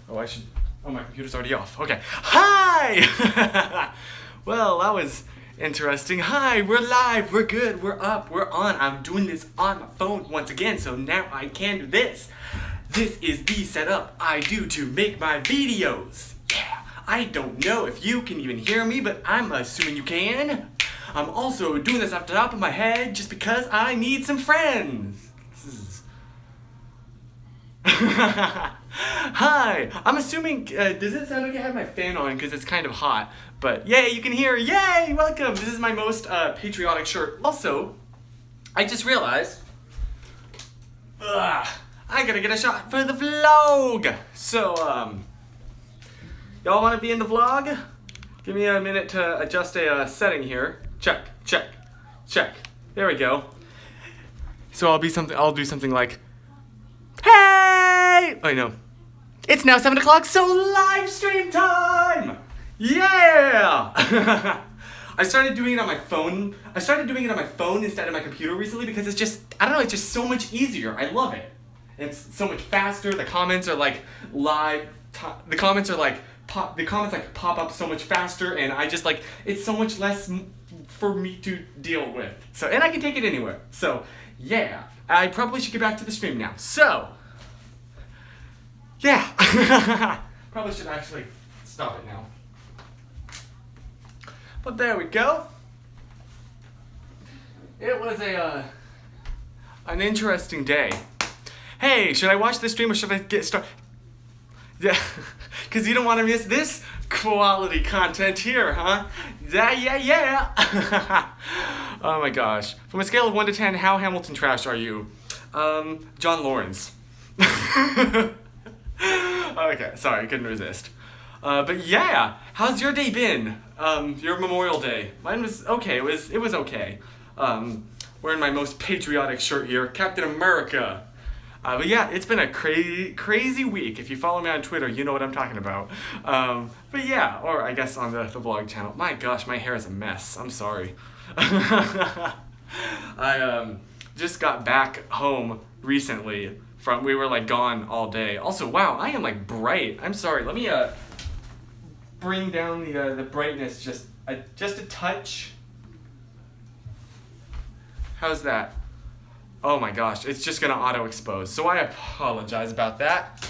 Oh, my computer's already off. Okay. Hi! Well, that was interesting. Hi, we're live, we're good, we're up, we're on. I'm doing this on my phone once again, so now I can do this. This is the setup I do to make my videos. Yeah, I don't know if you can even hear me, but I'm assuming you can. I'm also doing this off the top of my head just because I need some friends. Hi, I'm assuming, does it sound like I have my fan on because it's kind of hot? But yay, you can hear, yay, welcome. This is my most patriotic shirt. Also, I just realized, I gotta get a shot for the vlog. So, y'all wanna be in the vlog? Give me a minute to adjust a setting here. Check, check, check. There we go. So I'll do something like, hey! Wait, no. It's now 7 o'clock, so live stream time! Yeah! I started doing it on my phone. I started doing it on my phone instead of my computer recently because it's just, I don't know, it's just so much easier. I love it. It's so much faster. The comments are like live. The comments pop up so much faster, and I just like, it's so much less for me to deal with. So, and I can take it anywhere. So, yeah. I probably should get back to the stream now. So, yeah. Probably should actually stop it now. But there we go. It was an interesting day. Hey, should I watch the stream or should I get started? Yeah, because you don't want to miss this quality content here, huh? Yeah. Oh my gosh. From a scale of 1 to 10, how Hamilton trash are you? John Lawrence. Okay, sorry, I couldn't resist. But yeah, how's your day been? Your Memorial Day. Mine was okay, it was okay. Wearing my most patriotic shirt here, Captain America. But yeah, it's been a crazy week. If you follow me on Twitter, you know what I'm talking about. But yeah, or I guess on the vlog channel. My gosh, my hair is a mess. I'm sorry. I just got back home recently we were like gone all day. Also, wow, I am like bright. I'm sorry. Let me bring down the brightness just a touch. How's that? Oh my gosh, it's just gonna auto expose. So I apologize about that.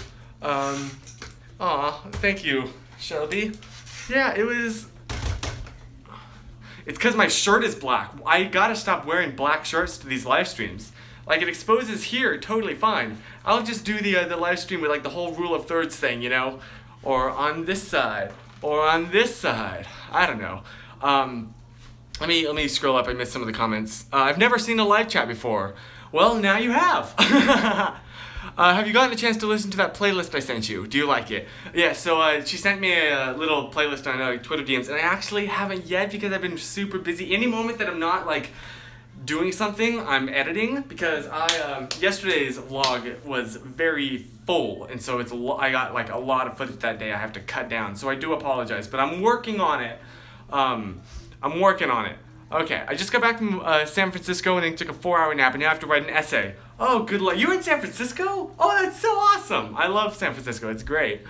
Thank you, Shelby. Yeah, it's because my shirt is black. I gotta stop wearing black shirts to these live streams. Like, it exposes here, totally fine. I'll just do the live stream with like the whole rule of thirds thing, you know? Or on this side, or on this side. I don't know. Let me scroll up, I missed some of the comments. I've never seen a live chat before. Well, now you have. Have you gotten a chance to listen to that playlist I sent you? Do you like it? Yeah, so she sent me a little playlist on Twitter DMs, and I actually haven't yet because I've been super busy. Any moment that I'm not like doing something, I'm editing, because yesterday's vlog was very full, and so I got like a lot of footage that day I have to cut down, so I do apologize, but I'm working on it. I'm working on it. Okay, I just got back from San Francisco and then took a 4-hour nap, and now I have to write an essay. Oh, good luck. You're in San Francisco? Oh, that's so awesome. I love San Francisco. It's great.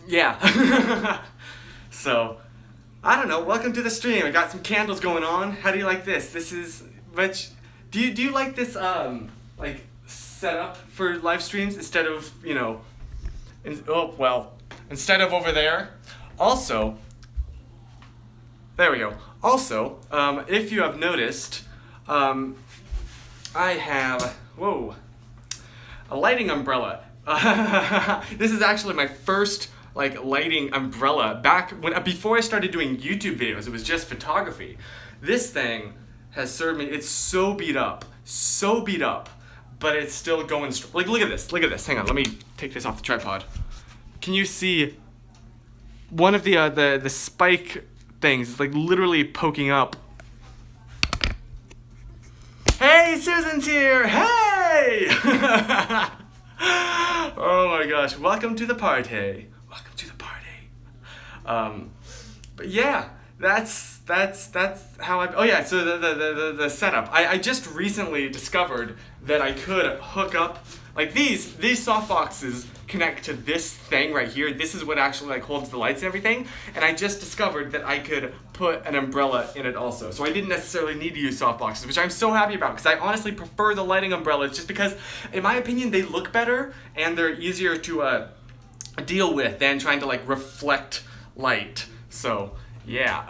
Yeah. So, I don't know. Welcome to the stream. I got some candles going on. How do you like this? This is, do you like this, like, setup for live streams instead of, you know, instead of over there? Also, there we go. Also, if you have noticed, I have, a lighting umbrella. This is actually my first like lighting umbrella before I started doing YouTube videos. It was just photography. This thing has served me. It's so beat up, but it's still going strong. Like, look at this. Hang on, let me take this off the tripod. Can you see one of the spike things is like literally poking up? Hey, Susan's here! Hey! Oh my gosh, welcome to the party. Welcome to the party. But yeah, that's how so the setup. I just recently discovered that I could hook up Like these softboxes connect to this thing right here. This is what actually like holds the lights and everything. And I just discovered that I could put an umbrella in it also. So I didn't necessarily need to use softboxes, which I'm so happy about because I honestly prefer the lighting umbrellas just because, in my opinion, they look better and they're easier to deal with than trying to like reflect light. So yeah,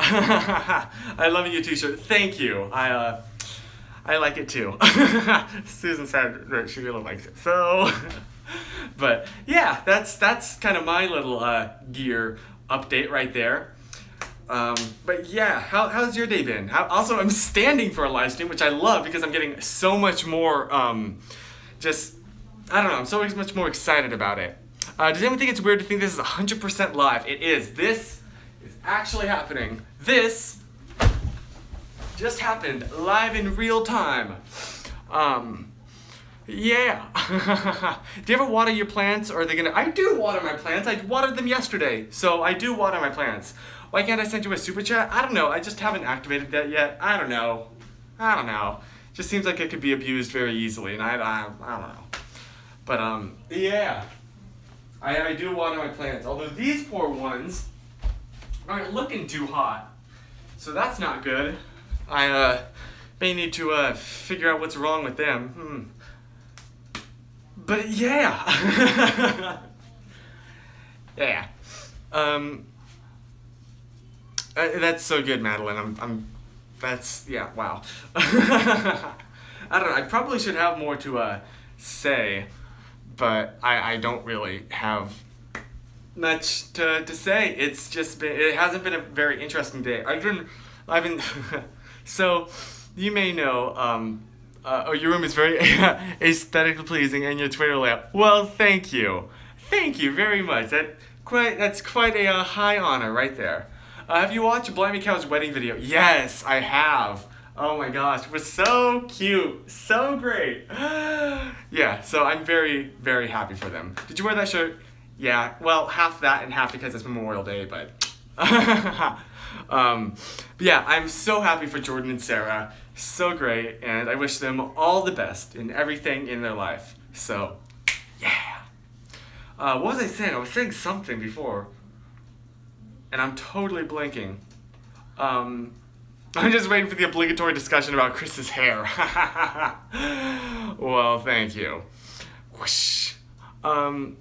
I love your t-shirt. Thank you. I like it too. Susan said that she really likes it. So, but yeah, that's kind of my little gear update right there. But yeah, how's your day been? Also, I'm standing for a live stream, which I love because I'm getting so much more, I don't know, I'm so much more excited about it. Does anyone think it's weird to think this is 100% live? It is. This is actually happening. This just happened live in real time. Yeah. Do you ever water your plants, or are they gonna? I do water my plants. I watered them yesterday, so I do water my plants. Why can't I send you a super chat? I don't know. I just haven't activated that yet. I don't know. Just seems like it could be abused very easily, and I don't know. But yeah. I do water my plants, although these poor ones aren't looking too hot, so that's not good. I may need to figure out what's wrong with them. But yeah, yeah. That's so good, Madeline. That's yeah. Wow. I don't know. I probably should have more to say, but I don't really have much to say. It's just been. It hasn't been a very interesting day. I've been. So, you may know, your room is very aesthetically pleasing and your Twitter layout. Well, thank you. Thank you very much. That's quite a high honor right there. Have you watched Blimey Cow's wedding video? Yes, I have. Oh my gosh, it was so cute. So great. Yeah, so I'm very, very happy for them. Did you wear that shirt? Yeah, well, half that and half because it's Memorial Day, but... But yeah, I'm so happy for Jordan and Sarah. So great, and I wish them all the best in everything in their life. So, yeah. What was I saying? I was saying something before, and I'm totally blanking. I'm just waiting for the obligatory discussion about Chris's hair. Well, thank you. Whoosh. Can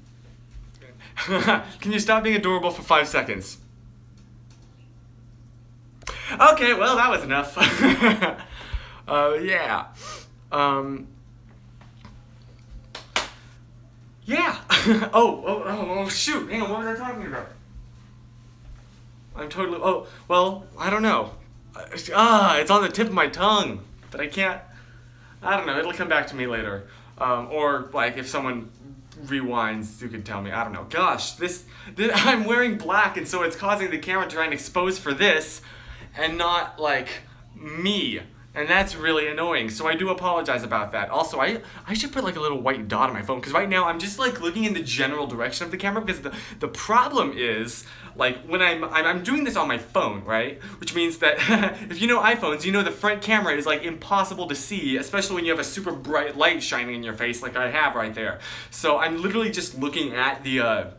you stop being adorable for 5 seconds? Okay, well, that was enough. Yeah. Yeah. Oh, shoot. Hang on, what was I talking about? I'm totally... Oh, well, I don't know. It's on the tip of my tongue. But I can't... I don't know, it'll come back to me later. Or, like, if someone rewinds, you could tell me. I don't know. Gosh, this I'm wearing black, and so it's causing the camera to try and expose for this, and not, like, me. And that's really annoying, so I do apologize about that. Also, I should put like a little white dot on my phone, because right now I'm just like looking in the general direction of the camera, because the problem is, like, when I'm doing this on my phone, right? Which means that, if you know iPhones, you know the front camera is like impossible to see, especially when you have a super bright light shining in your face like I have right there. So I'm literally just looking at the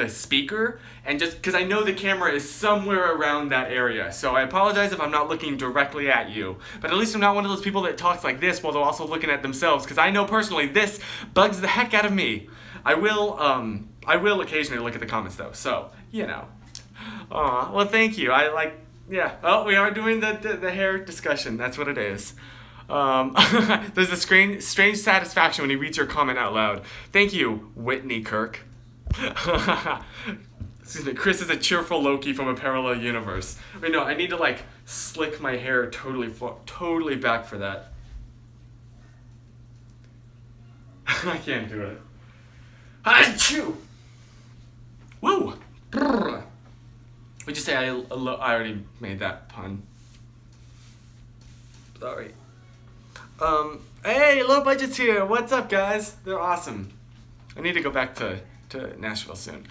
speaker, and just because I know the camera is somewhere around that area, so I apologize if I'm not looking directly at you, but at least I'm not one of those people that talks like this while they're also looking at themselves, because I know personally this bugs the heck out of me. I will occasionally look at the comments though, so you know. Aw, well, thank you. Yeah. Oh, we are doing the hair discussion. That's what it is. There's a strange satisfaction when he reads your comment out loud. Thank you, Whitney Kirk. Excuse me, Chris is a cheerful Loki from a parallel universe. Wait, no, I need to like slick my hair totally back for that. I can't do it. Achoo! Woo! Brrr. Would you say I already made that pun? Sorry. Hey, Low Budget's here. What's up, guys? They're awesome. I need to go back to Nashville soon.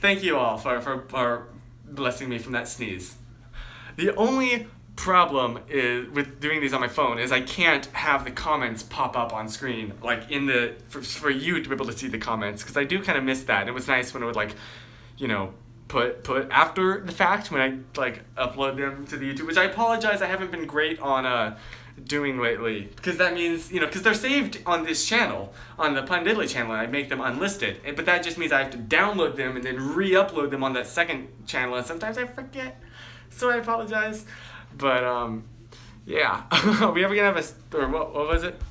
Thank you all for blessing me from that sneeze. The only problem is with doing these on my phone is I can't have the comments pop up on screen like in the for you to be able to see the comments, because I do kind of miss that. It was nice when it would like, you know, put after the fact when I like upload them to the YouTube, which I apologize I haven't been great on doing lately, because that means, you know, because they're saved on this channel, on the PunDiddley channel, and I make them unlisted, but that just means I have to download them and then re-upload them on that second channel, and sometimes I forget, so I apologize. But yeah. Are we ever gonna have or what was it?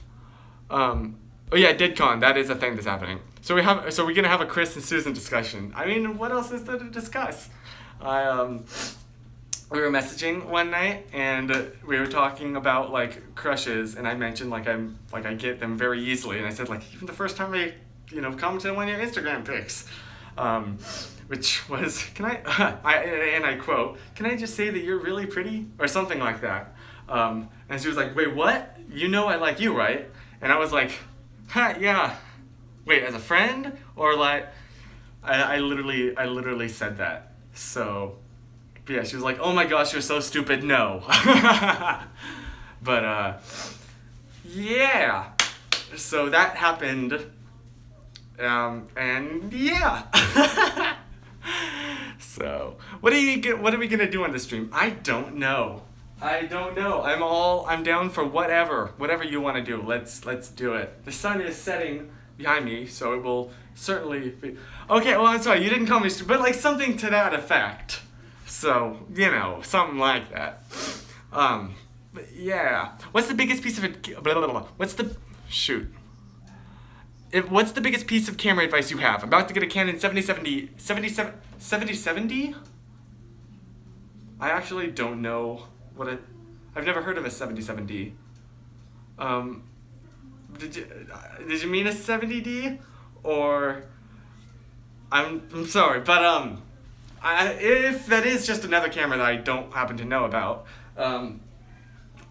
Oh yeah, DidCon, that is a thing that's happening. So we're gonna have a Chris and Susan discussion. I mean, what else is there to discuss? We were messaging one night and we were talking about like crushes, and I mentioned like I get them very easily, and I said like even the first time I, you know, commented on one of your Instagram pics, which was, can I quote, "Can I just say that you're really pretty?" or something like that. And she was like, "Wait, what? You know I like you, right?" And I was like, "Ha, yeah. Wait, as a friend or like?" I literally said that. So. Yeah, she was like, "Oh my gosh, you're so stupid, no." But, yeah. So that happened, and yeah. So, what are we gonna do on the stream? I don't know. I'm down for whatever you want to do. Let's do it. The sun is setting behind me, so it will certainly be. Okay, well, I'm sorry, you didn't call me stupid, but like something to that effect. So, you know, something like that. But yeah. What's the biggest piece of what's the biggest piece of camera advice you have? I'm about to get a Canon 7070. I actually don't know I've never heard of a 7070. Did you mean a 70D? Or I'm sorry, but if that is just another camera that I don't happen to know about,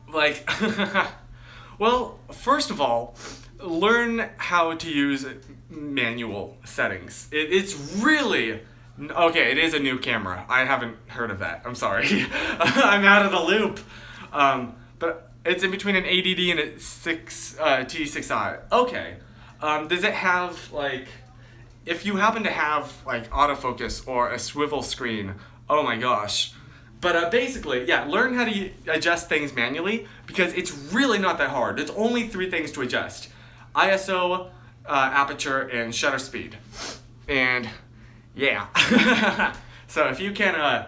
like, well, first of all, learn how to use manual settings. It's really, okay, it is a new camera. I haven't heard of that. I'm sorry. I'm out of the loop. But it's in between an ADD and a T6i. Okay. Does it have, like, if you happen to have like autofocus or a swivel screen, oh my gosh. But basically, yeah, learn how to adjust things manually, because it's really not that hard. There's only 3 things to adjust: ISO, aperture, and shutter speed. And yeah. So if you can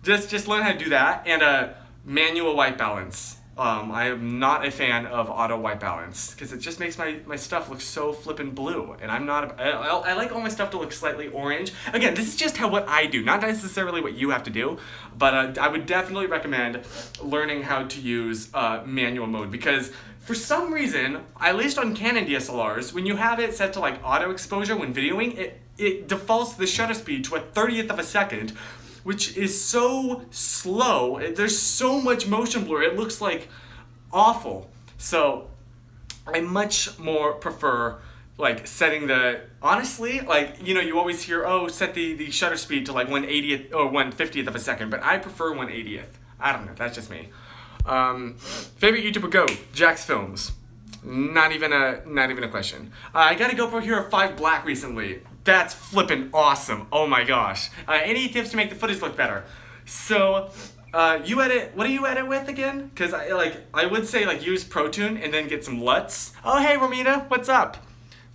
just learn how to do that, and manual white balance. I am not a fan of auto white balance, because it just makes my stuff look so flippin' blue, and I'm not, I like all my stuff to look slightly orange. Again, this is just what I do, not necessarily what you have to do, but I would definitely recommend learning how to use manual mode, because for some reason, at least on Canon DSLRs, when you have it set to like auto exposure when videoing, it defaults the shutter speed to a 30th of a second, which is so slow. There's so much motion blur, it looks like awful. So I much more prefer like setting the, honestly, like, you know, you always hear, oh, set the shutter speed to like 1/80th or 1/50th of a second, but I prefer 1/80th. I don't know, that's just me. Favorite YouTuber go, Jack's Films. Not even a question. I got a GoPro Hero 5 Black recently. That's flippin' awesome. Oh my gosh. Any tips to make the footage look better? So, you edit, what do you edit with again? Because I would say like use ProTune and then get some LUTs. Oh hey Romita, what's up?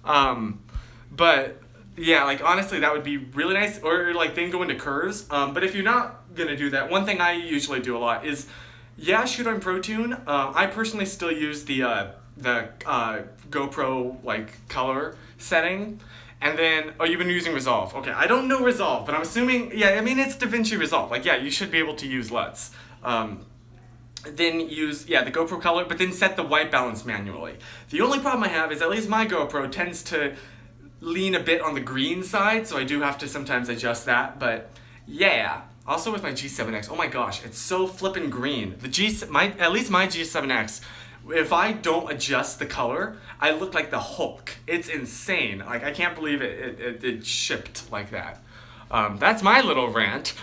But yeah, like honestly that would be really nice, or like then go into curves. But if you're not gonna do that, one thing I usually do a lot is, yeah, shoot on ProTune. I personally still use the GoPro like color setting. And then, oh, you've been using Resolve. Okay, I don't know Resolve, but I'm assuming, yeah, I mean, it's DaVinci Resolve. Like, yeah, you should be able to use LUTs. Then use, yeah, the GoPro color, but then set the white balance manually. The only problem I have is at least my GoPro tends to lean a bit on the green side, so I do have to sometimes adjust that, but yeah. Also with my G7X, oh my gosh, it's so flippin' green. At least my G7X, if I don't adjust the color, I look like the Hulk. It's insane. Like, I can't believe it shipped like that. That's my little rant.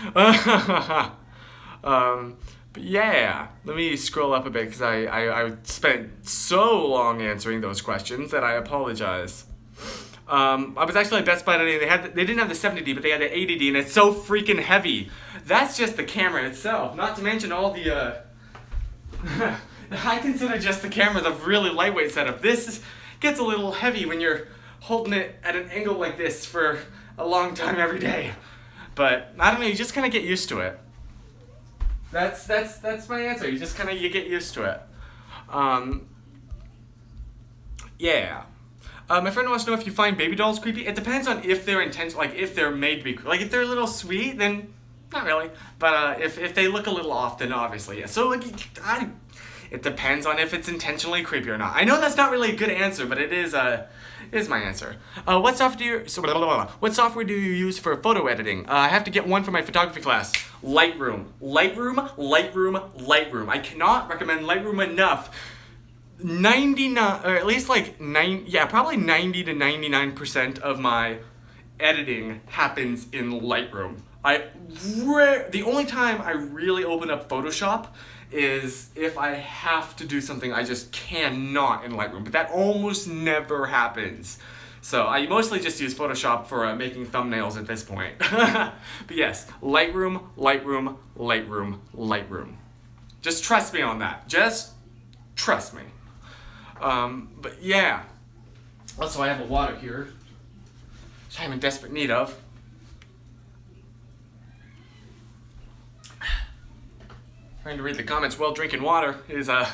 But yeah, let me scroll up a bit because I spent so long answering those questions that I apologize. I was actually at Best Buy today. They didn't have the 70D, but they had the 80D, and it's so freaking heavy. That's just the camera itself, not to mention all the. I consider just the camera the really lightweight setup. Gets a little heavy when you're holding it at an angle like this for a long time every day. But I don't know. You just kind of get used to it. That's my answer. You just you get used to it. Yeah. My friend wants to know if you find baby dolls creepy. It depends on if they're if they're made to be creepy. Like if they're a little sweet, then not really. But if they look a little off, then obviously yeah. So it depends on if it's intentionally creepy or not. I know that's not really a good answer, but it is my answer. What software do you use for photo editing? I have to get one for my photography class. Lightroom. I cannot recommend Lightroom enough. 99, or at least probably 90 to 99% of my editing happens in Lightroom. The only time I really open up Photoshop is if I have to do something I just cannot in Lightroom, but that almost never happens. So I mostly just use Photoshop for making thumbnails at this point. But yes, Lightroom. Just trust me on that. Just trust me. But yeah. Also, I have a water here, which I'm in desperate need of. Trying to read the comments while drinking water is a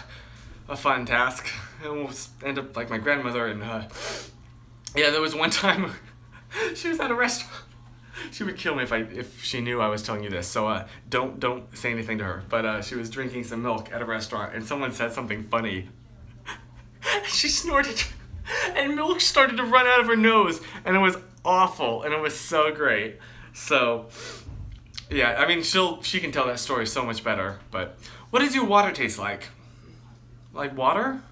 fun task. I almost end up like my grandmother, and yeah, there was one time she was at a restaurant. She would kill me if she knew I was telling you this. So don't say anything to her. But she was drinking some milk at a restaurant, and someone said something funny. She snorted, and milk started to run out of her nose, and it was awful, and it was so great. So. Yeah, I mean, she can tell that story so much better, but what does your water taste like? Like water?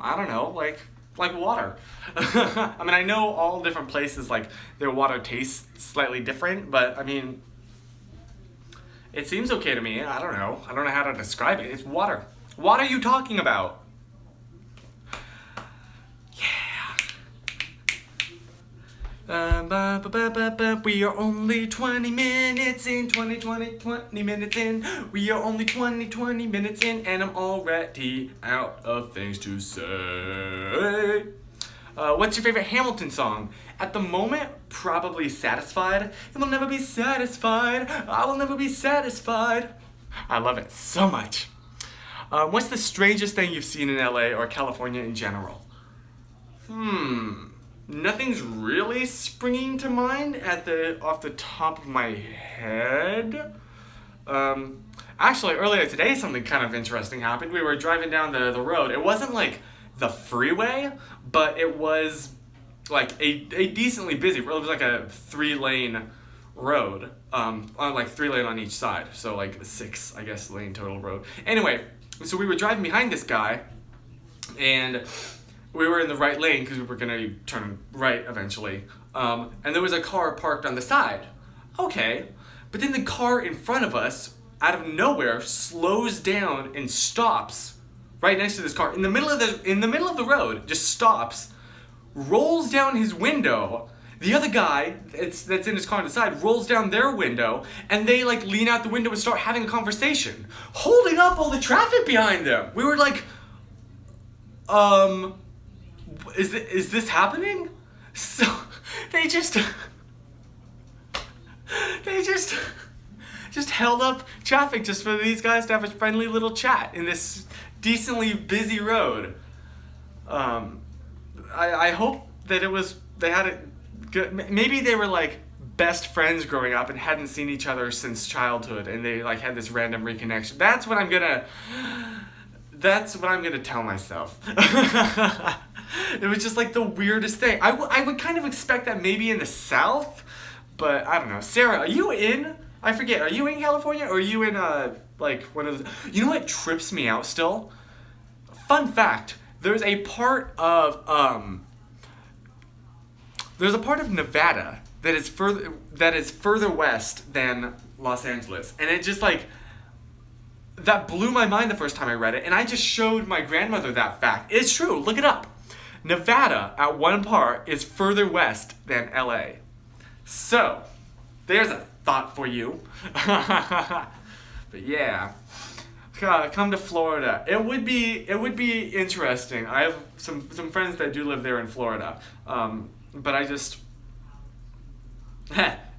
I don't know, like water. I mean, I know all different places, their water tastes slightly different, but I mean, it seems okay to me. I don't know how to describe it. It's water. What are you talking about? We are only 20 minutes in, 20 minutes in. We are only 20 minutes in, and I'm already out of things to say. What's your favorite Hamilton song? At the moment, probably Satisfied. It will never be satisfied. I will never be satisfied. I love it so much. What's the strangest thing you've seen in LA or California in general? Nothing's really springing to mind off the top of my head. Actually, earlier today, something kind of interesting happened. We were driving down the road. It wasn't like the freeway, but it was like a decently busy road. It was like a 3-lane road, on like 3-lane on each side. So like 6, I guess, lane total road. Anyway, so we were driving behind this guy, and we were in the right lane because we were going to turn right eventually. And there was a car parked on the side. Okay. But then the car in front of us, out of nowhere, slows down and stops right next to this car. In the middle of the road, just stops, rolls down his window. The other guy that's in his car on the side rolls down their window, and they lean out the window and start having a conversation, holding up all the traffic behind them. We were like, is this happening? So they just held up traffic just for these guys to have a friendly little chat in this decently busy road. I hope that they had it good. Maybe they were best friends growing up and hadn't seen each other since childhood, and they had this random reconnection. That's what I'm gonna tell myself. It was just the weirdest thing. I would kind of expect that maybe in the South, but I don't know. Sarah, are you in? I forget. Are you in California, or are you in one of those? You know what trips me out still? Fun fact: there's a part of Nevada that is further west than Los Angeles, and it just that blew my mind the first time I read it, and I just showed my grandmother that fact. It's true, look it up. Nevada, at one part, is further west than LA. So, there's a thought for you. But yeah, come to Florida. It would be interesting. I have some friends that do live there in Florida. But I just,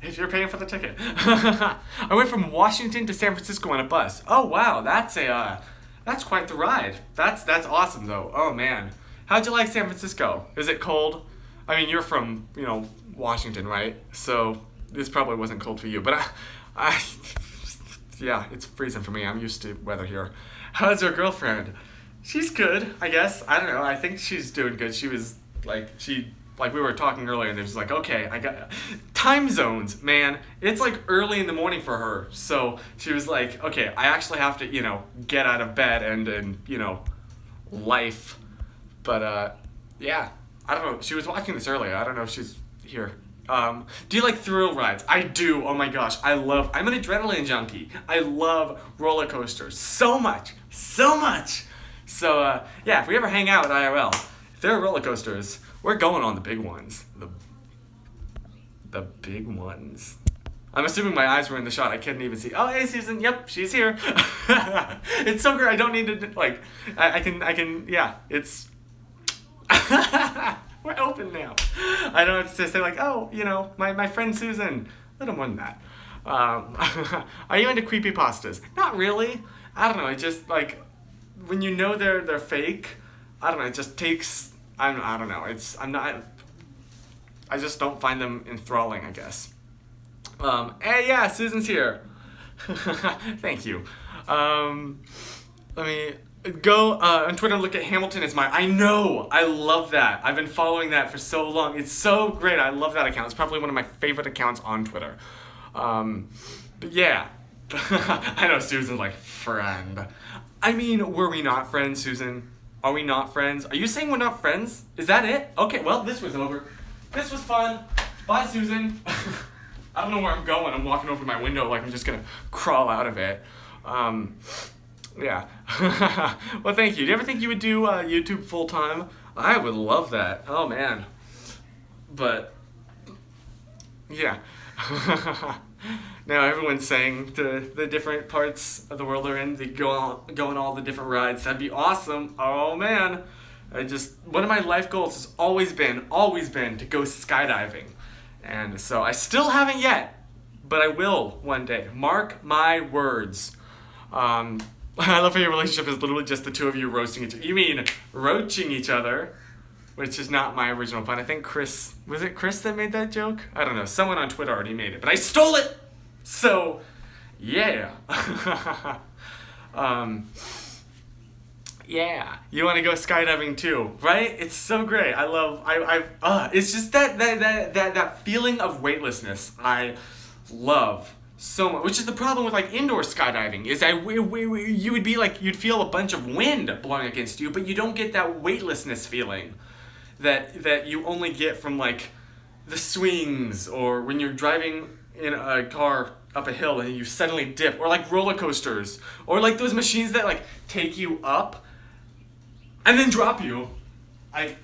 if you're paying for the ticket. I went from Washington to San Francisco on a bus. Oh wow, that's quite the ride. That's awesome though. Oh man, how'd you like San Francisco? Is it cold? I mean, you're from Washington, right? So this probably wasn't cold for you, but yeah, it's freezing for me. I'm used to weather here. How's your girlfriend? She's good, I guess. I don't know. I think she's doing good. She was like we were talking earlier, and it was like, okay, I got time zones, man. It's like early in the morning for her. So she was like, okay, I actually have to, get out of bed and life. But yeah, I don't know. She was watching this earlier. I don't know if she's here. Do you like thrill rides? I do. Oh my gosh, I'm an adrenaline junkie. I love roller coasters so much. So, yeah, if we ever hang out at IRL, if there are roller coasters, we're going on the big ones. The big ones. I'm assuming my eyes were in the shot. I couldn't even see. Oh, hey, Susan. Yep, she's here. It's so great. I don't need to, I can, yeah, it's... We're open now. I don't have to say my friend Susan. A little more than that. Are you into creepypastas? Not really. I don't know. It just when you know they're fake. I don't know. It just takes. I don't know. I just don't find them enthralling, I guess. Hey, yeah, Susan's here. Thank you. Let me go on Twitter and look at Hamilton as I know. I love that. I've been following that for so long. It's so great. I love that account. It's probably one of my favorite accounts on Twitter. But yeah. I know Susan's like, friend. I mean, were we not friends, Susan? Are we not friends? Are you saying we're not friends? Is that it? Okay, well, this was over. This was fun. Bye, Susan. I don't know where I'm going. I'm walking over to my window like I'm just gonna crawl out of it. Yeah. Well, thank you. Do you ever think you would do YouTube full time? I would love that. Oh, man. But, yeah. Now everyone's saying the different parts of the world they're in, they go on all the different rides. That'd be awesome. Oh, man. One of my life goals has always been to go skydiving. And so I still haven't yet, but I will one day. Mark my words. I love how your relationship is literally just the two of you roasting each other. You mean roaching each other, which is not my original pun. I think was it Chris that made that joke? I don't know. Someone on Twitter already made it, but I stole it! So, yeah. Yeah. You want to go skydiving too, right? It's so great. It's just that feeling of weightlessness I love so much, which is the problem with indoor skydiving, is that you would be you'd feel a bunch of wind blowing against you, but you don't get that weightlessness feeling that you only get from the swings, or when you're driving in a car up a hill and you suddenly dip, or roller coasters, or those machines that take you up and then drop you.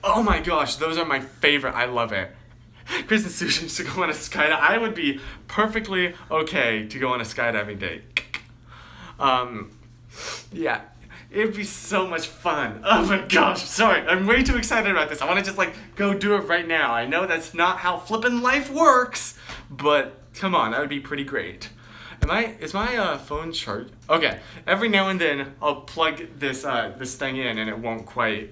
Oh my gosh, those are my favorite. I love it. Chris and Susan should go on a skydiving. I would be perfectly okay to go on a skydiving date. Yeah, it'd be so much fun. Oh my gosh, sorry, I'm way too excited about this. I want to just go do it right now. I know that's not how flippin' life works, but come on, that would be pretty great. Is my phone charged? Okay, every now and then I'll plug this thing in and it won't quite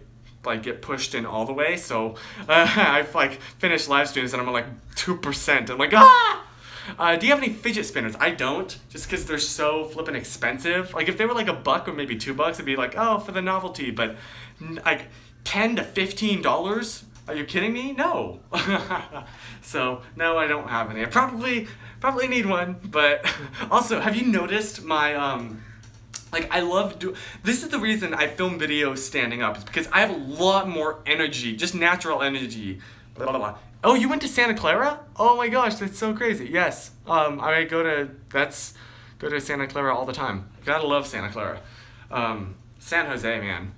get pushed in all the way, so I've finished live streams and I'm at 2%. I'm do you have any fidget spinners? I don't, just because they're so flippin' expensive. If they were $1 or maybe $2, it'd be oh, for the novelty, but $10 to $15? Are you kidding me? No. So no, I don't have any. I probably need one, but also, have you noticed my I love this is the reason I film videos standing up, is because I have a lot more energy, just natural energy. Blah, blah, blah. Oh, you went to Santa Clara? Oh my gosh, that's so crazy. Yes. I go to Go to Santa Clara all the time. Gotta love Santa Clara. San Jose, man.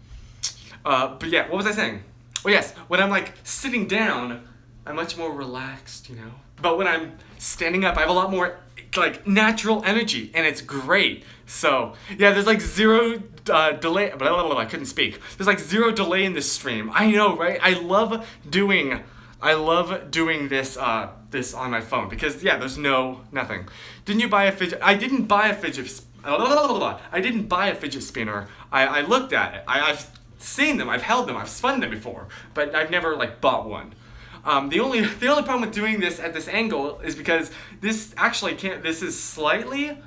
But yeah, what was I saying? Oh yes, when I'm like sitting down, I'm much more relaxed, you know? But when I'm standing up, I have a lot more like natural energy, and it's great. So yeah, there's like zero delay. Blah, blah, blah, I couldn't speak. There's like zero delay in this stream. I know, right? I love doing this this on my phone because yeah, there's nothing. Didn't you buy a fidget? I didn't buy a fidget. I didn't buy a fidget spinner. I looked at it. I've seen them. I've held them. I've spun them before, but I've never like bought one. The only problem with doing this at this angle is because this actually can't. This is slightly,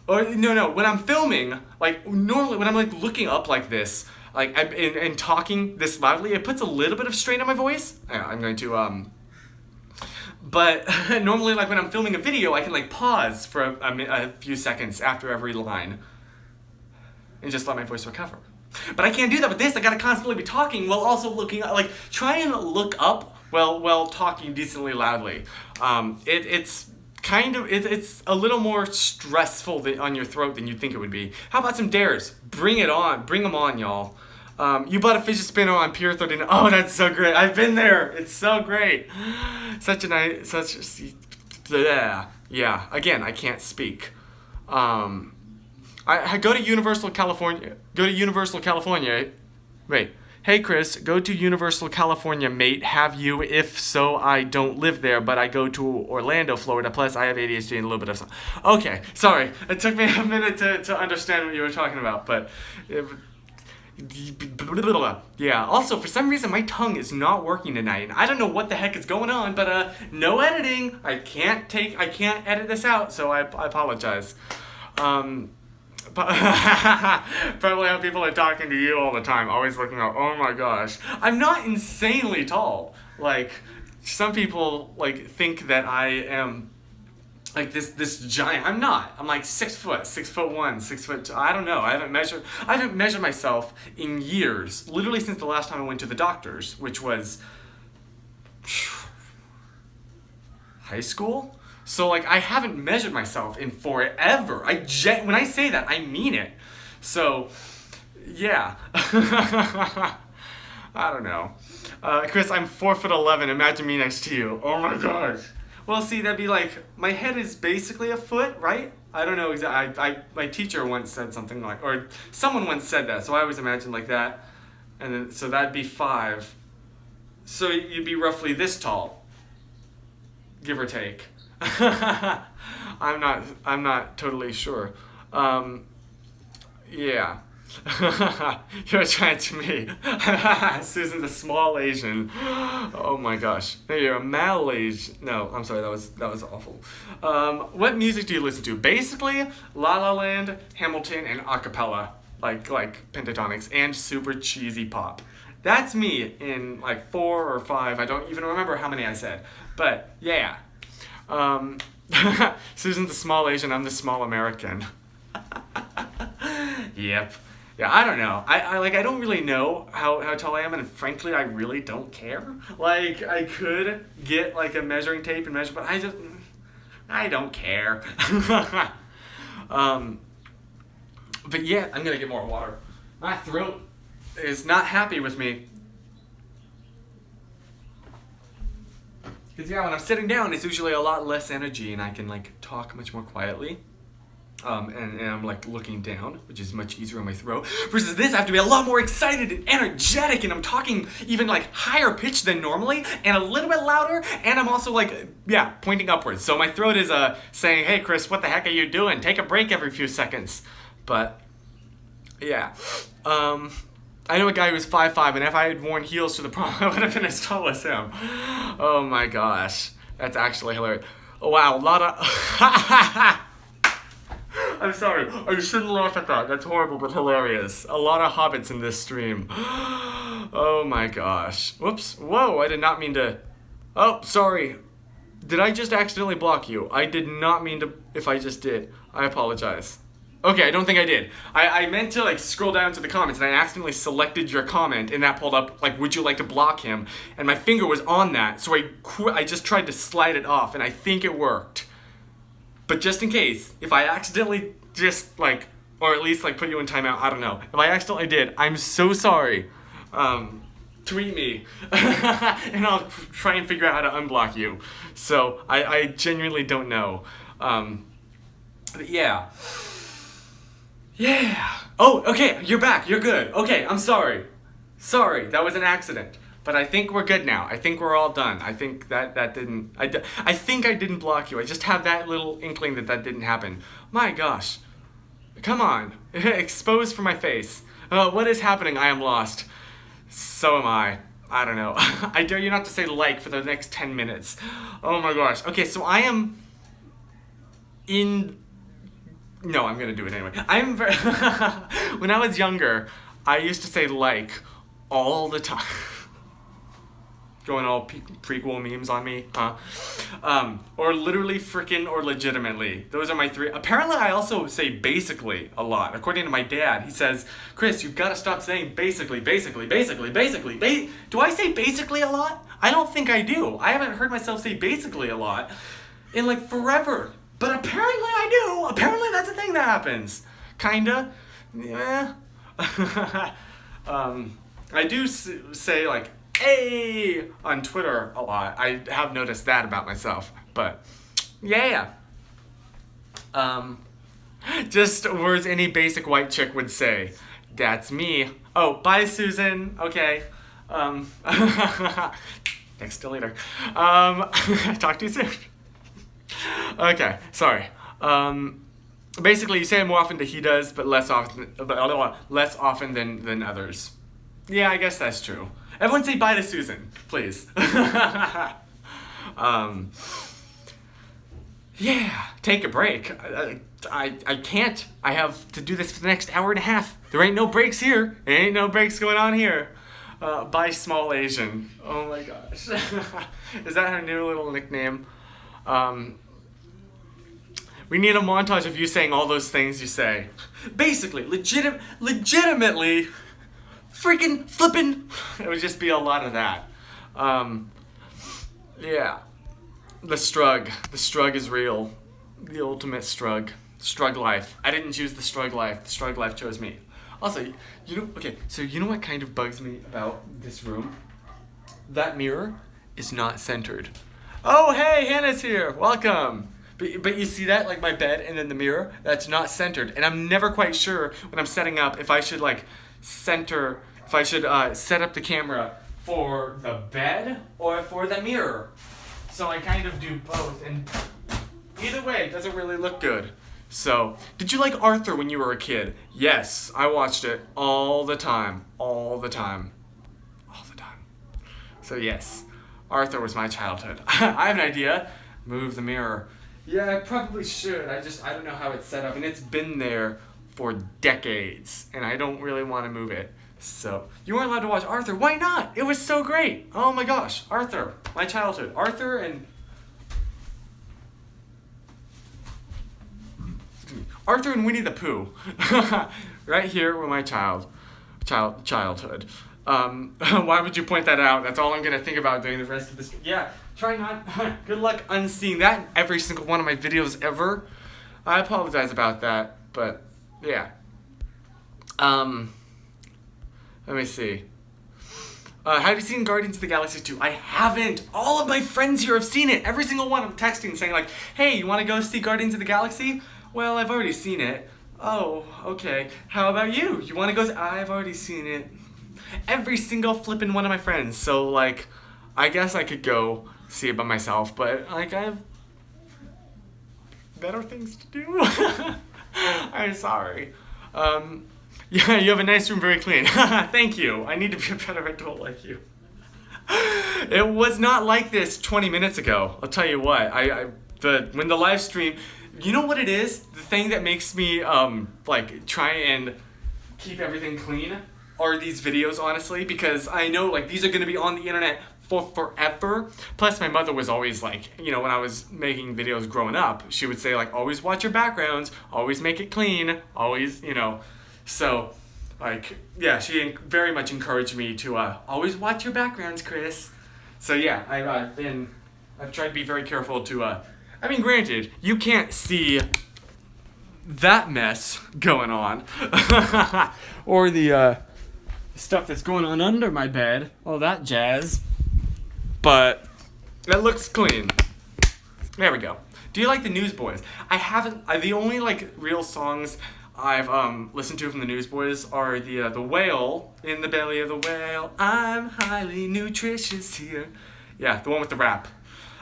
or no. When I'm filming, like normally when I'm like looking up like this, like and talking this loudly, it puts a little bit of strain on my voice. I'm going to But normally, like when I'm filming a video, I can like pause for a few seconds after every line, and just let my voice recover. But I can't do that with this. I gotta constantly be talking while also looking up, like try and look up while talking decently loudly. It's a little more stressful on your throat than you'd think it would be. How about some dares? Bring it on. Bring them on, y'all. You bought a fidget spinner on Pier 39. Oh, that's so great. I've been there. It's so great. Yeah, again, I can't speak. I go to Universal California. Wait. Hey Chris, go to Universal California, mate. Have you? If so, I don't live there, but I go to Orlando, Florida. Plus, I have ADHD and a little bit of something. Okay, sorry. It took me a minute to understand what you were talking about, but... Yeah, also, for some reason, my tongue is not working tonight, and I don't know what the heck is going on, but no editing. I can't edit this out, so I apologize. Probably how people are talking to you all the time, always looking up. Oh my gosh, I'm not insanely tall. Like some people like think that I am like this giant. I'm not. I'm like 6 foot, 6'1", 6 foot. I don't know. I haven't measured myself in years. Literally since the last time I went to the doctor's, which was high school. So like I haven't measured myself in forever. When I say that, I mean it. So yeah. I don't know. Chris, I'm 4'11". Imagine me next to you. Oh my gosh. Well, see, that'd be like my head is basically a foot, right? I don't know exactly. My teacher once said something like, or someone once said that. So I always imagine like that, and then so that'd be 5. So you'd be roughly this tall, give or take. I'm not totally sure. Yeah. You're trying to me. Susan's a small Asian. Oh my gosh. No, you're a Malaysian. No, I'm sorry, that was awful. What music do you listen to? Basically, La La Land, Hamilton, and acapella. Like pentatonics and super cheesy pop. That's me in like 4 or 5. I don't even remember how many I said. But yeah. Susan's the small Asian, I'm the small American. Yep. Yeah, I don't know. I don't really know how tall I am, and frankly, I really don't care. Like, I could get like a measuring tape and measure, but I don't care. But yeah, I'm gonna get more water. My throat is not happy with me. Because yeah, when I'm sitting down, it's usually a lot less energy, and I can like talk much more quietly. And I'm like looking down, which is much easier on my throat. Versus this, I have to be a lot more excited and energetic, and I'm talking even like higher pitch than normally, and a little bit louder, and I'm also like, yeah, pointing upwards. So my throat is saying, hey Chris, what the heck are you doing? Take a break every few seconds. But yeah. I know a guy who was 5'5", and if I had worn heels to the prom, I would have been as tall as him. Oh my gosh. That's actually hilarious. Oh, wow, a lot of... I'm sorry. I shouldn't laugh at that. That's horrible, but hilarious. A lot of hobbits in this stream. Oh my gosh. Whoops. Whoa, I did not mean to... Oh, sorry. Did I just accidentally block you? I did not mean to... If I just did, I apologize. Okay, I don't think I did. I meant to like scroll down to the comments, and I accidentally selected your comment, and that pulled up like, would you like to block him? And my finger was on that, so I just tried to slide it off, and I think it worked. But just in case, if I accidentally just like, or at least like put you in timeout, I don't know. If I accidentally did, I'm so sorry. Tweet me, and I'll try and figure out how to unblock you. So I genuinely don't know. But yeah. Oh, okay, you're back. You're good. Okay, I'm sorry. Sorry, that was an accident. But I think we're good now. I think we're all done. I think that didn't... I think I didn't block you. I just have that little inkling that didn't happen. My gosh. Come on. Exposed for my face. What is happening? I am lost. So am I. I don't know. I dare you not to say like for the next 10 minutes. Oh my gosh. Okay, so I am in... No, I'm gonna do it anyway. I'm very... When I was younger, I used to say like all the time. Going all prequel memes on me, huh? Or literally, frickin', or legitimately. Those are my three. Apparently, I also say basically a lot. According to my dad, he says, Chris, you've got to stop saying basically. Do I say basically a lot? I don't think I do. I haven't heard myself say basically a lot in like forever. But apparently I do. Apparently that's a thing that happens. Kinda. Yeah. I do say like, hey, on Twitter a lot. I have noticed that about myself. But, yeah. Just words any basic white chick would say. That's me. Oh, bye, Susan. Okay. Next to later. Talk to you soon. Okay, sorry. Basically, you say it more often than he does, but less often than others. Yeah, I guess that's true. Everyone say bye to Susan, please. Yeah, take a break. I can't. I have to do this for the next hour and a half. There ain't no breaks here. There ain't no breaks going on here. Bye, small Asian. Oh my gosh. Is that her new little nickname? We need a montage of you saying all those things you say. Basically, legitimately, freaking flippin'. It would just be a lot of that. Yeah. The strug. The strug is real. The ultimate strug. Strug life. I didn't choose the strug life. The strug life chose me. Also, so you know what kind of bugs me about this room? That mirror is not centered. Oh, hey, Hannah's here. Welcome. But you see that, like my bed and then the mirror? That's not centered. And I'm never quite sure when I'm setting up if I should like set up the camera for the bed or for the mirror. So I kind of do both. And either way, it doesn't really look good. So, did you like Arthur when you were a kid? Yes, I watched it all the time. All the time. So yes, Arthur was my childhood. I have an idea. Move the mirror. Yeah, I probably should. I don't know how it's set up, and it's been there for decades, and I don't really want to move it. So, you weren't allowed to watch Arthur. Why not? It was so great. Oh my gosh, Arthur, my childhood. Arthur and Winnie the Pooh. Right here were my childhood. Why would you point that out? That's all I'm going to think about doing the rest of this. Yeah, try not. Good luck unseeing that in every single one of my videos ever. I apologize about that, but yeah. Let me see. Have you seen Guardians of the Galaxy 2? I haven't. All of my friends here have seen it. Every single one I'm texting saying like, hey, you want to go see Guardians of the Galaxy? Well, I've already seen it. Oh, okay. How about you? You want to go? I've already seen it. Every single flippin' one of my friends. So, like, I guess I could go see it by myself, but, like, I have better things to do. I'm sorry. Yeah, you have a nice room, very clean. Thank you. I need to be a better adult like you. It was not like this 20 minutes ago. I'll tell you what. When the live stream... You know what it is? The thing that makes me, like, try and keep everything clean are these videos, honestly, because I know, like, these are going to be on the internet for forever. Plus, my mother was always, like, you know, when I was making videos growing up, she would say, like, always watch your backgrounds, always make it clean, always, you know. So, like, yeah, she very much encouraged me to always watch your backgrounds, Chris. So, yeah, I've tried to be very careful to I mean, granted, you can't see that mess going on. Or the stuff that's going on under my bed. All that jazz. But it looks clean. There we go. Do you like the Newsboys? I haven't. The only like real songs I've listened to from the Newsboys are the whale, in the belly of the whale, I'm highly nutritious here. Yeah, the one with the rap.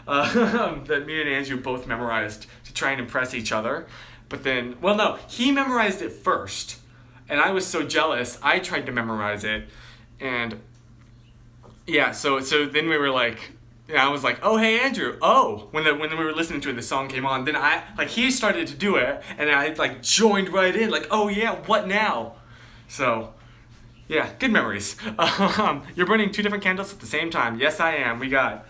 That me and Andrew both memorized to try and impress each other. But then, well, no, he memorized it first. And I was so jealous, I tried to memorize it. And yeah, so then we were like, I was like, oh, hey, Andrew, oh. When we were listening to it, the song came on. Then he started to do it, and I like joined right in, like, oh yeah, what now? So, yeah, good memories. You're burning 2 different candles at the same time. Yes, I am. We got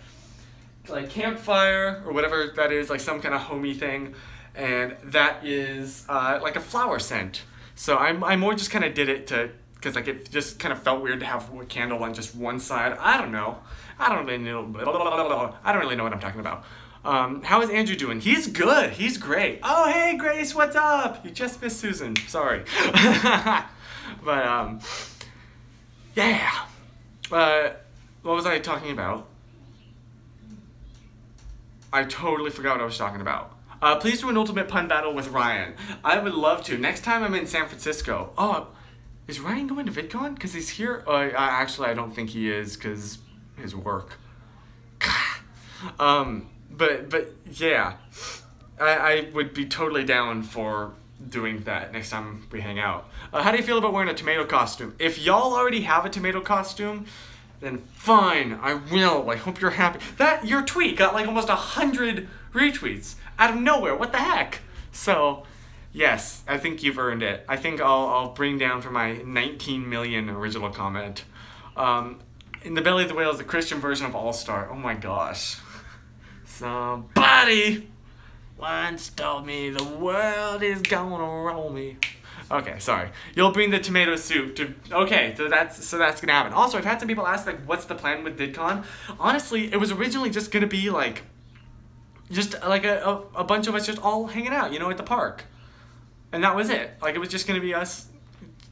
like campfire or whatever that is, like some kind of homey thing, and that is like a flower scent. So I more just kind of did it because like it just kind of felt weird to have a candle on just one side. I don't know. I don't really know what I'm talking about. How is Andrew doing? He's good. He's great. Oh, hey, Grace, what's up? You just missed Susan. Sorry. But, yeah. What was I talking about? I totally forgot what I was talking about. Please do an ultimate pun battle with Ryan. I would love to. Next time I'm in San Francisco. Oh, is Ryan going to VidCon? Because he's here. Actually, I don't think he is because his work. But yeah, I would be totally down for doing that next time we hang out. How do you feel about wearing a tomato costume? If y'all already have a tomato costume, then fine, I will. I hope you're happy. That your tweet got like almost 100 retweets out of nowhere. What the heck? So, yes, I think you've earned it. I think I'll bring down for my 19 million original comment. In the belly of the whale is the Christian version of All Star. Oh my gosh. Somebody once told me the world is gonna roll me. Okay, sorry. You'll bring the tomato soup to. Okay, so that's gonna happen. Also, I've had some people ask like, what's the plan with VidCon? Honestly, it was originally just gonna be like, just like a bunch of us just all hanging out, at the park, and that was it. Like it was just gonna be us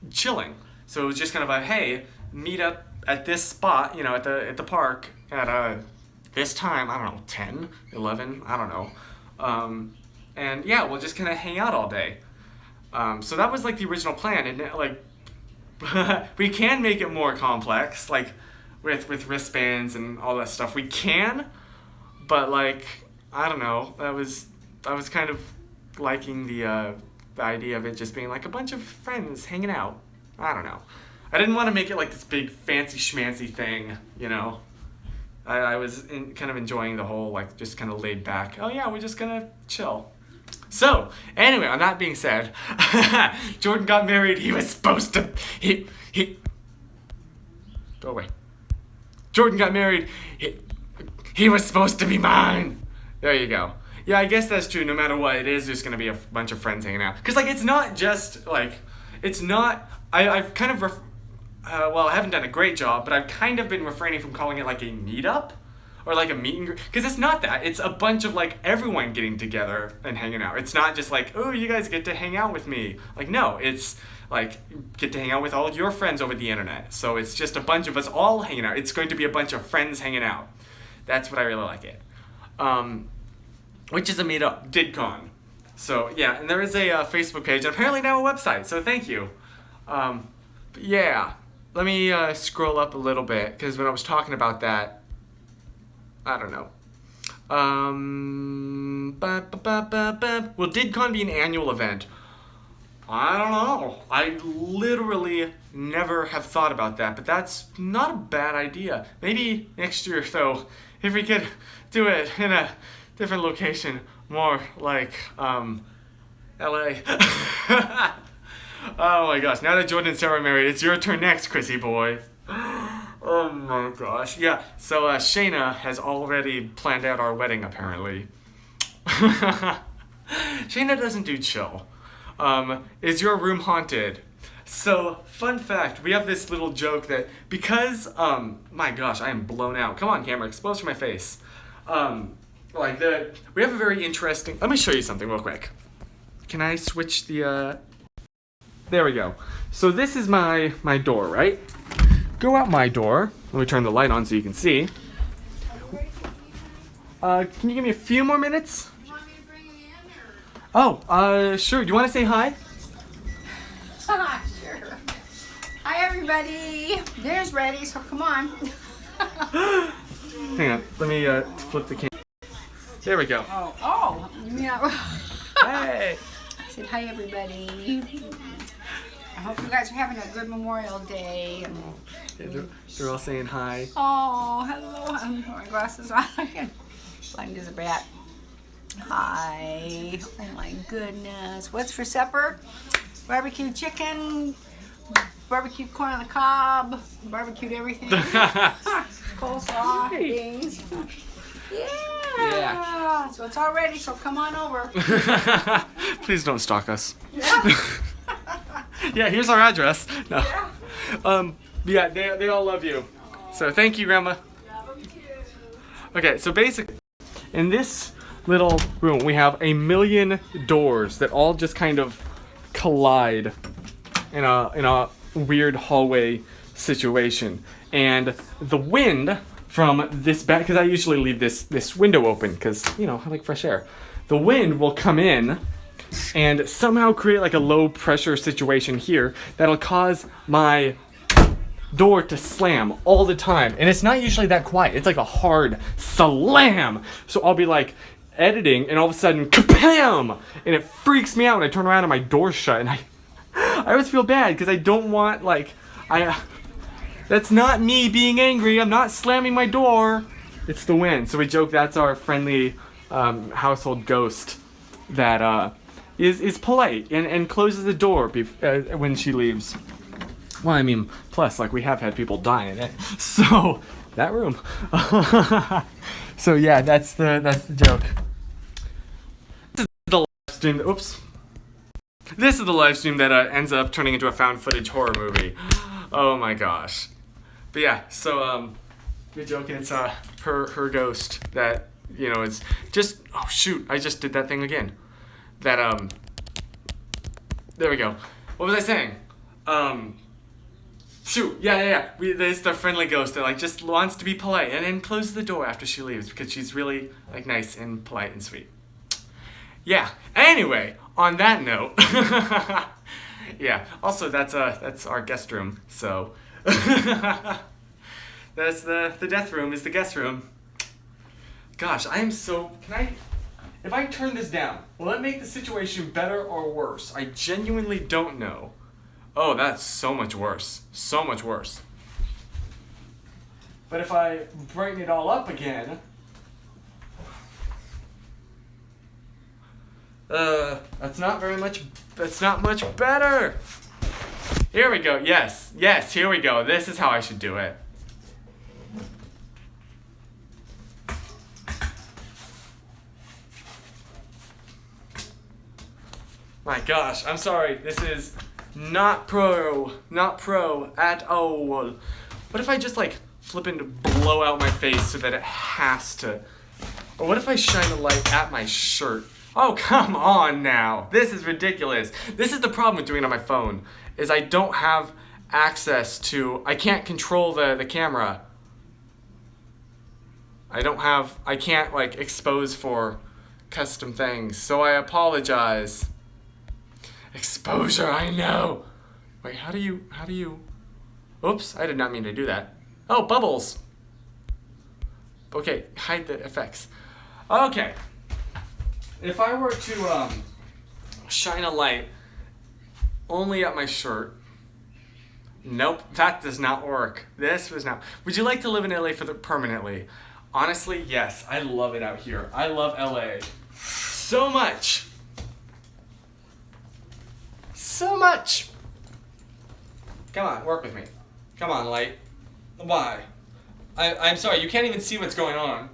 chilling. So it was just kind of a hey, meet up at this spot, at the park at this time. I don't know, 10, 11, I don't know. And yeah, we'll just kind of hang out all day. So that was like the original plan, and like we can make it more complex, like with wristbands and all that stuff. We can, but like I don't know. I was kind of liking the idea of it just being like a bunch of friends hanging out. I don't know. I didn't want to make it like this big fancy schmancy thing, I was kind of enjoying the whole like just kind of laid back. Oh yeah, we're just gonna chill. So, anyway, on that being said, Jordan got married. He was supposed to. He. Go away. Jordan got married. He was supposed to be mine. There you go. Yeah, I guess that's true. No matter what, it is just gonna be a bunch of friends hanging out. Cause like it's not just like, it's not. I've kind of. Well, I haven't done a great job, but I've kind of been refraining from calling it like a meetup. Or like a meet and greet, because it's not that. It's a bunch of like everyone getting together and hanging out. It's not just like, oh, you guys get to hang out with me. Like, no, it's like get to hang out with all your friends over the internet. So it's just a bunch of us all hanging out. It's going to be a bunch of friends hanging out. That's what I really like it. Which is a meetup, DidCon. So yeah, and there is a Facebook page, and apparently now a website. So thank you. But yeah, let me scroll up a little bit, because when I was talking about that, I don't know. Will DidCon be an annual event? I don't know. I literally never have thought about that, but that's not a bad idea. Maybe next year, though, if we could do it in a different location, more like LA. Oh my gosh, now that Jordan and Sarah are married, it's your turn next, Chrissy boy. Oh my gosh. Yeah, so Shayna has already planned out our wedding, apparently. Shayna doesn't do chill. Is your room haunted? So, fun fact, we have this little joke that because, my gosh, I am blown out. Come on, camera, expose my face. like we have a very interesting, let me show you something real quick. Can I switch the, there we go. So this is my door, right? Go out my door. Let me turn the light on so you can see. Can you give me a few more minutes? You want me to bring him in, or? Oh, sure. Do you want to say hi? Sure. Hi, everybody. Dinner's ready, so come on. Hang on. Let me flip the camera. There we go. Oh, you mean Hey. I said hi, everybody. I hope you guys are having a good Memorial Day. Yeah, they're all saying hi. Oh, hello. I'm put my glasses on again. Blind as a bat. Hi. Oh my goodness. What's for supper? Barbecue chicken, barbecue corn on the cob, barbecued everything. Coleslaw, beans. Yeah. So it's all ready, so come on over. Please don't stalk us. Yeah. Yeah, here's our address. No. Yeah. Yeah, they all love you. So thank you, Grandma. Okay, so basically, in this little room, we have a million doors that all just kind of collide in a weird hallway situation. And the wind from this back, because I usually leave this window open because, you know, I like fresh air. The wind will come in and somehow create like a low pressure situation here that'll cause my door to slam all the time. And it's not usually that quiet. It's like a hard slam. So I'll be like editing and all of a sudden kabam! And it freaks me out when I turn around and my door's shut, and I always feel bad because I don't want, like, that's not me being angry. I'm not slamming my door. It's the wind. So we joke that's our friendly household ghost that is polite and closes the door when she leaves. Well, I mean, plus, like, we have had people die in it. So, that room. So, yeah, that's the joke. This is the live stream. Oops. This is the live stream that ends up turning into a found footage horror movie. Oh my gosh. But yeah, so we're joking. It's her ghost that, you know, is just, oh shoot, I just did that thing again. That there we go. What was I saying? Shoot, yeah. It's the friendly ghost that, like, just wants to be polite and then closes the door after she leaves because she's really, like, nice and polite and sweet. Yeah. Anyway, on that note, yeah. Also, that's our guest room. So that's the death room is the guest room. Gosh, I am so. If I turn this down, will it make the situation better or worse? I genuinely don't know. Oh, that's so much worse. So much worse. But if I brighten it all up again, that's not much better. Here we go. Yes, here we go. This is how I should do it. My gosh, I'm sorry. This is not pro at all. What if I just, like, flip and blow out my face so that it has to? Or what if I shine a light at my shirt? Oh, come on now. This is ridiculous. This is the problem with doing it on my phone, is I don't have access to, I can't control the camera. I can't, like, expose for custom things, so I apologize. Exposure, I know. Wait, how do you, oops, I did not mean to do that. Oh, bubbles. Okay, hide the effects. Okay. If I were to shine a light only at my shirt, nope, that does not work. This was not. Would you like to live in LA permanently? Honestly, yes. I love it out here. I love LA so much. So much. Come on, work with me. Come on, light. Why? I'm sorry, you can't even see what's going on.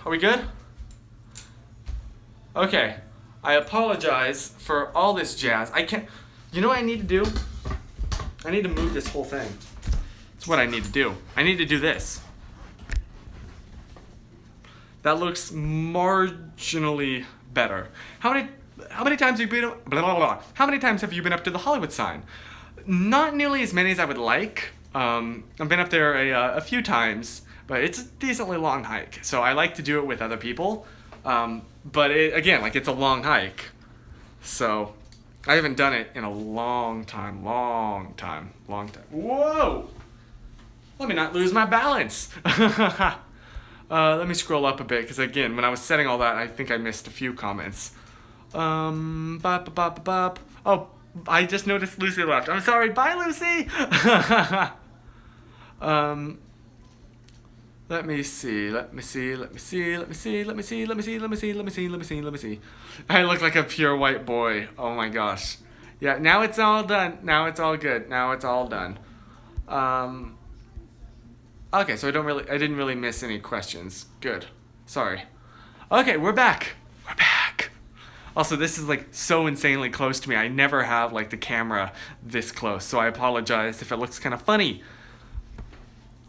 Are we good? Okay. I apologize for all this jazz. I can't. You know what I need to do? I need to move this whole thing. That's what I need to do. I need to do this. That looks marginally better. How many times have you been blah, blah, blah. How many times have you been up to the Hollywood sign? Not nearly as many as I would like. I've been up there a few times, but it's a decently long hike. So I like to do it with other people. But again, like, it's a long hike. So I haven't done it in a long time. Whoa! Let me not lose my balance. Let me scroll up a bit, because again, when I was setting all that, I think I missed a few comments. Oh, I just noticed Lucy left. I'm sorry. Bye, Lucy. Let me see. I look like a pure white boy. Oh my gosh. Yeah, now it's all done. Now it's all good. Now it's all done. Okay, so I didn't really miss any questions. Good. Sorry. Okay, we're back. Also, this is like so insanely close to me. I never have like the camera this close, so I apologize if it looks kind of funny.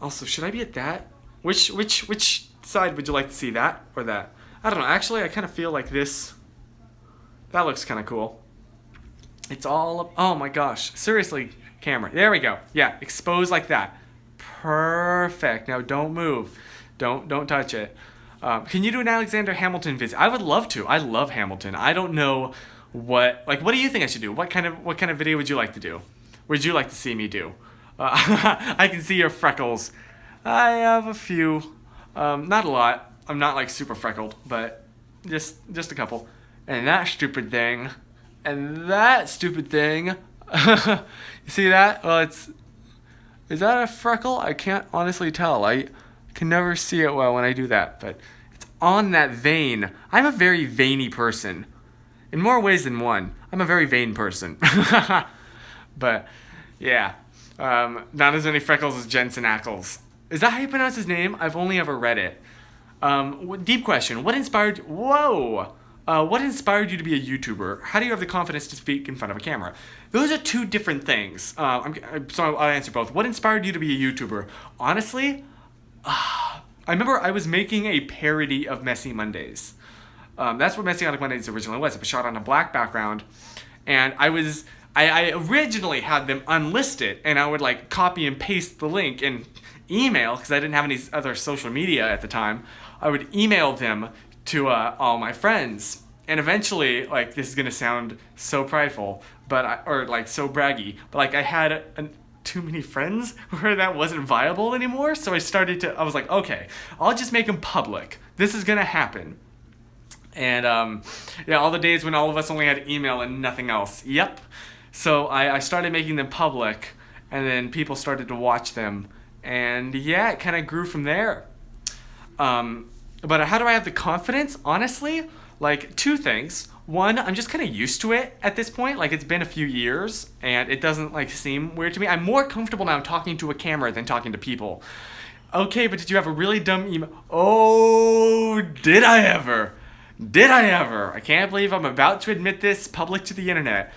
Also, should I be at that? Which side would you like to see, that or that? I don't know. Actually, I kind of feel like this. That looks kind of cool. It's all up. Oh my gosh. Seriously, camera. There we go. Yeah, expose like that. Perfect. Now don't move. Don't touch it. Can you do an Alexander Hamilton visit? I would love to. I love Hamilton. I don't know what do you think I should do? What kind of video would you like to do? Would you like to see me do? I can see your freckles. I have a few. Not a lot. I'm not like super freckled, but just a couple. And that stupid thing. And that stupid thing. You see that? Well, is that a freckle? I can't honestly tell. I can never see it well when I do that, but it's on that vein. I'm a very veiny person. In more ways than one. I'm a very vain person. But, yeah. Not as many freckles as Jensen Ackles. Is that how you pronounce his name? I've only ever read it. Deep question. What inspired you to be a YouTuber? How do you have the confidence to speak in front of a camera? Those are two different things. So I'll answer both. What inspired you to be a YouTuber? Honestly, I remember I was making a parody of Messy Mondays. That's what Messianic Mondays originally was. It was shot on a black background, and I originally had them unlisted, and I would like copy and paste the link and email, because I didn't have any other social media at the time. I would email them to all my friends, and eventually, like, this is gonna sound so prideful, or like so braggy, but like I had too many friends where that wasn't viable anymore. So I was like, okay, I'll just make them public. This is gonna happen. And yeah, all the days when all of us only had email and nothing else. Yep. So I started making them public, and then people started to watch them, and yeah, it kind of grew from there. But how do I have the confidence? Honestly, like, two things. One, I'm just kind of used to it at this point. Like, it's been a few years, and it doesn't, like, seem weird to me. I'm more comfortable now talking to a camera than talking to people. Okay, but did you have a really dumb email? Oh, did I ever? I can't believe I'm about to admit this public to the internet.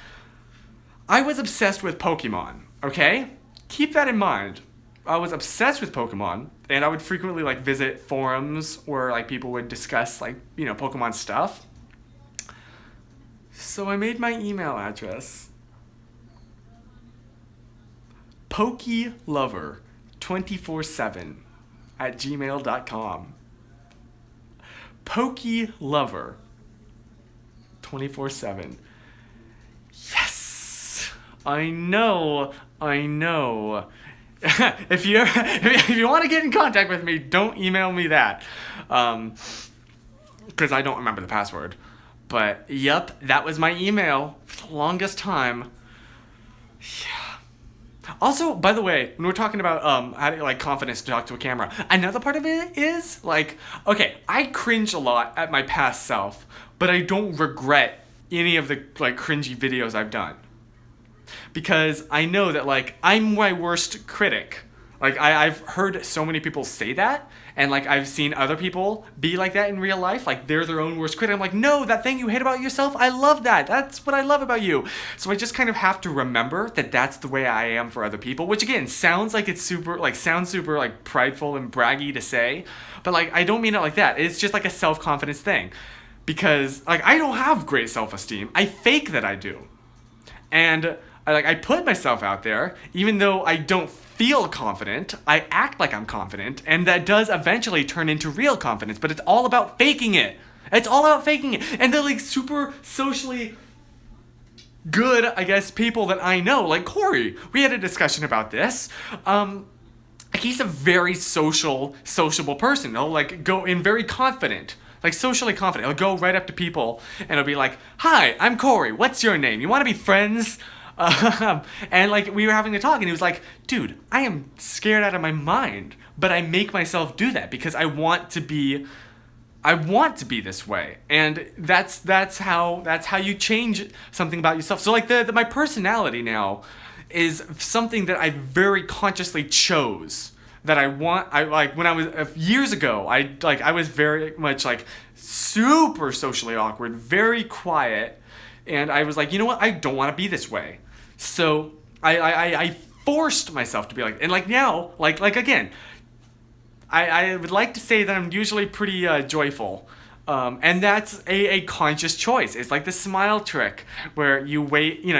I was obsessed with Pokemon, okay? Keep that in mind. I was obsessed with Pokemon, and I would frequently like visit forums where like people would discuss like, you know, Pokemon stuff. So I made my email address pokelover247@gmail.com. Pokelover247. Yes, I know. If you want to get in contact with me, don't email me that, because I don't remember the password. But yep, that was my email for the longest time. Yeah. Also, by the way, when we're talking about having like confidence to talk to a camera, another part of it is like, okay, I cringe a lot at my past self, but I don't regret any of the like cringy videos I've done. Because I know that, like, I'm my worst critic. Like, I've heard so many people say that, And like I've seen other people be like that in real life, like they're their own worst critic. I'm like, no, that thing you hate about yourself, I love that. That's what I love about you. So I just kind of have to remember that that's the way I am for other people, which again sounds like it's super like prideful and braggy to say, but like I don't mean it like that. It's just like a self-confidence thing, because like I don't have great self-esteem. I fake that I do, and I put myself out there, even though I don't feel confident. I act like I'm confident, and that does eventually turn into real confidence, but it's all about faking it. It's all about faking it. And the like super socially good, I guess, people that I know, like Corey, we had a discussion about this. He's a very sociable person. He'll like go in very confident. Like socially confident. He'll go right up to people and he'll be like, "Hi, I'm Corey. What's your name? You want to be friends?" And like we were having a talk and he was like, "Dude, I am scared out of my mind, but I make myself do that because I want to be this way." And that's how you change something about yourself. So like my personality now is something that I very consciously chose. That I like when I was years ago, I was very much like super socially awkward, very quiet, and I was like, you know what, I don't want to be this way. So I forced myself to be like, and like now, like again, I would like to say that I'm usually pretty joyful. And that's a conscious choice. It's like the smile trick where you wait, you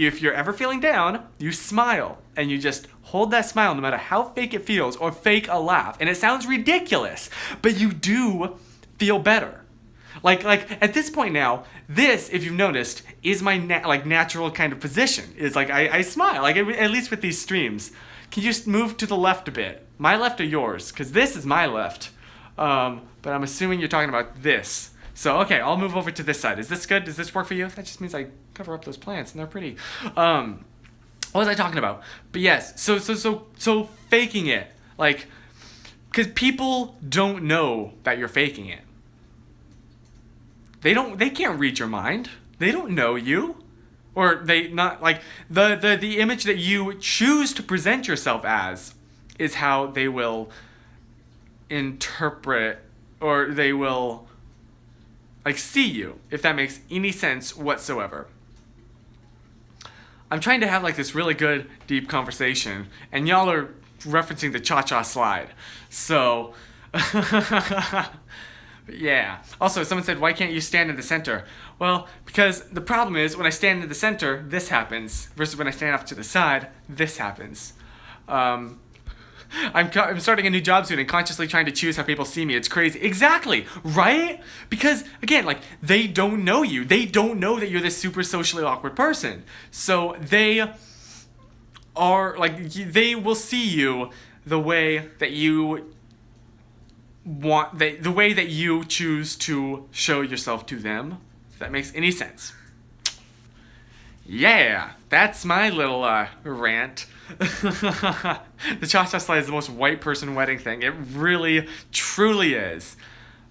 if you're ever feeling down, you smile and you just hold that smile no matter how fake it feels, or fake a laugh. And it sounds ridiculous, but you do feel better. Like at this point now, this, if you've noticed, is my natural kind of position. Is like I smile, like at least with these streams. Can you just move to the left a bit? My left or yours? Because this is my left. But I'm assuming you're talking about this. So, okay, I'll move over to this side. Is this good? Does this work for you? That just means I cover up those plants and they're pretty. What was I talking about? But yes, so faking it. Like, because people don't know that you're faking it. They can't read your mind. They don't know you. Or they not, like, the image that you choose to present yourself as is how they will interpret, or they will like see you, if that makes any sense whatsoever. I'm trying to have like this really good deep conversation and y'all are referencing the cha-cha slide, so yeah. Also, someone said, why can't you stand in the center? Well, because the problem is when I stand in the center, this happens, versus when I stand off to the side, this happens. I'm starting a new job soon and consciously trying to choose how people see me. It's crazy. Exactly, right? Because, again, like, they don't know you. They don't know that you're this super socially awkward person. So they are, like, they will see you the way that you want, the way that you choose to show yourself to them, if that makes any sense. Yeah, that's my little rant. The cha-cha slide is the most white person wedding thing. It really, truly is.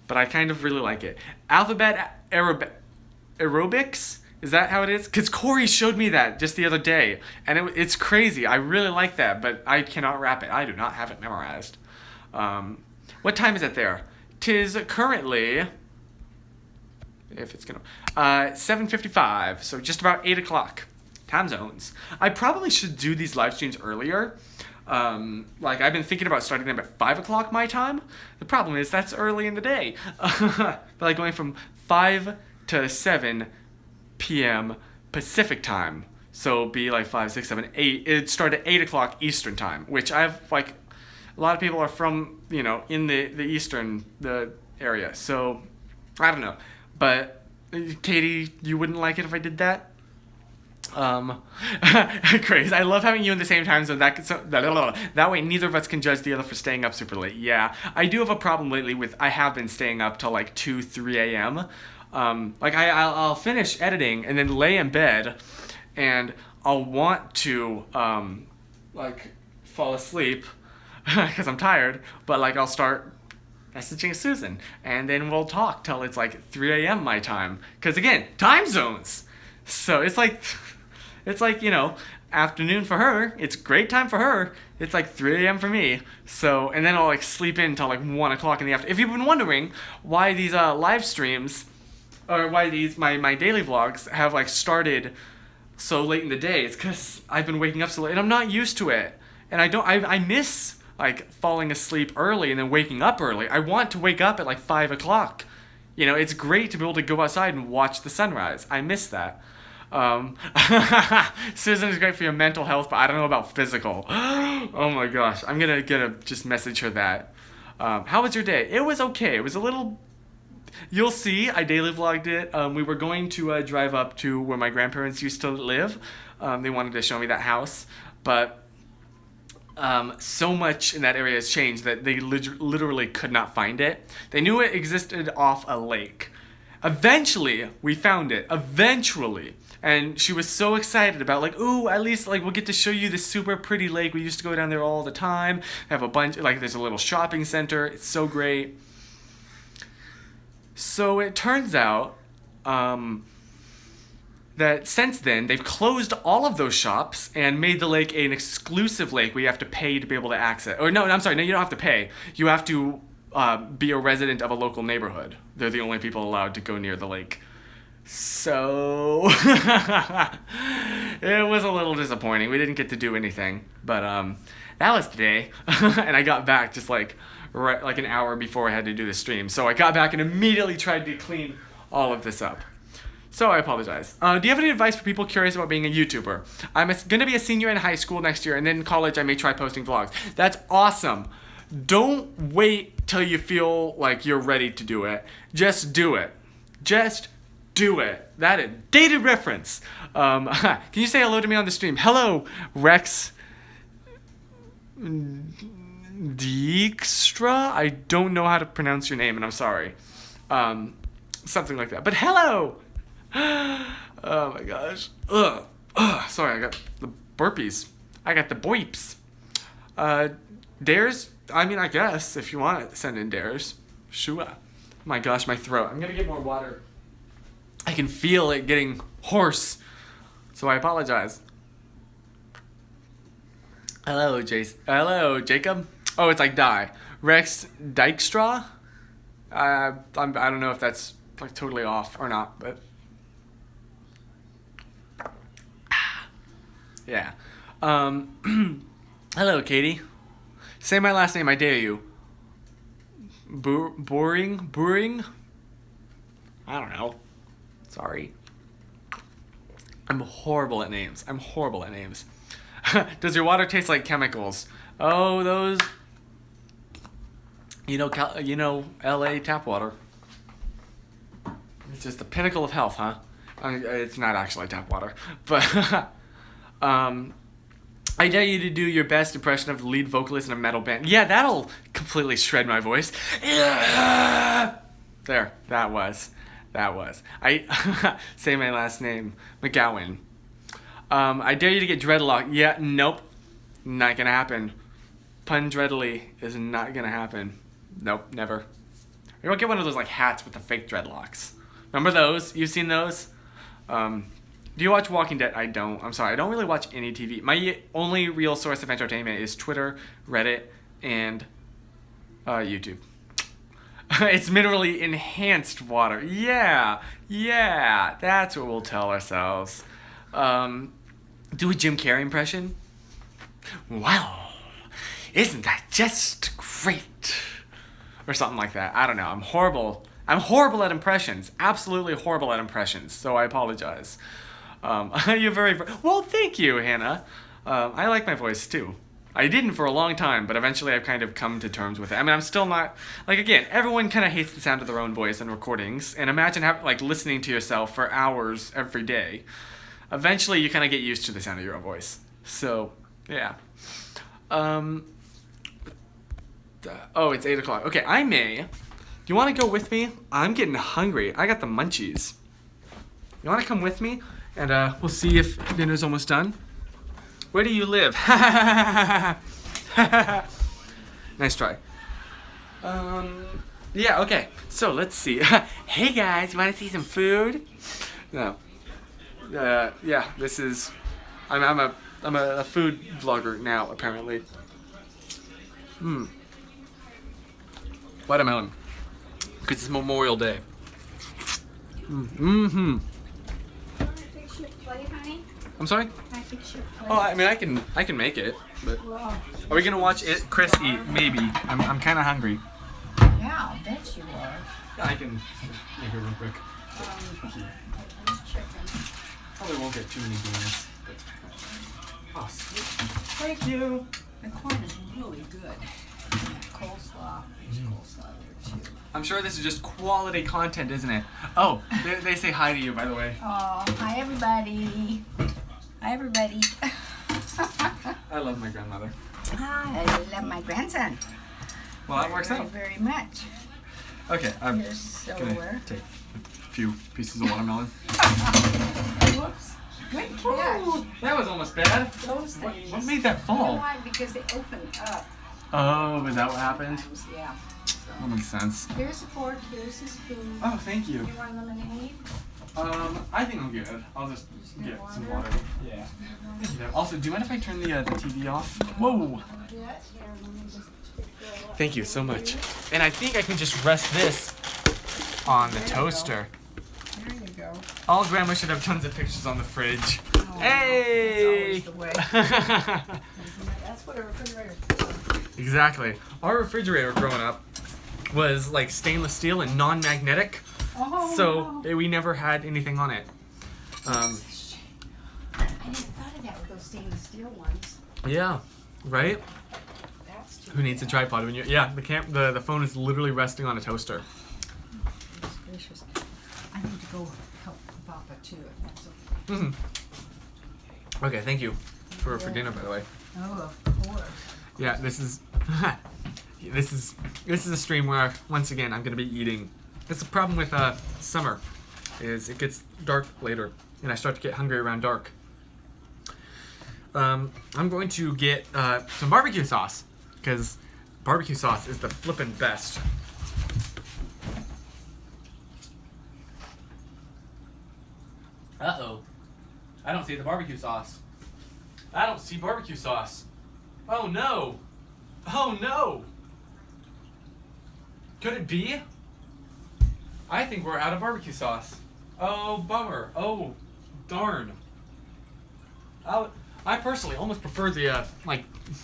But I kind of really like it. Alphabet aerobics? Is that how it is? Because Corey showed me that just the other day. And it's crazy. I really like that, but I cannot rap it. I do not have it memorized. What time is it there? 'Tis currently, if it's gonna, 7:55, so just about 8 o'clock. Time zones. I probably should do these live streams earlier. Like, I've been thinking about starting them at 5 o'clock my time. The problem is that's early in the day. But like going from 5 to 7 p.m. Pacific time. So it'd be like 5, 6, 7, 8. It'd start at 8 o'clock Eastern time, which I've, like, a lot of people are from, in the Eastern area. So, I don't know. But, Katie, you wouldn't like it if I did that? Crazy. I love having you in the same time zone. That way neither of us can judge the other for staying up super late. Yeah, I do have a problem lately with, I have been staying up till like 2, 3 a.m. Like I'll finish editing and then lay in bed and I'll want to, like, fall asleep because I'm tired, but like I'll start messaging Susan and then we'll talk till it's like 3 a.m. my time. Because again, time zones. So it's like, afternoon for her. It's great time for her. It's like 3 a.m. for me. So, and then I'll like sleep in until like 1 o'clock in the afternoon. If you've been wondering why these live streams, or why these my daily vlogs have like started so late in the day, it's because I've been waking up so late and I'm not used to it. And I miss like falling asleep early and then waking up early. I want to wake up at like 5 o'clock. You know, it's great to be able to go outside and watch the sunrise. I miss that. Susan is great for your mental health, but I don't know about physical. Oh my gosh, I'm gonna just message her that. How was your day? It was okay. It was a little. You'll see. I daily vlogged it. We were going to drive up to where my grandparents used to live. They wanted to show me that house, but so much in that area has changed that they literally could not find it. They knew it existed off a lake. Eventually, we found it. Eventually. And she was so excited about like, ooh, at least like we'll get to show you this super pretty lake. We used to go down there all the time. Have a bunch, like there's a little shopping center. It's so great. So it turns out that since then, they've closed all of those shops and made the lake an exclusive lake where you have to pay to be able to access. Or no, I'm sorry, no, you don't have to pay. You have to be a resident of a local neighborhood. They're the only people allowed to go near the lake. So it was a little disappointing. We didn't get to do anything, but that was today. And I got back just like an hour before I had to do the stream. So I got back and immediately tried to clean all of this up. So I apologize. Do you have any advice for people curious about being a YouTuber? I'm going to be a senior in high school next year, and then in college I may try posting vlogs. That's awesome. Don't wait till you feel like you're ready to do it. Just do it. Just do it. That is dated reference. Can you say hello to me on the stream? Hello, Rex Dijkstra? I don't know how to pronounce your name, and I'm sorry. Something like that. But hello! Oh my gosh. Sorry, I got the burpees. I got the boips. Dares? I mean, I guess, if you want to send in dares. Sure. My gosh, my throat. I'm gonna get more water. I can feel it getting hoarse. So I apologize. Hello, Hello, Jacob. Oh, it's like die. Rex Dijkstra? I don't know if that's like totally off or not, but yeah. Hello, Katie. Say my last name, I dare you. Boring? I don't know. Sorry. I'm horrible at names. Does your water taste like chemicals? Oh, those. You know, LA tap water. It's just the pinnacle of health, huh? I mean, it's not actually tap water, but I dare you to do your best impression of the lead vocalist in a metal band. Yeah, that'll completely shred my voice. There, that was. I say my last name, McGowan. I dare you to get dreadlock. Yeah, nope, not gonna happen. PunDiddley is not gonna happen. Nope, never. You don't get one of those like hats with the fake dreadlocks. Remember those? You've seen those? Do you watch Walking Dead? I don't. I'm sorry. I don't really watch any TV. My only real source of entertainment is Twitter, Reddit, and YouTube. It's minerally enhanced water. Yeah, that's what we'll tell ourselves. Do a Jim Carrey impression? Wow, isn't that just great? Or something like that. I don't know. I'm horrible at impressions. Absolutely horrible at impressions. So I apologize. You're very... Well, thank you, Hannah. I like my voice, too. I didn't for a long time, but eventually I've kind of come to terms with it. I mean, I'm still not... Like, again, everyone kind of hates the sound of their own voice in recordings. And imagine listening to yourself for hours every day. Eventually, you kind of get used to the sound of your own voice. So, yeah. Oh, it's 8 o'clock. Okay, I may... Do you want to go with me? I'm getting hungry. I got the munchies. You want to come with me? And we'll see if dinner's almost done. Where do you live? Nice try. Yeah, okay. So, let's see. Hey, guys. You want to see some food? No. Yeah, this is... I'm a I'm a food vlogger now, apparently. Watermelon. Because it's Memorial Day. Can I fix your plate, honey? I'm sorry? Can I fix your plate? Oh, I mean, I can make it. But Well, are we gonna watch it? Chris eat? Maybe. I'm kind of hungry. yeah, I'll bet you are. I can make it real quick. This chicken. Probably won't get too many beans. Oh, sweet. Thank you. The corn is really good. And that coleslaw. There's coleslaw there too. I'm sure this is just quality content, isn't it? Oh, they say hi to you, by the way. Oh, hi everybody. Hi everybody. I love my grandmother. Hi, I love my grandson. Well, that works out. Very much. Okay, I'm Here's gonna silverware. take a few pieces of watermelon. Whoops. Good catch. That was almost bad. Those things. What made that You know fall? why? Because they open up. Oh, is that what happened? Yeah. That makes sense. Here's a fork. Here's a spoon. Oh, thank you. You want lemonade? I think I'm good. I'll just get some water. Yeah. Thank you, Deb. Also, do you mind if I turn the TV off? Whoa! Thank you so much. And I think I can just rest this on the toaster. There you go. All grandma should have tons of pictures on the fridge. Oh, Hey! that's always the way. That's what a refrigerator is for. Exactly. Our refrigerator growing up was like stainless steel and non-magnetic, Oh, so no. we never had anything on it. I never thought of that with those stainless steel ones. Yeah, right? That's too Who needs a bad. tripod when you? Yeah, the phone is literally resting on a toaster. Goodness gracious. I need to go help Papa too, if that's okay. Okay, thank you for dinner, by the way. Oh, of course. Yeah, this is this is a stream where once again I'm gonna be eating. It's the problem with summer, is it gets dark later, and I start to get hungry around dark. I'm going to get some barbecue sauce, because barbecue sauce is the flippin' best. Uh-oh. I don't see the barbecue sauce. I don't see barbecue sauce. Oh no! Oh no! Could it be? I think we're out of barbecue sauce. Oh, bummer. Oh, darn. I personally almost prefer the,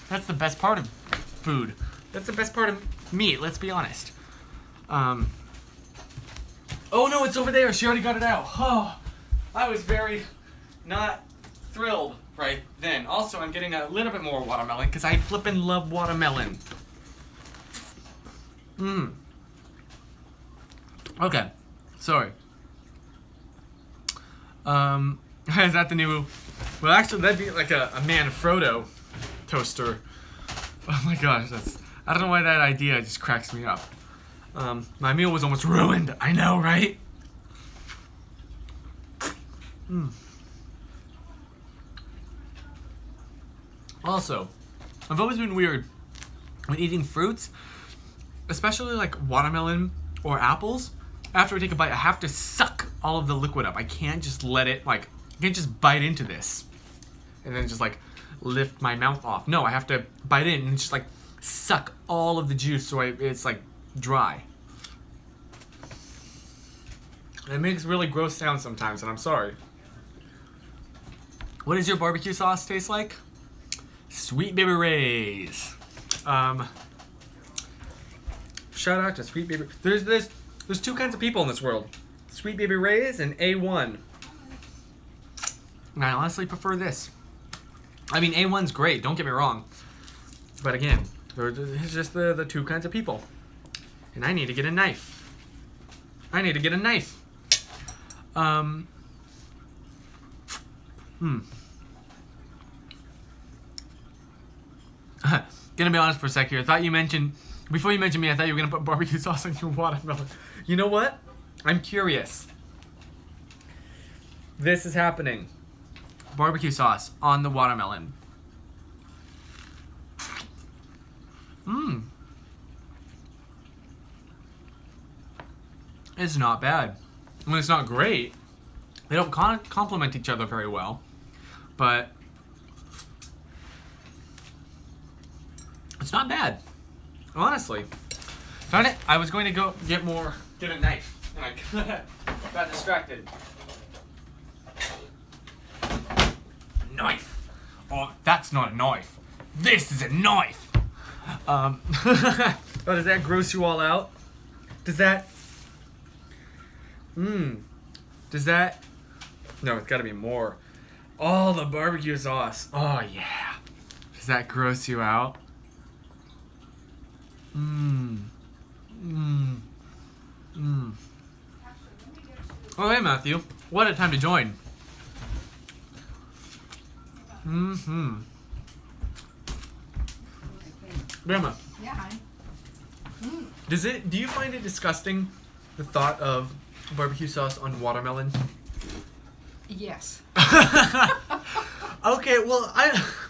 that's the best part of food. That's the best part of meat, let's be honest. Oh no, it's over there. She already got it out. Oh, I was very not thrilled right then. Also, I'm getting a little bit more watermelon because I flippin' love watermelon. Okay, sorry. Is that the new? Well, actually, that'd be like a Manfrotto toaster. Oh my gosh, I don't know why that idea just cracks me up. My meal was almost ruined. I know, right? Also, I've always been weird when eating fruits, especially like watermelon or apples. After I take a bite, I have to suck all of the liquid up. I can't just let it, I can't just bite into this and then just lift my mouth off. No, I have to bite in and just suck all of the juice so it's dry. It makes really gross sounds sometimes, and I'm sorry. What does your barbecue sauce taste like? Sweet Baby Ray's. Shout out to Sweet Baby. There's two kinds of people in this world. Sweet Baby Ray's and A1. And I honestly prefer this. I mean, A1's great, don't get me wrong. But again, it's just the two kinds of people. And I need to get a knife. Gonna be honest for a sec here. Before you mentioned me, I thought you were gonna put barbecue sauce on your watermelon. You know what? I'm curious. This is happening. Barbecue sauce on the watermelon. It's not bad. I mean, it's not great. They don't complement each other very well, but It's not bad, honestly. Darn it! I was going to go get a knife, and I got distracted. Knife. Oh, that's not a knife. This is a knife. Oh, does that gross you all out? Does that? Does that? No, it's got to be more. Oh, the barbecue sauce. Oh yeah. Does that gross you out? Oh, hey, Matthew. What a time to join. Grandma. Yeah, honey. Do you find it disgusting, the thought of barbecue sauce on watermelon? Yes. Okay, well,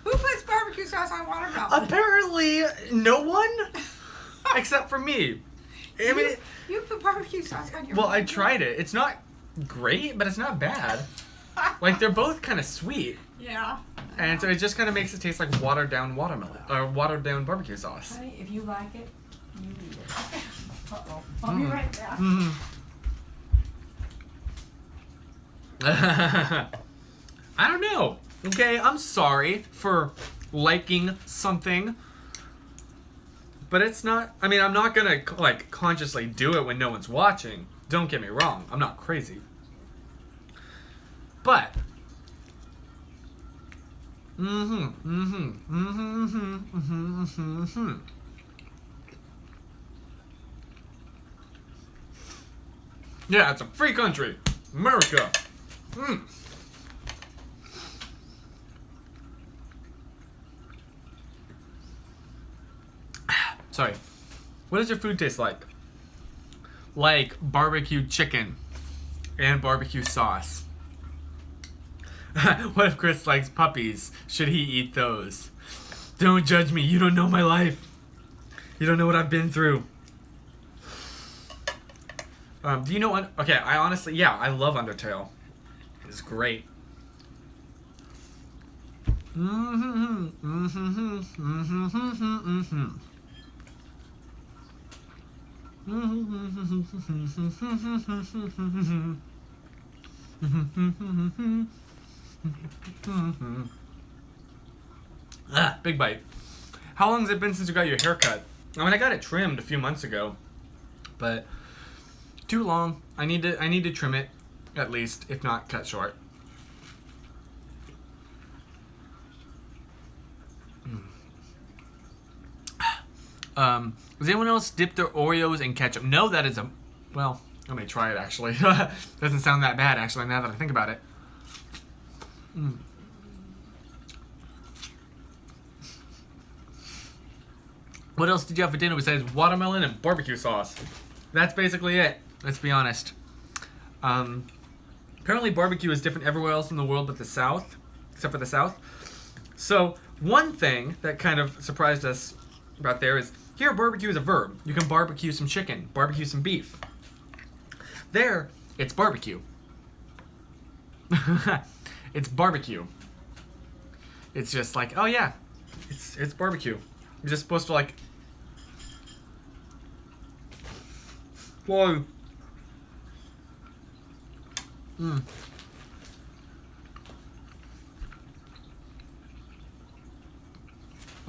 Who puts barbecue sauce on watermelon? apparently no one, except for me. I mean, You put barbecue sauce on your well, I tried it. It's not great, but it's not bad. Like, they're both kind of sweet. Yeah. And so it just kind of makes it taste like watered down watermelon, or watered down barbecue sauce. Honey, if you like it, you eat it. Uh-oh. I'll be right back. I don't know. Okay, I'm sorry for liking something. But it's not, I mean, I'm not gonna, like, consciously do it when no one's watching. Don't get me wrong. I'm not crazy. But, yeah, it's a free country. America. Sorry. What does your food taste like? Like barbecue chicken and barbecue sauce. What if Chris likes puppies? Should he eat those? Don't judge me. You don't know my life. You don't know what I've been through. Do you know? Okay, I honestly, yeah, I love Undertale. It's great. Big bite. How long has it been since you got your hair cut? I mean, I got it trimmed a few months ago, but too long. I need to trim it, at least, if not cut short. Does anyone else dip their Oreos in ketchup? No, that is well, I may try it actually. Doesn't sound that bad actually now that I think about it. What else did you have for dinner besides watermelon and barbecue sauce? That's basically it. Let's be honest. Apparently barbecue is different everywhere else in the world but the South, except for the South. So one thing that kind of surprised us about there is here barbecue is a verb. You can barbecue some chicken, barbecue some beef. There, it's barbecue. It's barbecue. It's just like, oh yeah, it's barbecue. You're just supposed to like, whoa.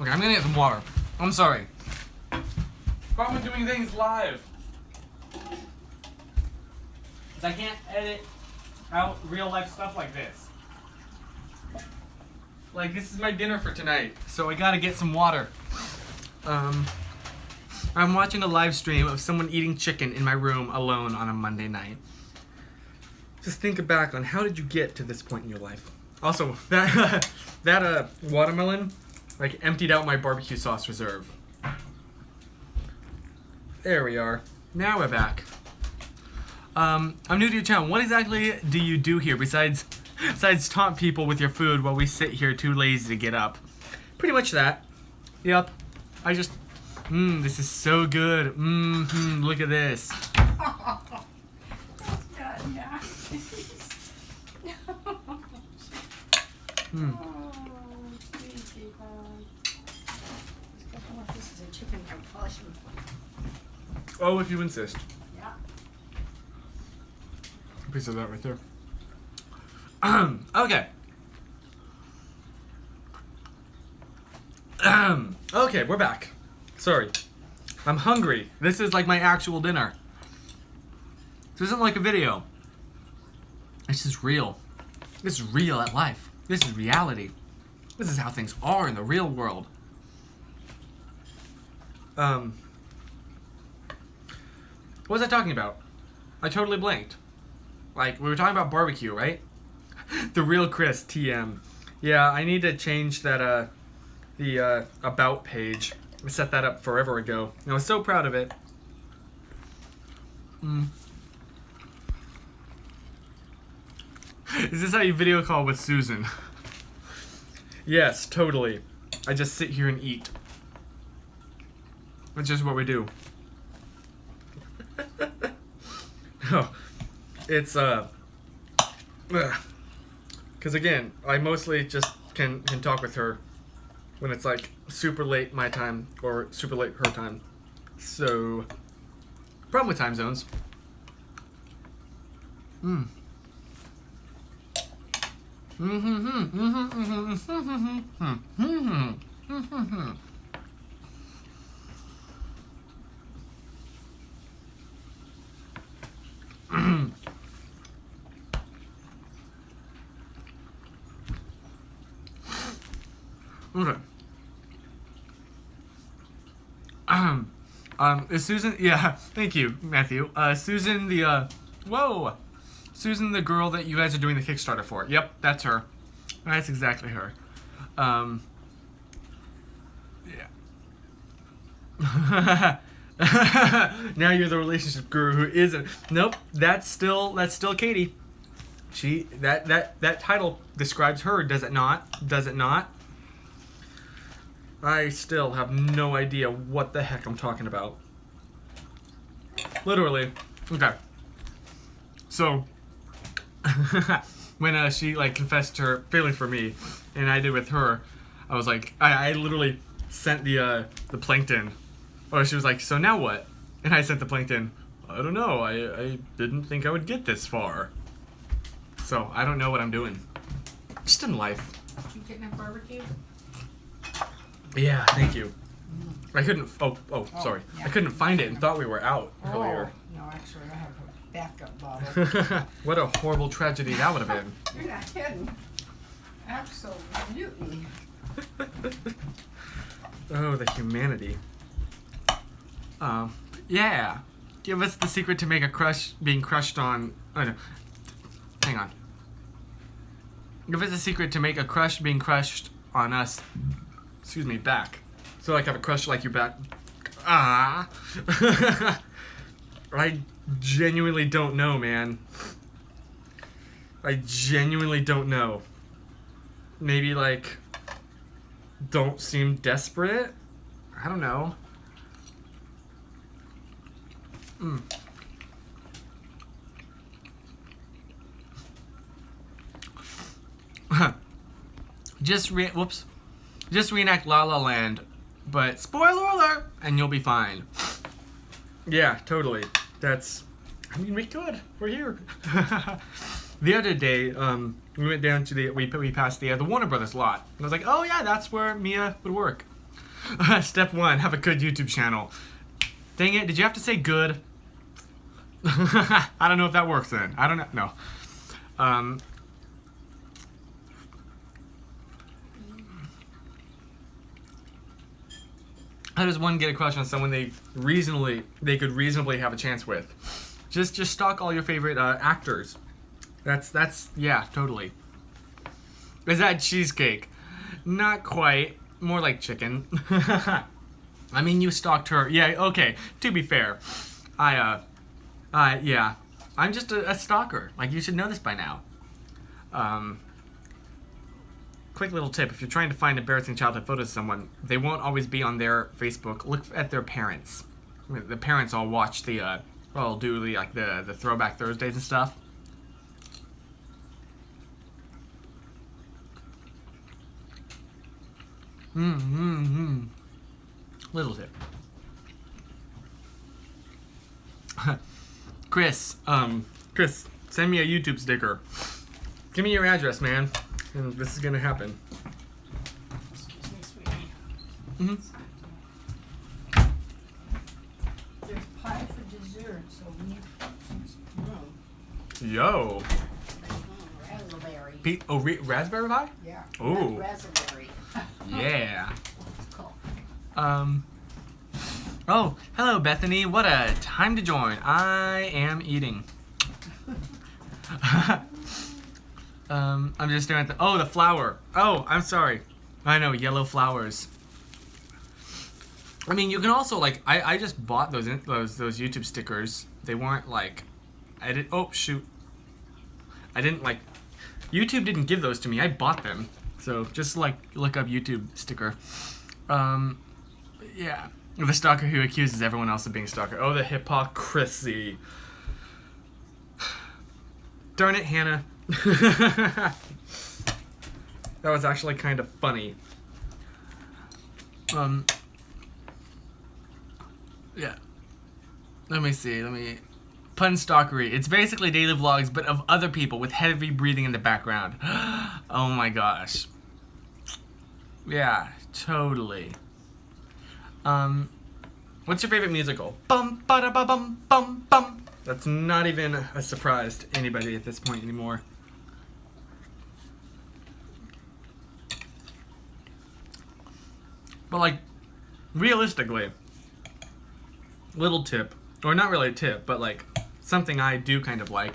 Okay, I'm gonna get some water. I'm sorry. I'm doing things live. I can't edit out real life stuff like this. Like, this is my dinner for tonight, so I gotta get some water. I'm watching a live stream of someone eating chicken in my room alone on a Monday night. Just think back on how did you get to this point in your life. Also, that watermelon, like, emptied out my barbecue sauce reserve. There we are. Now we're back. I'm new to your channel. What exactly do you do here besides taunt people with your food while we sit here too lazy to get up? Pretty much that. Yep. I just, this is so good. Look at this. Yeah. Oh, if you insist. Yeah. A piece of that right there. Okay. Okay, we're back. Sorry. I'm hungry. This is like my actual dinner. This isn't like a video. This is real. This is real at life. This is reality. This is how things are in the real world. What was I talking about? I totally blanked. Like, we were talking about barbecue, right? The real Chris, TM. Yeah, I need to change that, the about page. I set that up forever ago. And I was so proud of it. Is this how you video call with Susan? Yes, totally. I just sit here and eat. That's just what we do. Oh, it's because again, I mostly just can talk with her when it's like super late my time or super late her time. So, problem with time zones. Okay. Is Susan? Yeah, thank you, Matthew. Susan, Susan, the girl that you guys are doing the Kickstarter for. Yep, that's her. That's exactly her. Yeah. Now you're the relationship guru who isn't. Nope, that's still Katie. That title describes her, does it not? Does it not? I still have no idea what the heck I'm talking about. Literally. Okay. So, when she like confessed her feeling for me, and I did with her, I was like, I literally sent the plankton. Or she was like, so now what? And I sent the plankton, I don't know, I didn't think I would get this far. So, I don't know what I'm doing. Just in life. You getting a barbecue? Yeah, thank you. I couldn't, sorry. Yeah. I couldn't find it and thought we were out earlier. No, actually, I have a backup bottle. What a horrible tragedy that would have been. You're not kidding. Absolutely. Oh, the humanity. Yeah. Give us the secret to make a crush being crushed on. Oh no. Hang on. Give us the secret to make a crush being crushed on us. Excuse me, back. So like have a crush like you back. Ah. I genuinely don't know, man. I genuinely don't know. Maybe like don't seem desperate? I don't know. Just reenact La La Land, but spoiler alert, and you'll be fine. Yeah, totally. I mean, we could. We're here. The other day, we went down to we passed the Warner Brothers lot. And I was like, oh yeah, that's where Mia would work. Step 1, have a good YouTube channel. Dang it, did you have to say good? I don't know if that works then. I don't know. No. How does one get a crush on someone they could reasonably have a chance with? Just stalk all your favorite actors. That's yeah, totally. Is that cheesecake? Not quite. More like chicken. I mean, you stalked her. Yeah, okay. To be fair, yeah. I'm just a stalker. Like, you should know this by now. Quick little tip. If you're trying to find embarrassing childhood photos of someone, they won't always be on their Facebook. Look at their parents. I mean, the parents all watch the Throwback Thursdays and stuff. Little tip. Chris, send me a YouTube sticker. Give me your address, man. And this is gonna happen. Excuse me, sweetie. Mm-hmm. There's pie for dessert, so we need room. Yo. Raspberry. Raspberry pie? Yeah. Ooh. Raspberry. Yeah. Cool. Oh, hello, Bethany. What a time to join. I am eating. I'm just staring at the flower. Oh, I'm sorry. I know, yellow flowers. I mean, you can also, like, I just bought those YouTube stickers. They weren't, like, oh, shoot. I didn't, like, YouTube didn't give those to me. I bought them. So, just, like, look up YouTube sticker. Yeah. The stalker who accuses everyone else of being a stalker. Oh, the hypocrisy. Darn it, Hannah. That was actually kind of funny. Yeah. Let me see. Pun stalkery. It's basically daily vlogs, but of other people with heavy breathing in the background. Oh my gosh. Yeah, totally. What's your favorite musical? Bum ba da ba bum bum bum. That's not even a surprise to anybody at this point anymore. But like, realistically, little tip, or not really a tip, but like something I do kind of like,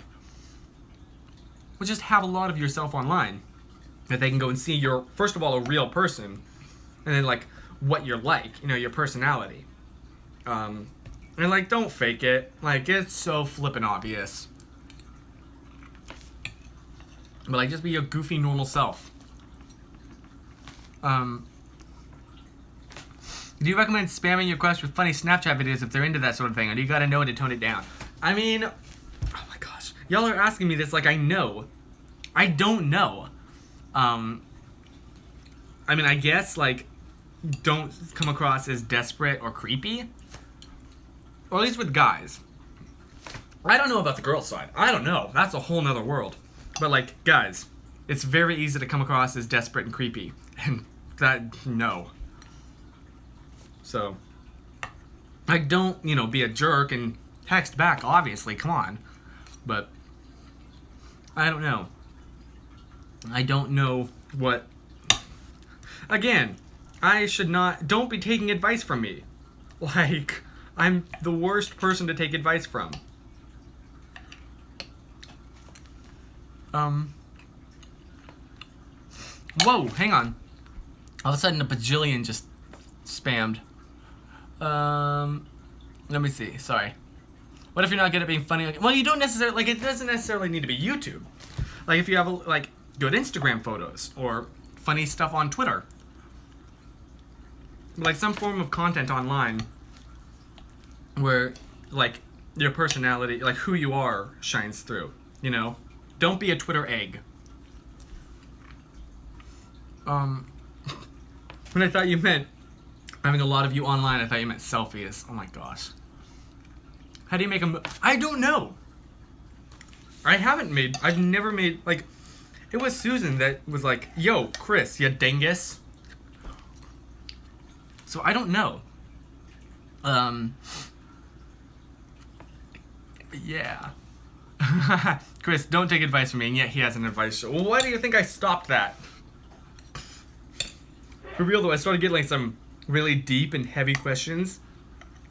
would just have a lot of yourself online that they can go and see your, first of all, a real person, and then like what you're like, you know, your personality. And like, don't fake it. Like, it's so flippin' obvious. But like, just be your goofy, normal self. Do you recommend spamming your crush with funny Snapchat videos if they're into that sort of thing, or do you gotta know when to tone it down? I mean, oh my gosh, y'all are asking me this like I know. I don't know. I mean, I guess like, don't come across as desperate or creepy. Or at least with guys. I don't know about the girl side. I don't know. That's a whole nother world. But like, guys, it's very easy to come across as desperate and creepy. And that, no. So, like, don't, you know, be a jerk and text back, obviously. Come on. But, I don't know. I don't know what... Again, I should not... Don't be taking advice from me. Like... I'm the worst person to take advice from. Whoa, hang on. All of a sudden a bajillion just spammed. Let me see, sorry. What if you're not good at being funny? Well, you don't necessarily, like, it doesn't necessarily need to be YouTube. Like, if you have, like, good Instagram photos or funny stuff on Twitter. Like, some form of content online where, like, your personality, like, who you are shines through, you know? Don't be a Twitter egg. When I thought you meant having a lot of you online, I thought you meant selfies. Oh my gosh. How do you make them? I don't know. I've never made, like, it was Susan that was like, yo, Chris, you dingus. So I don't know. Yeah. Chris, don't take advice from me, and yet he has an advice show. Well, why do you think I stopped that? For real though, I started getting like some really deep and heavy questions.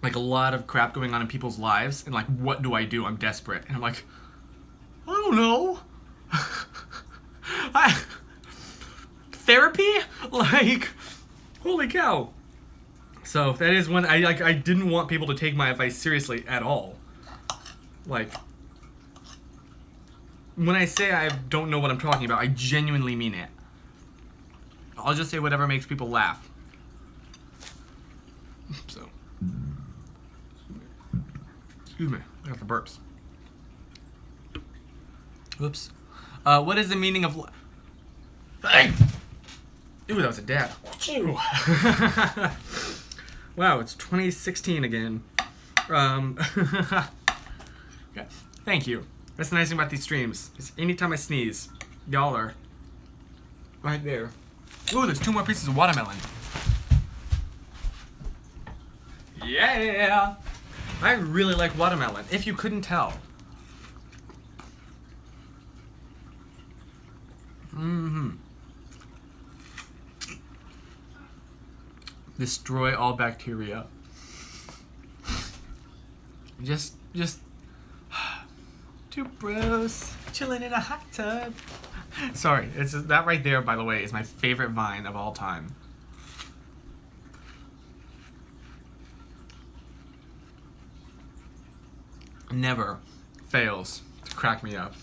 Like a lot of crap going on in people's lives, and like, what do I do? I'm desperate. And I'm like, I don't know. Therapy? Like, holy cow. So that is when I didn't want people to take my advice seriously at all. Like, when I say I don't know what I'm talking about, I genuinely mean it. I'll just say whatever makes people laugh. So, excuse me, I got the burps. Oops. What is the meaning of... Hey! Ooh, that was a dab. Wow, it's 2016 again. Okay. Thank you. That's the nice thing about these streams. Is anytime I sneeze, y'all are right there. Ooh, there's 2 more pieces of watermelon. Yeah! I really like watermelon, if you couldn't tell. Mm-hmm. Destroy all bacteria. Just 2 bros chilling in a hot tub. Sorry, it's that right there, by the way, is my favorite Vine of all time. Never fails to crack me up.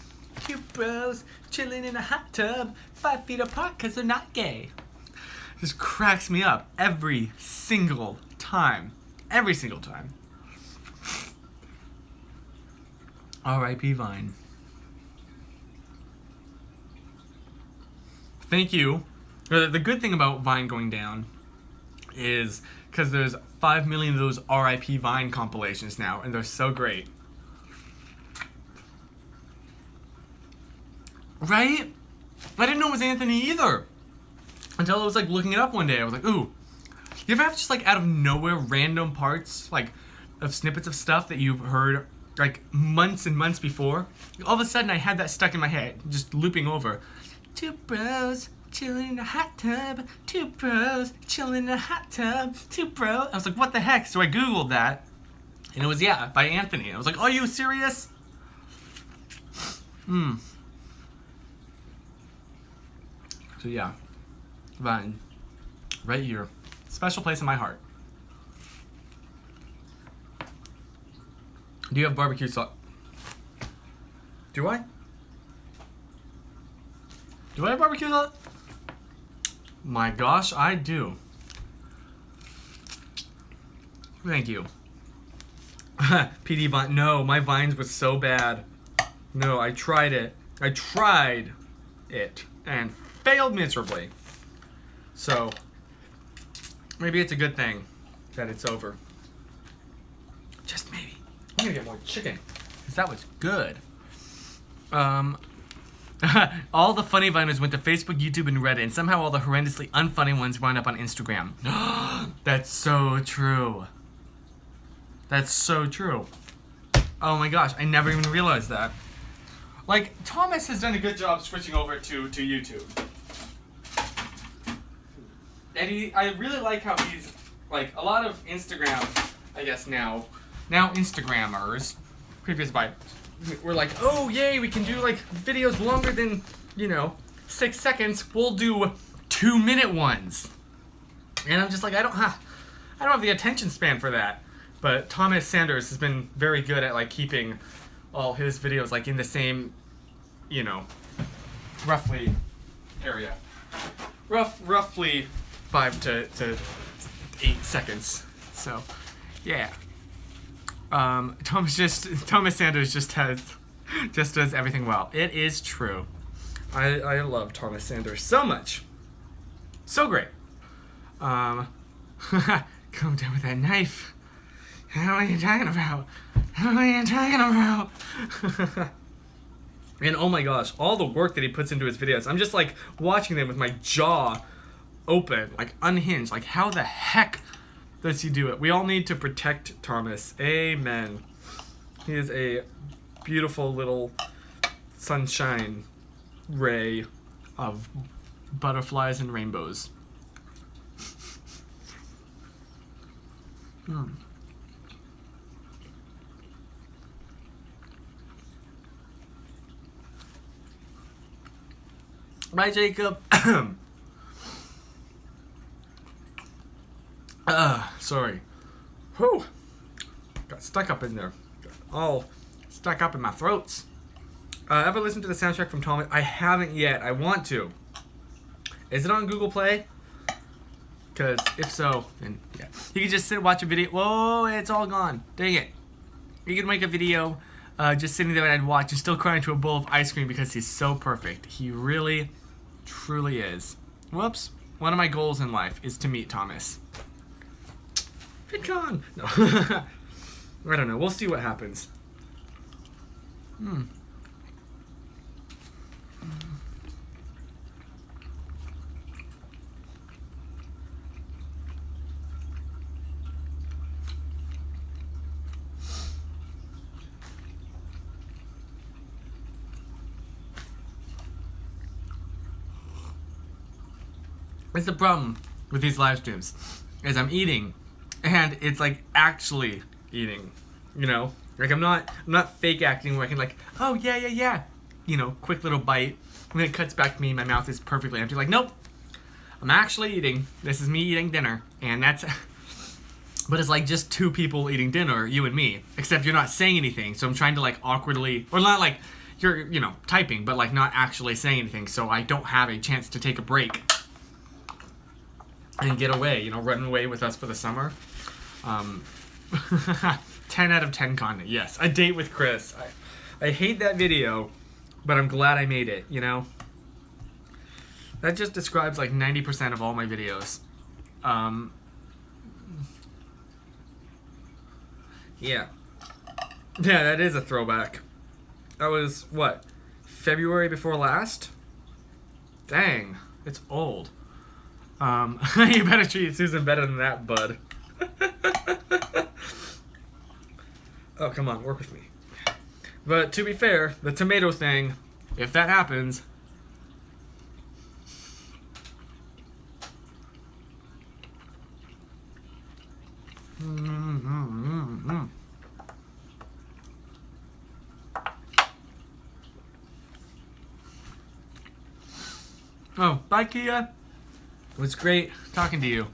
2 bros chilling in a hot tub, 5 feet apart because they're not gay. Just cracks me up every single time. Every single time. R.I.P. Vine. Thank you. The good thing about Vine going down is because there's 5 million of those R.I.P. Vine compilations now, and they're so great. Right? I didn't know it was Anthony either. Until I was like looking it up one day. I was like, ooh. You ever have just like out of nowhere random parts, like of snippets of stuff that you've heard like months and months before? All of a sudden I had that stuck in my head, just looping over. 2 bros chilling in a hot tub. 2 bros chilling in a hot tub. 2 bros. I was like, what the heck? So I Googled that. And it was, yeah, by Anthony. I was like, are you serious? So yeah. Vine. Right here. Special place in my heart. Do you have barbecue sauce? Do I? Do I have barbecue sauce? My gosh, I do. Thank you. PD Vine. No, my Vines was so bad. No, I tried it. I tried it and failed miserably. So, maybe it's a good thing that it's over. Just maybe. I'm gonna get more chicken, because that was good. All the funny Viners went to Facebook, YouTube, and Reddit, and somehow all the horrendously unfunny ones wound up on Instagram. That's so true. That's so true. Oh my gosh, I never even realized that. Like, Thomas has done a good job switching over to YouTube. And I really like how he's, like, a lot of Instagram, I guess now Instagrammers, previous by, we're like, oh yay, we can do like videos longer than, 6 seconds. We'll do 2-minute ones. And I'm just like, I don't have the attention span for that. But Thomas Sanders has been very good at like keeping all his videos like in the same, roughly area. Roughly 5 to 8 seconds. So, yeah. Thomas Sanders just does everything well. It is true. I love Thomas Sanders so much. So great. Come down with that knife. What are you talking about? What are you talking about? And oh my gosh, all the work that he puts into his videos. I'm just like watching them with my jaw open, like unhinged. Like how the heck does he do it? We all need to protect Thomas. Amen. He is a beautiful little sunshine ray of butterflies and rainbows. Bye, Jacob. Sorry. Whew. Got stuck up in there. Got all stuck up in my throats. Ever listened to the soundtrack from Thomas? I haven't yet. I want to. Is it on Google Play? Because if so, then yeah. You can just sit and watch a video. Whoa, it's all gone. Dang it. You can make a video just sitting there and I'd watch and still cry into a bowl of ice cream because he's so perfect. He really, truly is. Whoops. One of my goals in life is to meet Thomas. VidCon! No. I don't know. We'll see what happens. It's the problem with these live streams, is I'm eating, and it's like actually eating, you know? Like I'm not fake acting where I can like, oh yeah, you know, quick little bite, and then it cuts back to me, my mouth is perfectly empty. Like, nope, I'm actually eating. This is me eating dinner, and that's, but it's like just two people eating dinner, you and me, except you're not saying anything, so I'm trying to like awkwardly, or not like, you're, you know, typing, but like not actually saying anything, so I don't have a chance to take a break and get away, you know, run away with us for the summer. 10 out of 10 content, yes. A date with Chris. I hate that video, but I'm glad I made it, you know? That just describes like 90% of all my videos. Yeah. Yeah, that is a throwback. That was, what, February before last? Dang, it's old. You better treat Susan better than that, bud. Oh, come on, work with me. But to be fair, the tomato thing, if that happens... Oh, bye, Kia. It was great talking to you.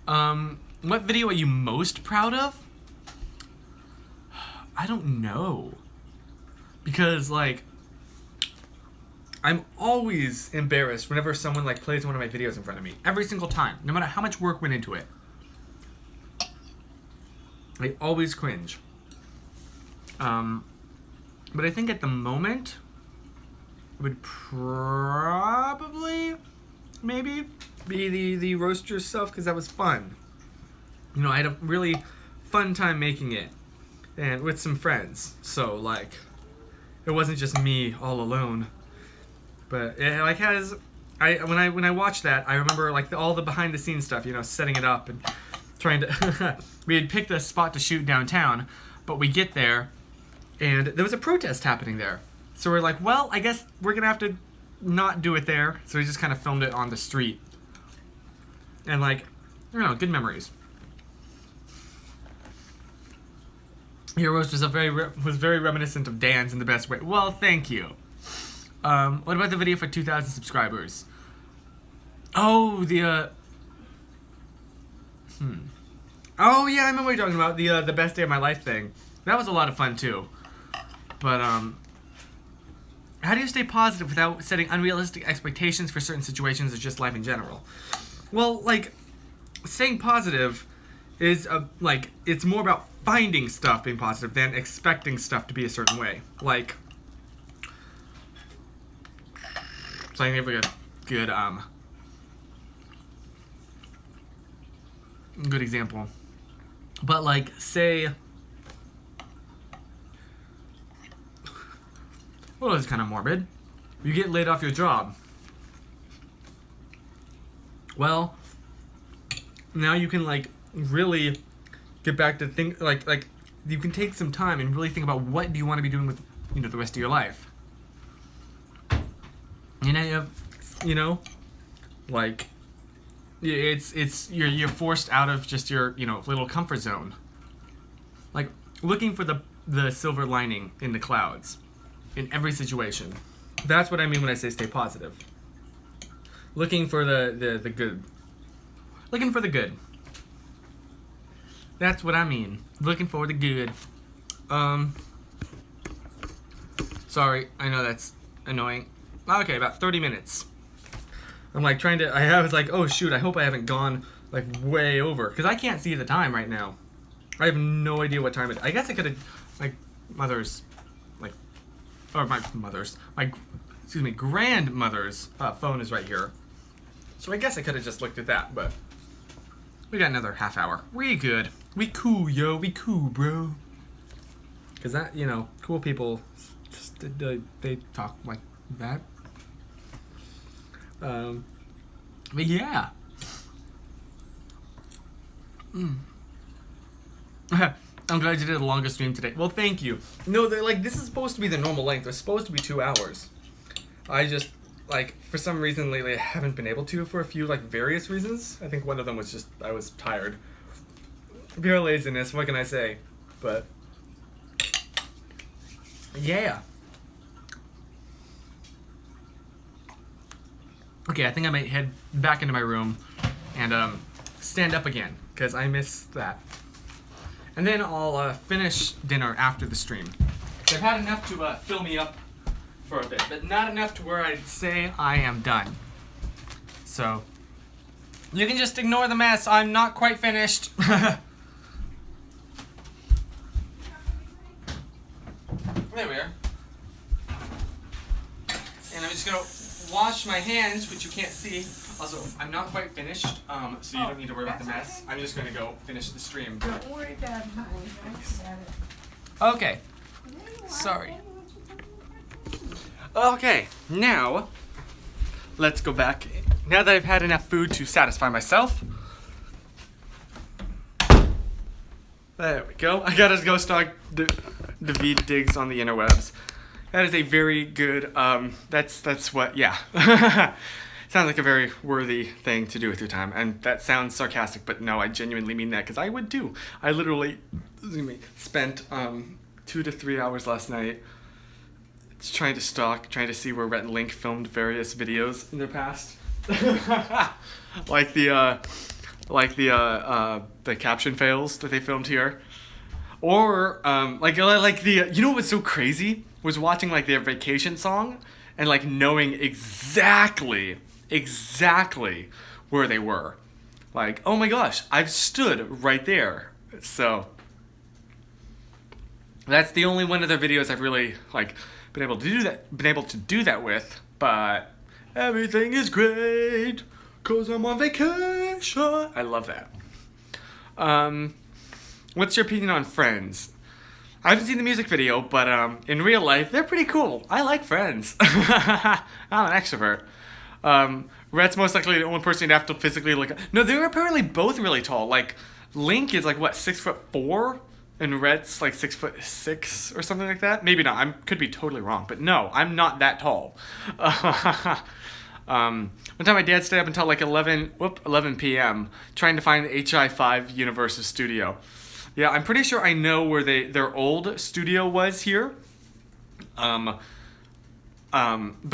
What video are you most proud of? I don't know. Because, like, I'm always embarrassed whenever someone, like, plays one of my videos in front of me. Every single time. No matter how much work went into it. I always cringe. But I think at the moment, it would probably, maybe, be the roast yourself, because that was fun. You know, I had a really fun time making it, and with some friends. So like, it wasn't just me all alone. But it like has, when I watched that, I remember like all the behind the scenes stuff. You know, setting it up and trying to. We had picked a spot to shoot downtown, but we get there, and there was a protest happening there. So we're like, well, I guess we're gonna have to not do it there. So we just kind of filmed it on the street. And like, you know, good memories. Your roast was very reminiscent of Dan's in the best way. Well, thank you. What about the video for 2,000 subscribers? Oh, the Oh yeah, I remember what you're talking about, the best day of my life thing. That was a lot of fun too. But how do you stay positive without setting unrealistic expectations for certain situations or just life in general? Well, like, staying positive is like, it's more about finding stuff being positive than expecting stuff to be a certain way. Like, so I think we have a good example. But like, say, well, it's kind of morbid. You get laid off your job. Well, now you can like really get back to think like you can take some time and really think about what do you want to be doing with, you know, the rest of your life. And now you have, you know, like, it's you're forced out of just your, you know, little comfort zone. Like looking for the silver lining in the clouds in every situation. That's what I mean when I say stay positive. Looking for the good. Looking for the good. That's what I mean. Looking for the good. Sorry, I know that's annoying. Okay, about 30 minutes. I'm like trying to, I was like, oh shoot, I hope I haven't gone like way over. Because I can't see the time right now. I have no idea what time it is. I guess I could have, like, mother's, like, or my mother's, excuse me, grandmother's phone is right here. So I guess I could have just looked at that, but we got another half hour. We good. We cool, yo. We cool, bro. Because that, you know, cool people they talk like that. But yeah. I'm glad you did a longer stream today. Well, thank you. No, they're like, this is supposed to be the normal length. They're supposed to be 2 hours. I just, like, for some reason lately I haven't been able to for a few, like, various reasons. I think one of them was just, I was tired. Pure laziness, what can I say? But, yeah. Okay, I think I might head back into my room and stand up again, because I miss that. And then I'll finish dinner after the stream. I've had enough to fill me up for a bit, but not enough to where I'd say I am done. So, you can just ignore the mess. I'm not quite finished. There we are. And I'm just gonna wash my hands, which you can't see. Also, I'm not quite finished, so you don't need to worry about the mess. I'm just gonna go finish the stream. Don't worry about it, honey. I got it. Okay. Sorry. Okay, now, let's go back. Now that I've had enough food to satisfy myself. There we go. I got his ghost dog, David Diggs on the interwebs. That is a very good, that's what, yeah. Sounds like a very worthy thing to do with your time. And that sounds sarcastic, but no, I genuinely mean that, because I would too. I literally, spent 2 to 3 hours last night trying to see where Rhett and Link filmed various videos in their past. like the caption fails that they filmed here. Or, like the, you know what was so crazy? Was watching, like, their vacation song and, like, knowing exactly where they were. Like, oh my gosh, I've stood right there. So, that's the only one of their videos I've really, like, been able to do that with. But everything is great, 'cause I'm on vacation. I love that. What's your opinion on Friends? I haven't seen the music video, but in real life, they're pretty cool. I like Friends. I'm an extrovert. Rhett's most likely the only person you'd have to physically look at. No, they're apparently both really tall. Like, Link is like, what, 6'4"? And Rhett's like 6'6" or something like that? Maybe not. I could be totally wrong. But no, I'm not that tall. One time my dad stayed up until like 11 p.m. trying to find the HI5 Universal studio. Yeah, I'm pretty sure I know where their old studio was here. But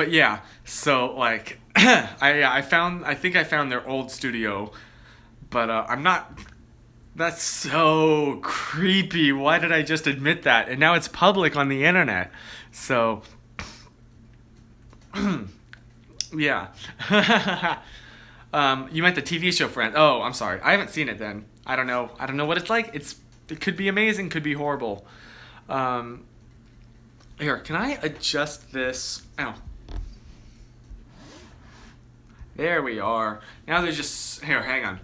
yeah, so like, I think I found their old studio, but I'm not. That's so creepy. Why did I just admit that? And now it's public on the internet. So, yeah. You meant the TV show Friends. Oh, I'm sorry. I haven't seen it then. I don't know what it's like. It could be amazing, could be horrible. Here, can I adjust this? Ow. There we are. Now there's just, here, hang on.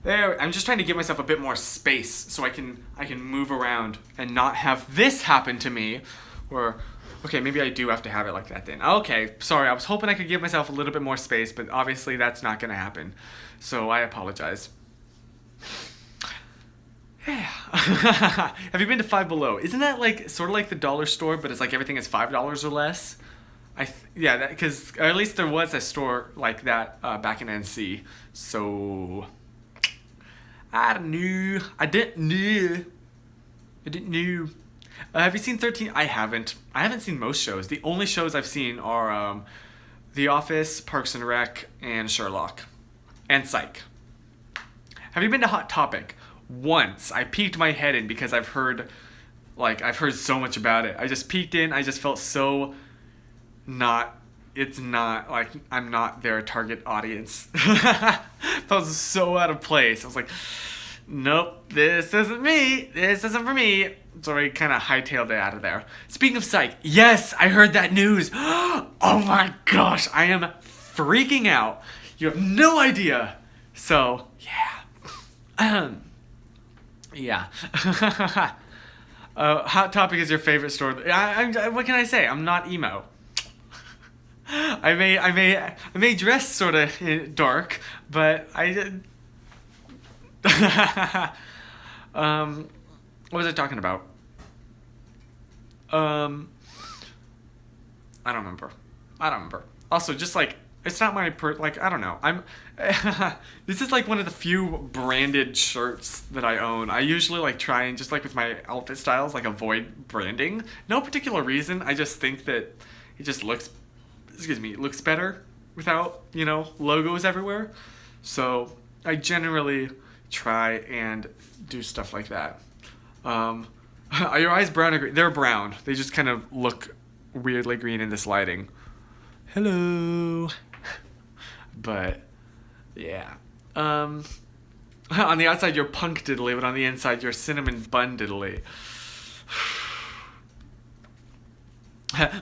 There, I'm just trying to give myself a bit more space so I can move around and not have this happen to me. Or, okay, maybe I do have to have it like that then. Okay, sorry, I was hoping I could give myself a little bit more space, but obviously that's not gonna happen. So I apologize. Yeah. Have you been to Five Below? Isn't that like sort of like the dollar store, but it's like everything is $5 or less? Yeah, because at least there was a store like that back in NC. So I don't know. I didn't know. Have you seen 13? I haven't. I haven't seen most shows. The only shows I've seen are The Office, Parks and Rec, and Sherlock, and Psych. Have you been to Hot Topic? Once. I peeked my head in because I've heard so much about it. I just peeked in. I just felt so it's not like I'm not their target audience. Felt so out of place. I was like, nope, this isn't me. This isn't for me. So I kind of hightailed it out of there. Speaking of Psych, yes, I heard that news. Oh my gosh, I am freaking out. You have no idea. So, yeah. Yeah. Hot Topic is your favorite store. What can I say? I'm not emo. I may dress sort of dark, but what was I talking about? I don't remember. Also, just like, it's not my I don't know. This is like one of the few branded shirts that I own. I usually like try and just like with my outfit styles, like avoid branding. No particular reason. I just think that it just looks better without, logos everywhere. So I generally try and do stuff like that. Are your eyes brown or green? They're brown. They just kind of look weirdly green in this lighting. Hello. But yeah. On the outside you're PunDiddley, but on the inside you're cinnamon PunDiddley.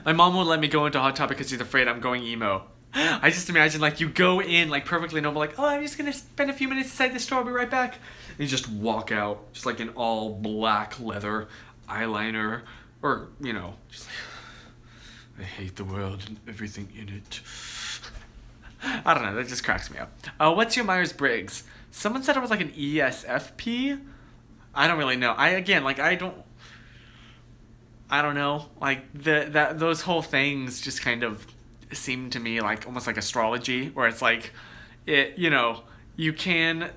My mom won't let me go into Hot Topic because she's afraid I'm going emo. I just imagine like you go in like perfectly normal, like, oh, I'm just gonna spend a few minutes inside the store, I'll be right back. And you just walk out just like in all black leather eyeliner, or just like, I hate the world and everything in it. I don't know, that just cracks me up. What's your Myers-Briggs? Someone said it was like an ESFP. I don't really know. I don't know. Like those whole things just kind of seem to me like almost like astrology, where it's like you can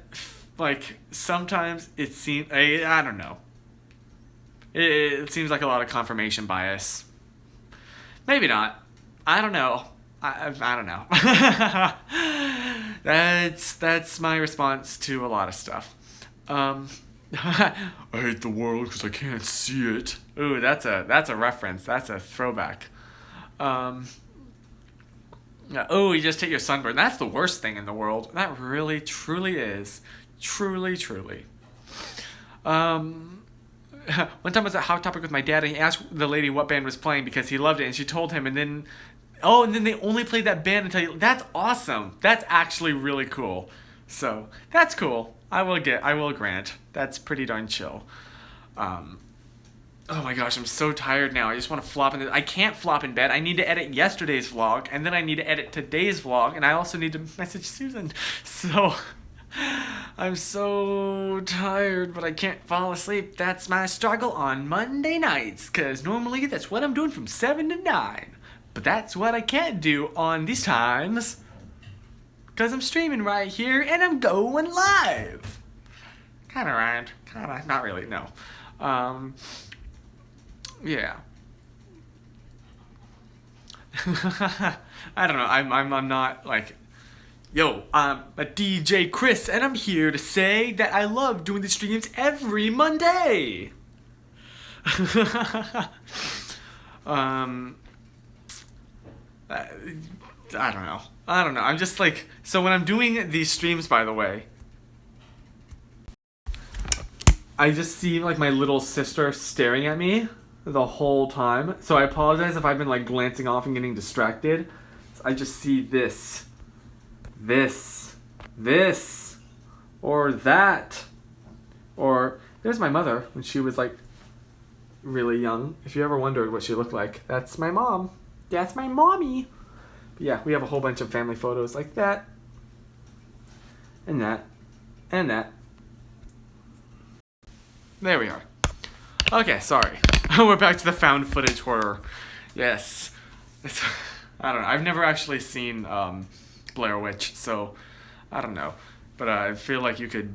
like sometimes it seems I don't know. It seems like a lot of confirmation bias. Maybe not. I don't know. I don't know. That's my response to a lot of stuff. I hate the world because I can't see it. Ooh, that's a reference. That's a throwback. Oh, you just hit your sunburn. That's the worst thing in the world. That really, truly is. Truly, truly. One time I was at Hot Topic with my dad, and he asked the lady what band was playing because he loved it, and she told him, and then they only played that band until you. That's awesome. That's actually really cool. So that's cool. I will grant. That's pretty darn chill. Oh my gosh, I'm so tired now. I just want to flop in. I can't flop in bed. I need to edit yesterday's vlog, and then I need to edit today's vlog, and I also need to message Susan. So I'm so tired, but I can't fall asleep. That's my struggle on Monday nights, because normally that's what I'm doing from 7 to 9. But that's what I can't do on these times, because I'm streaming right here, and I'm going live. Kind of right. Kind of. Not really, no. Yeah. I don't know. I'm not like, yo, I'm a DJ Chris, and I'm here to say that I love doing the streams every Monday. I don't know. I'm just like, so when I'm doing these streams, by the way, I just see like my little sister staring at me the whole time. So I apologize if I've been like glancing off and getting distracted. I just see this, or that, or there's my mother when she was like really young. If you ever wondered what she looked like, that's my mom. That's my mommy. But yeah, we have a whole bunch of family photos like that, and that, and that. There we are. Okay, sorry. We're back to the found footage horror. Yes. I don't know. I've never actually seen Blair Witch, so I don't know. But I feel like you could...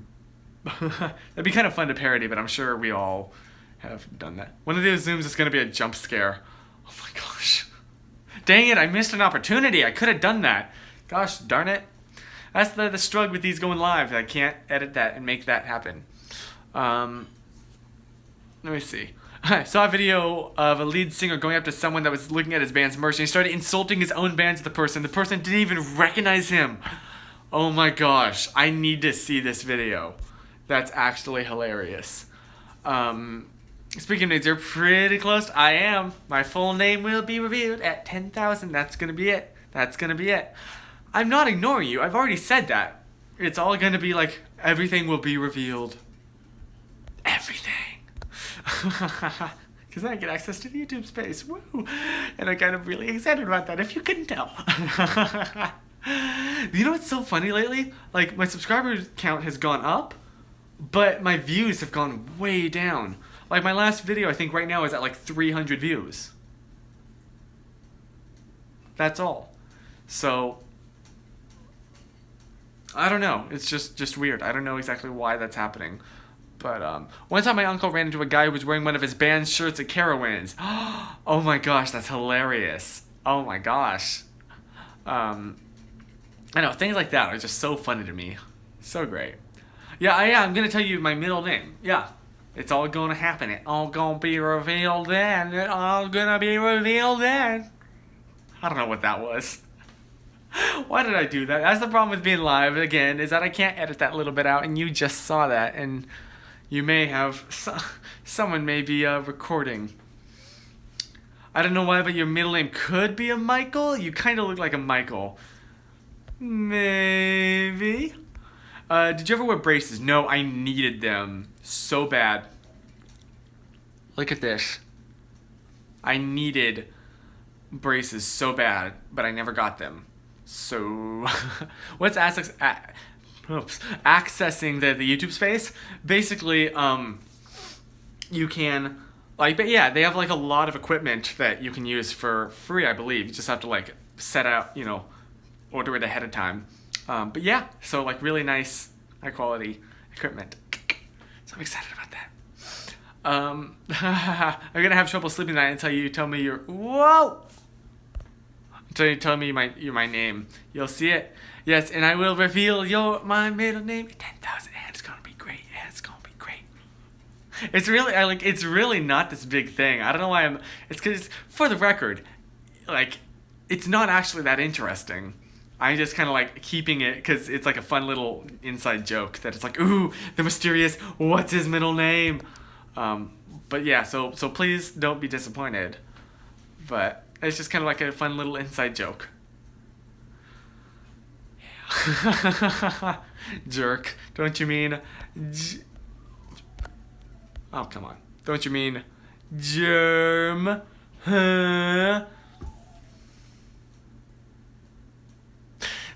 That'd be kind of fun to parody, but I'm sure we all have done that. One of these Zooms is going to be a jump scare. Oh my gosh. Dang it, I missed an opportunity. I could have done that. Gosh darn it. That's the struggle with these going live. I can't edit that and make that happen. Let me see. I saw a video of a lead singer going up to someone that was looking at his band's merch, and he started insulting his own band to the person. The person didn't even recognize him. Oh my gosh. I need to see this video. That's actually hilarious. Speaking of names, you're pretty close. I am. My full name will be revealed at 10,000. That's going to be it. That's going to be it. I'm not ignoring you. I've already said that. It's all going to be like, everything will be revealed. Everything. Because then I get access to the YouTube space. Woo! And I'm kind of really excited about that, if you couldn't tell. You know what's so funny lately? Like, my subscriber count has gone up, but my views have gone way down. Like, my last video, I think right now is at like 300 views. That's all. So, I don't know. It's just weird. I don't know exactly why that's happening. But one time my uncle ran into a guy who was wearing one of his band's shirts at Carowinds. Oh my gosh, that's hilarious. Oh my gosh. I know, things like that are just so funny to me. So great. Yeah, I'm going to tell you my middle name. Yeah. It's all going to happen. It all going to be revealed then. It all going to be revealed then. I don't know what that was. Why did I do that? That's the problem with being live, again, is that I can't edit that little bit out, and you just saw that, and you may have... someone may be recording. I don't know why, but your middle name could be a Michael? You kind of look like a Michael. Maybe. Did you ever wear braces? No, I needed them so bad. Look at this. I needed braces so bad, but I never got them. So, what's accessing the YouTube space? Basically, you can, like, but yeah, they have like a lot of equipment that you can use for free, I believe. You just have to like set out, order it ahead of time. But yeah, so like really nice, high quality equipment. So I'm excited about that. I'm gonna have trouble sleeping tonight until you tell me your until you tell me my name. You'll see it. Yes, and I will reveal my middle name 10,000, and it's gonna be great. And it's gonna be great. It's really it's really not this big thing. I don't know why it's because, for the record, like, it's not actually that interesting. I'm just kind of like keeping it because it's like a fun little inside joke that it's like, ooh, the mysterious, what's his middle name? But yeah, so please don't be disappointed. But it's just kind of like a fun little inside joke. Yeah. Jerk. Don't you mean... Oh, come on. Don't you mean... germ? Huh?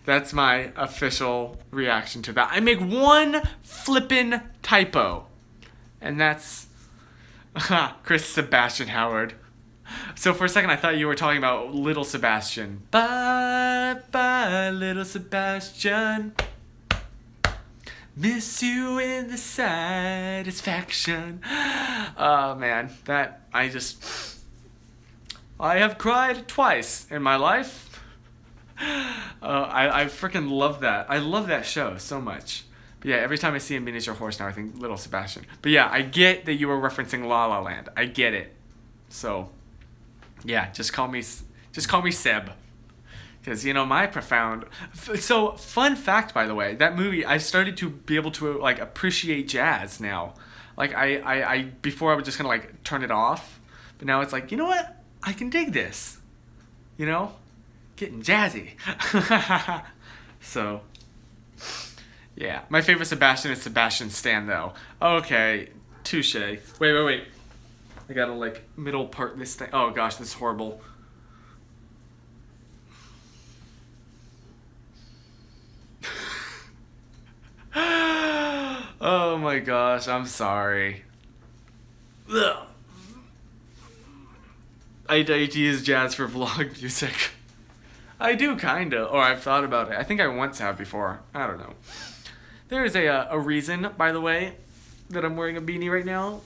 That's my official reaction to that. I make one flippin' typo. And that's... Chris Sebastian Howard. So for a second I thought you were talking about Little Sebastian. Bye, bye, Little Sebastian. Miss you in the satisfaction. Oh man, I have cried twice in my life. I freaking love that. I love that show so much. But yeah, every time I see a miniature horse now, I think Little Sebastian. But yeah, I get that you were referencing La La Land. I get it. So, yeah, just call me Seb. Because, my profound... So, fun fact, by the way, that movie, I started to be able to, like, appreciate jazz now. Like, I before I would just kind of, like, turn it off. But now it's like, you know what? I can dig this. Getting jazzy. So, yeah. My favorite Sebastian is Sebastian Stan, though. Okay, touche. Wait. I gotta, like, middle part this thing. Oh, gosh, this is horrible. Oh, my gosh, I'm sorry. Ugh. I use jazz for vlog music. I do, kinda, or I've thought about it. I think I once have before. I don't know. There is a reason, by the way, that I'm wearing a beanie right now.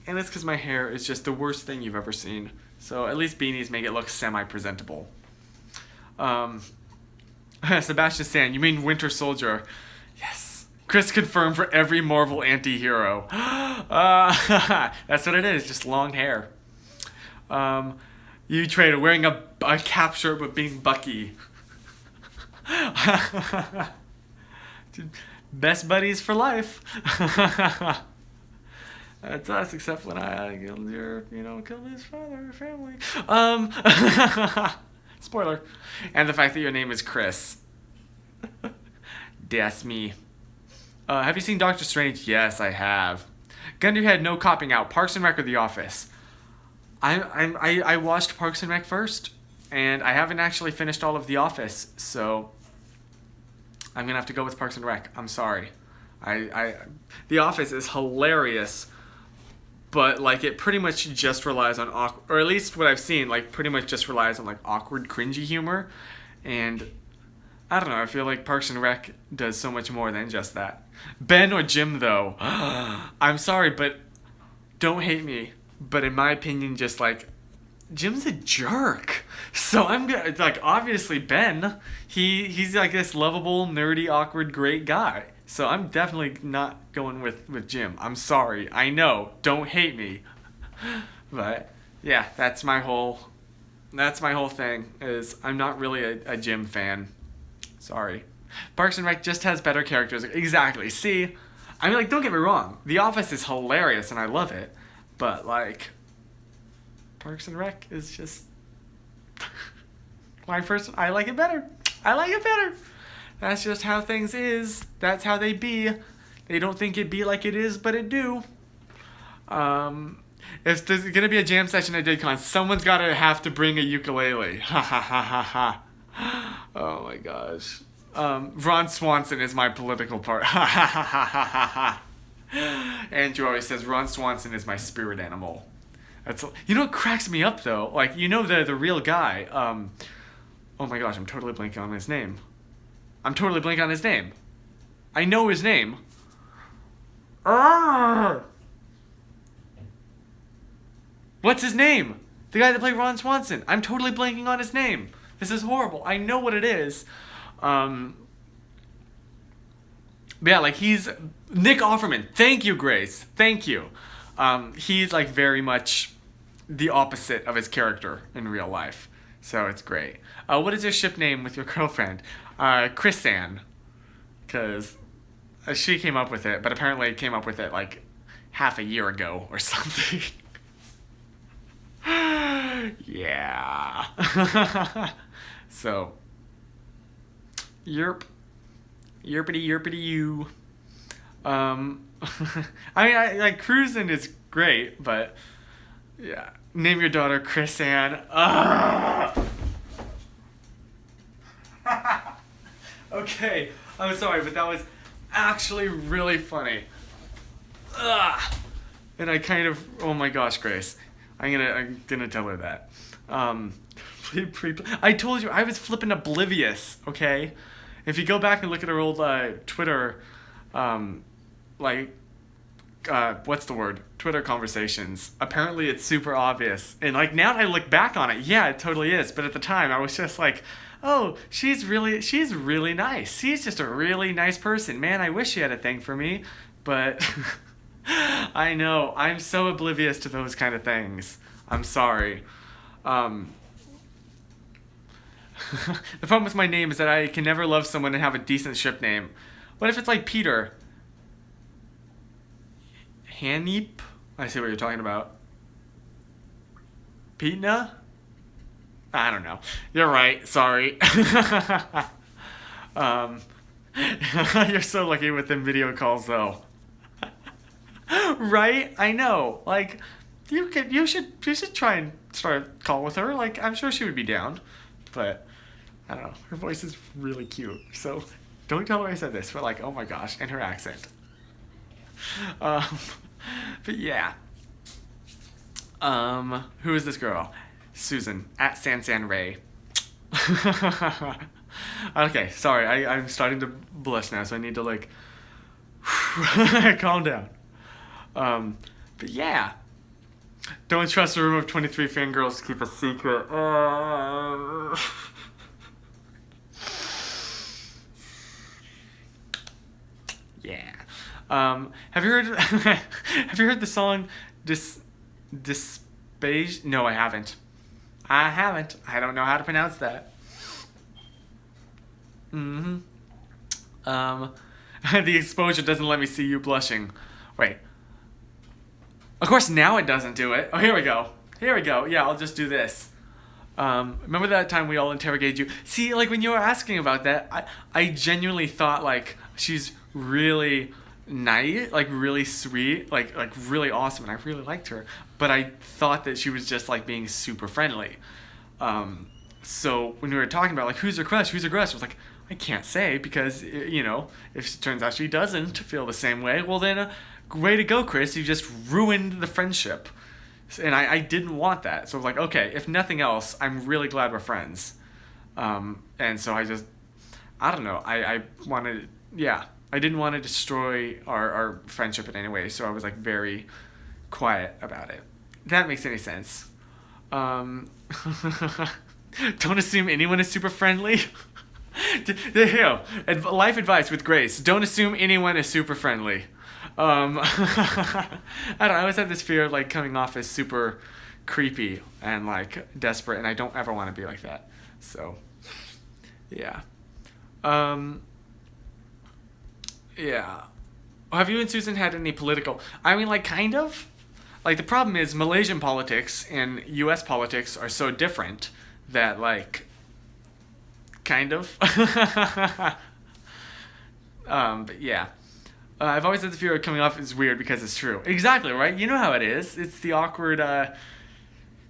And it's because my hair is just the worst thing you've ever seen. So at least beanies make it look semi-presentable. Sebastian Stan, you mean Winter Soldier. Yes. Chris confirmed for every Marvel anti-hero. That's what it is, just long hair. You traded wearing a cap shirt but being Bucky. Best buddies for life. That's us, except when I killed his father or family. Spoiler. And the fact that your name is Chris. That's me. Have you seen Doctor Strange? Yes, I have. Gun to your head, no copping out. Parks and Rec or The Office? I watched Parks and Rec first, and I haven't actually finished all of The Office, so I'm gonna have to go with Parks and Rec. I'm sorry. The Office is hilarious, but like it pretty much just relies on or at least what I've seen, like pretty much just relies on like awkward, cringy humor, and I don't know. I feel like Parks and Rec does so much more than just that. Ben or Jim, though, I'm sorry, but don't hate me. But in my opinion, just like Jim's a jerk. So I'm gonna like obviously Ben. He's like this lovable, nerdy, awkward, great guy. So I'm definitely not going with Jim. I'm sorry. I know. Don't hate me. But yeah, that's my whole thing. Is I'm not really a Jim fan. Sorry. Parks and Rec just has better characters. Exactly. See, I mean, like, don't get me wrong. The Office is hilarious and I love it. But like, Parks and Rec is just I like it better. I like it better. That's just how things is. That's how they be. They don't think it be like it is, but it do. If there's gonna be a jam session at DidCon, someone's gotta have to bring a ukulele. Ha ha ha ha ha. Oh my gosh. Ron Swanson is my political part. Ha ha ha ha ha ha. Andrew always says Ron Swanson is my spirit animal. That's, you know what cracks me up though? Like, you know the real guy. Oh my gosh, I'm totally blanking on his name. I know his name. What's his name? The guy that played Ron Swanson. I'm totally blanking on his name. This is horrible. I know what it is. But yeah, like he's Nick Offerman. Thank you, Grace. Thank you. He's like very much the opposite of his character in real life. So it's great. What is your ship name with your girlfriend? Chris-Ann. Because she came up with it, but apparently came up with it like half a year ago or something. Yeah. So, yerp. Yerpity yerpity you. I mean, like cruising is great, but yeah. Name your daughter Chris-Ann. Okay, I'm sorry, but that was actually really funny. And I kind of, oh my gosh, Grace, I'm gonna tell her that. I told you I was flipping oblivious. Okay, if you go back and look at her old Twitter, what's the word? Twitter conversations. Apparently, it's super obvious, and like now that I look back on it, yeah, it totally is. But at the time, I was just like, oh, she's really nice. She's just a really nice person. Man, I wish she had a thing for me, but I know I'm so oblivious to those kind of things. I'm sorry. The problem with my name is that I can never love someone and have a decent ship name. What if it's like Peter? Haneep? I see what you're talking about. Peetna? I don't know. You're right. Sorry. You're so lucky with them video calls, though. Right? I know. Like, you should try and start a call with her. Like, I'm sure she would be down. But I don't know. Her voice is really cute. So don't tell her I said this. But like, oh my gosh, and her accent. But yeah. Who is this girl? Susan at Sansan Ray. Okay, sorry. I'm starting to blush now, so I need to like calm down. But yeah. Don't trust a room of 23 fangirls to keep a secret. Yeah. Have you heard the song Dysphagia? No, I haven't. I don't know how to pronounce that. The exposure doesn't let me see you blushing. Wait. Of course now it doesn't do it. Oh, here we go. Yeah, I'll just do this. Remember that time we all interrogated you? See, like when you were asking about that, I genuinely thought like she's really nice, like really sweet, like really awesome, and I really liked her. But I thought that she was just like being super friendly. So when we were talking about like who's her crush, I was like, I can't say because if it turns out she doesn't feel the same way, well then, way to go, Chris. You just ruined the friendship, and I didn't want that. So I was like, okay, if nothing else, I'm really glad we're friends. And so I don't know. I wanted, yeah. I didn't want to destroy our friendship in any way, so I was like very quiet about it. If that makes any sense. Don't assume anyone is super friendly. Life advice with Grace. Don't assume anyone is super friendly. I don't know, I always had this fear of like coming off as super creepy and like desperate, and I don't ever want to be like that. So, yeah. Yeah. Have you and Susan had any political... I mean, like, kind of. Like, the problem is Malaysian politics and U.S. politics are so different that, like, kind of. But, yeah. I've always had the fear of coming off as weird because it's true. Exactly, right? You know how it is. It's the awkward,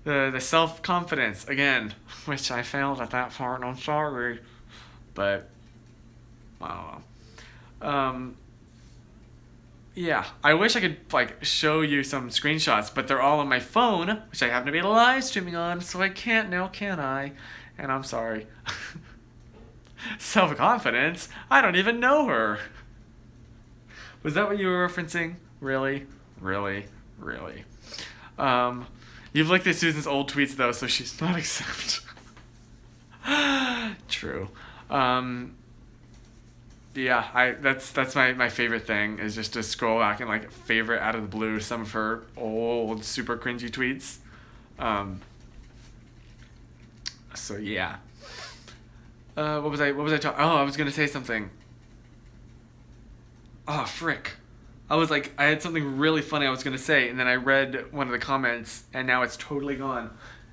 the self-confidence, again, which I failed at that part, and I'm sorry. But, I don't know. Yeah, I wish I could like show you some screenshots, but they're all on my phone, which I happen to be live streaming on, so I can't now, can I? And I'm sorry. Self-confidence? I don't even know her. Was that what you were referencing? Really? You've looked at Susan's old tweets though, so she's not exempt. True. Yeah, that's my favorite thing is just to scroll back and like favorite out of the blue some of her old super cringy tweets. So yeah. What was I talking? Oh, I was gonna say something. Oh frick. I had something really funny I was gonna say, and then I read one of the comments, and now it's totally gone.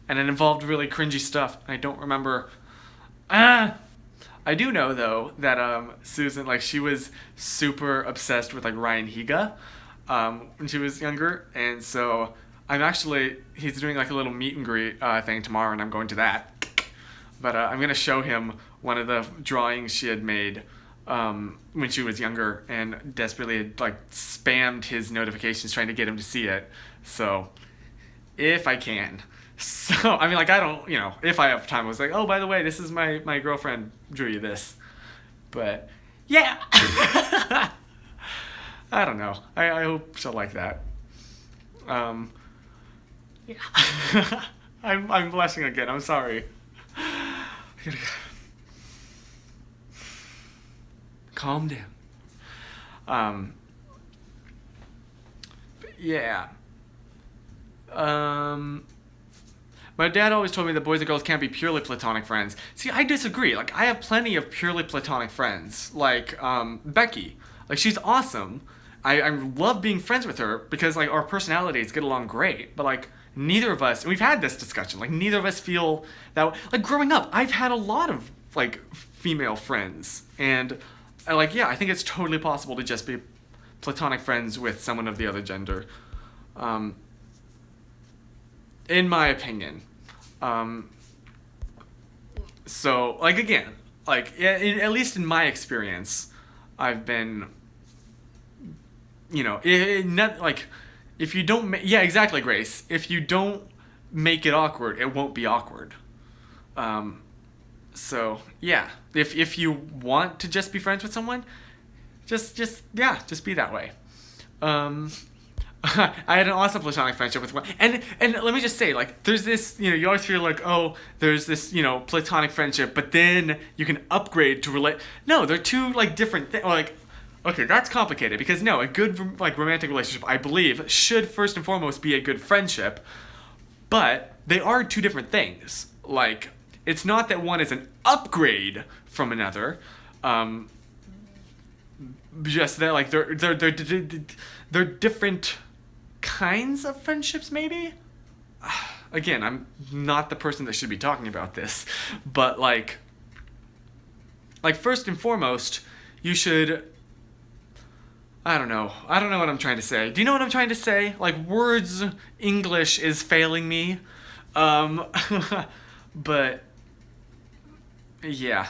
And it involved really cringy stuff. I don't remember. I do know though that Susan, like, she was super obsessed with like Ryan Higa when she was younger, and so he's doing like a little meet and greet thing tomorrow, and I'm going to that. But I'm gonna show him one of the drawings she had made when she was younger, and desperately had like spammed his notifications trying to get him to see it. So if I can. So, I mean, like, I don't, if I have time, I was like, oh, by the way, this is my girlfriend drew you this. But, yeah. I don't know. I hope she'll like that. Yeah. I'm blushing again. I'm sorry. I gotta go. Calm down. But yeah. My dad always told me that boys and girls can't be purely platonic friends. See, I disagree. Like, I have plenty of purely platonic friends. Like, Becky. Like, she's awesome. I love being friends with her because, like, our personalities get along great. But, like, neither of us, and we've had this discussion, like, neither of us feel that, like, growing up, I've had a lot of, like, female friends. And, yeah, I think it's totally possible to just be platonic friends with someone of the other gender. In my opinion. So, like, again, like, at least in my experience, I've been, like, if you don't, yeah, exactly, Grace. If you don't make it awkward, it won't be awkward. So, yeah, if you want to just be friends with someone, just be that way. I had an awesome platonic friendship with one, and let me just say, like, there's this, you always feel like, oh, there's this, platonic friendship, but then you can upgrade to relate. No, they're two, like, different things. Like, okay, that's complicated, because no, a good, like, romantic relationship, I believe, should first and foremost be a good friendship, but they are two different things. Like, it's not that one is an upgrade from another, just that, like, they're different kinds of friendships, maybe? Again, I'm not the person that should be talking about this, but like first and foremost, you should I don't know. I don't know what I'm trying to say. Do you know what I'm trying to say? Like, words, English is failing me. But, yeah.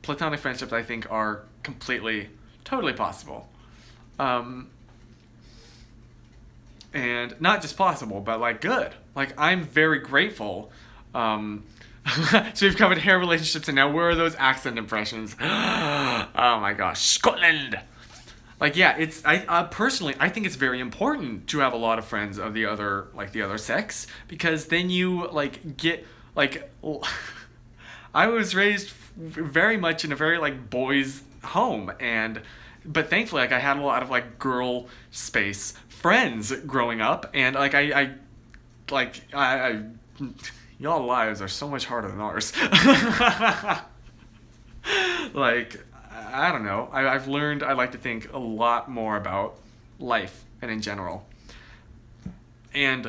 Platonic friendships, I think, are completely, totally possible. And not just possible, but, like, good. Like, I'm very grateful. So we've covered hair relationships, and now where are those accent impressions? Oh my gosh. Scotland! Like, yeah, I personally, I think it's very important to have a lot of friends of the other sex, because then you, like, get, like, I was raised very much in a very, like, boys' home, but thankfully, like, I had a lot of, like, girl space friends growing up, and, like, y'all lives are so much harder than ours. Like, I don't know. I've learned, I like to think a lot more about life and in general. And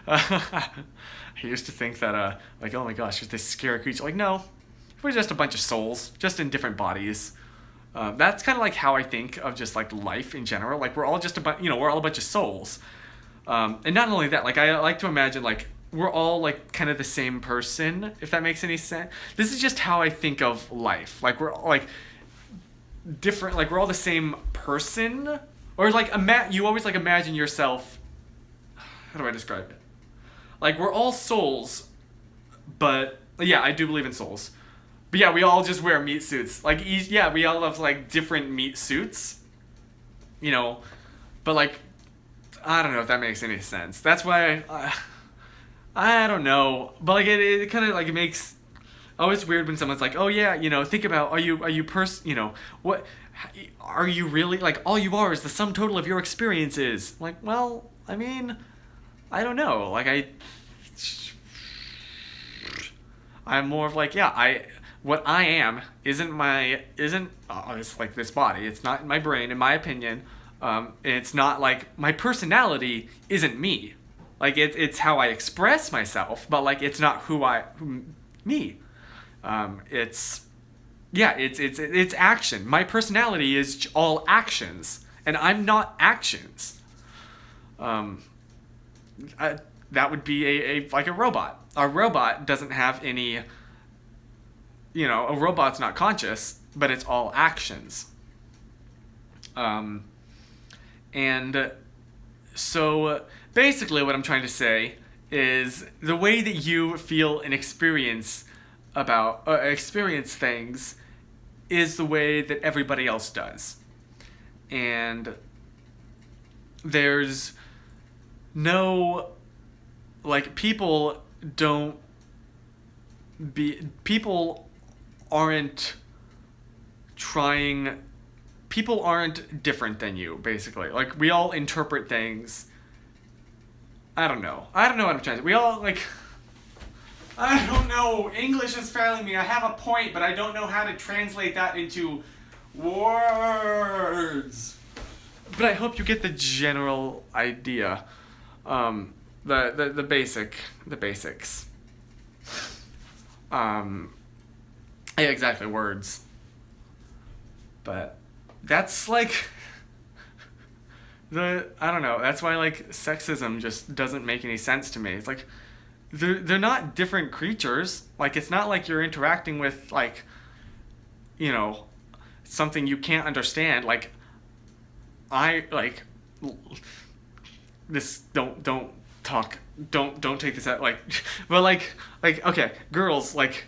I used to think that, like, oh my gosh, there's this scary creature. Like, no, we're just a bunch of souls, just in different bodies. That's kind of like how I think of just, like, life in general. Like, we're all just we're all a bunch of souls. And not only that, like, I like to imagine, like, we're all, like, kind of the same person, if that makes any sense. This is just how I think of life. Like, we're all, like, different, like, we're all the same person. Or, like, you always, like, imagine yourself, how do I describe it? Like, we're all souls, but, yeah, I do believe in souls. But, yeah, we all just wear meat suits. Like, yeah, we all have, like, different meat suits, but, like, I don't know if that makes any sense. That's why I don't know, but, like, it kind of, like, it makes, oh, it's weird when someone's like, oh yeah, think about, what, are you really, like, all you are is the sum total of your experiences. Like, well, I mean, I don't know, like, I'm more of, like, yeah, what I am isn't it's like this body, it's not my brain, in my opinion, it's not, like, my personality isn't me. Like, it's how I express myself, but, like, it's not me. It's action. My personality is all actions, and I'm not actions. That would be like a robot. A robot doesn't have any, a robot's not conscious, but it's all actions. And so basically what I'm trying to say is the way that you feel and experience things is the way that everybody else does. And there's no, like, people aren't different than you, basically. Like, we all interpret things. I don't know what I'm trying to say. We all, like, I don't know. English is failing me. I have a point, but I don't know how to translate that into words. But I hope you get the general idea. The basics. Yeah, exactly, words. But that's, like, I don't know, that's why, like, sexism just doesn't make any sense to me. It's like, they're not different creatures. Like, it's not like you're interacting with, like, something you can't understand. Like, this, don't take this out, like, but, like, okay, girls, like,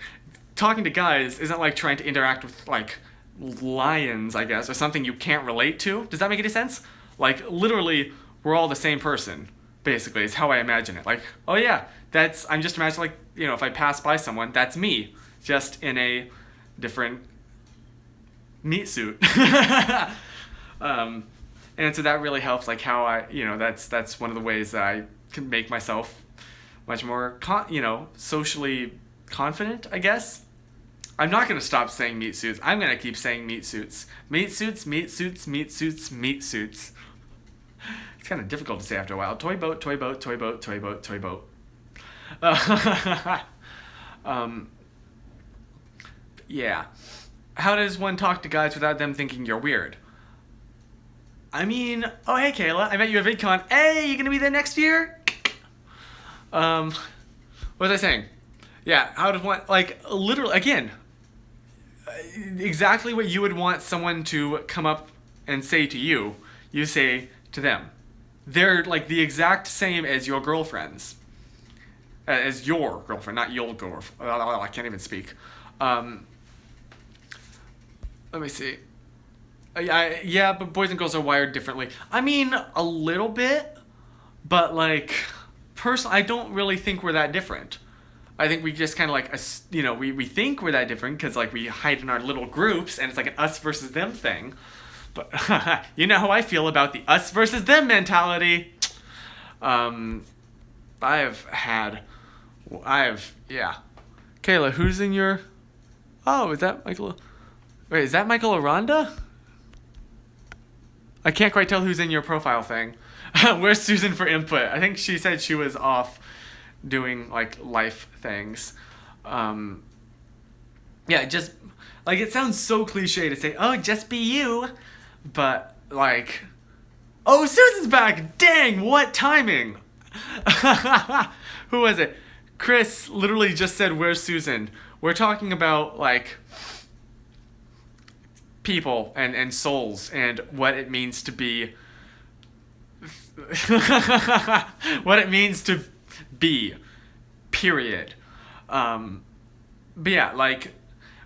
talking to guys isn't like trying to interact with, like, lions, I guess, or something you can't relate to. Does that make any sense? Like, literally, we're all the same person, basically, is how I imagine it. Like, oh yeah, I'm just imagining, like, if I pass by someone, that's me, just in a different meat suit. And so that really helps, like, how I, that's one of the ways that I can make myself much more, socially confident, I guess. I'm not going to stop saying meat suits. I'm going to keep saying meat suits. Meat suits, meat suits, meat suits, meat suits. It's kind of difficult to say after a while. Toy boat, toy boat, toy boat, toy boat, toy boat. Yeah. How does one talk to guys without them thinking you're weird? I mean, oh hey Kayla, I met you at VidCon. Hey, you gonna be there next year? What was I saying? Yeah, how does one, like, literally, again, exactly what you would want someone to come up and say to you, you say to them. They're like the exact same as your girlfriends. As your girlfriend, not your girlfriend. I can't even speak. Let me see. Yeah, but boys and girls are wired differently. I mean, a little bit, but like, personally, I don't really think we're that different. I think we just kind of like, we think we're that different because like we hide in our little groups and it's like an us versus them thing. But you know how I feel about the us versus them mentality. Yeah. Kayla, who's in your... Oh, is that Michael... Wait, is that Michael Aranda? I can't quite tell who's in your profile thing. Where's Susan for input? I think she said she was off doing, like, life things. Yeah, just... Like, it sounds so cliche to say, oh, just be you. But, like... Oh, Susan's back! Dang, what timing! Who was it? Chris literally just said, where's Susan? We're talking about, like, people and souls and what it means to be... what it means to be. Period. But yeah, like,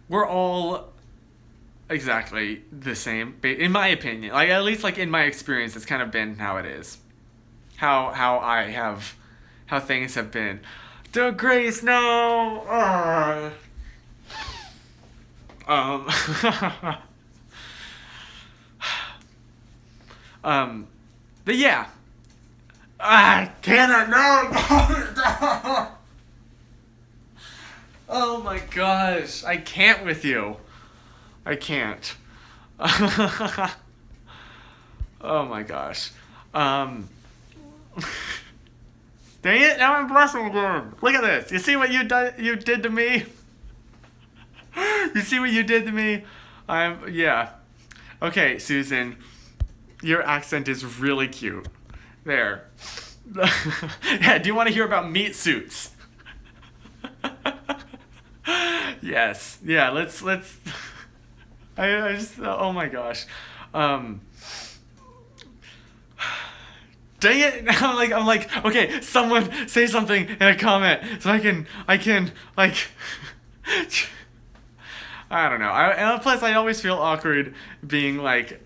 we're all exactly the same, in my opinion. Like, at least, like, in my experience, it's kind of been how it is. How things have been. Don't Grace, no! But yeah. I cannot, no! Oh my gosh, I can't with you. I can't. Oh my gosh. Dang it, now I'm blushing again. Look at this. You see what you did to me? You see what you did to me? Yeah. Okay, Susan. Your accent is really cute. There. Yeah, do you want to hear about meat suits? Yes. Yeah, let's I just, oh my gosh. Dang it! I'm like, okay, someone say something in a comment so I can, like, I don't know. And plus, I always feel awkward being like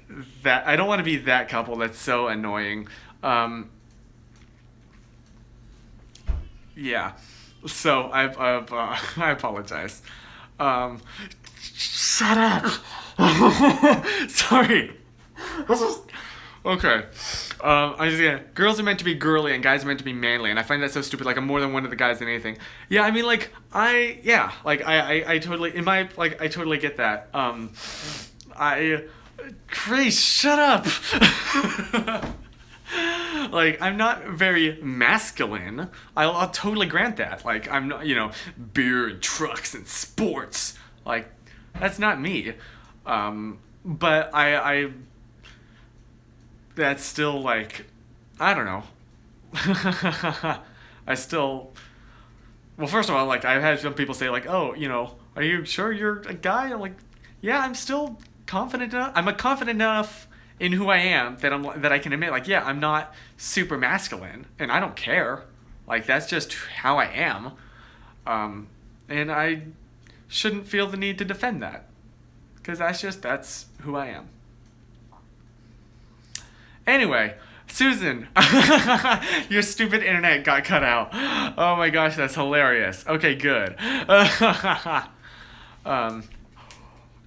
that. I don't want to be that couple that's so annoying. Yeah. So I apologize. Shut up. Sorry. Okay. I just, yeah, girls are meant to be girly and guys are meant to be manly, and I find that so stupid. Like, I'm more than one of the guys than anything. Yeah, I mean, like, I totally, I totally get that. Grace, shut up! Like, I'm not very masculine. I'll totally grant that. Like, I'm not, beer and trucks and sports. Like, that's not me. But that's still, like, I don't know. I still, well, first of all, like, I've had some people say, like, oh, are you sure you're a guy? I'm like, yeah, I'm still confident enough. I'm confident enough in who I am that I can admit, like, yeah, I'm not super masculine, and I don't care. Like, that's just how I am. And I shouldn't feel the need to defend that. Because that's who I am. Anyway, Susan, your stupid internet got cut out. Oh my gosh, that's hilarious. Okay, good.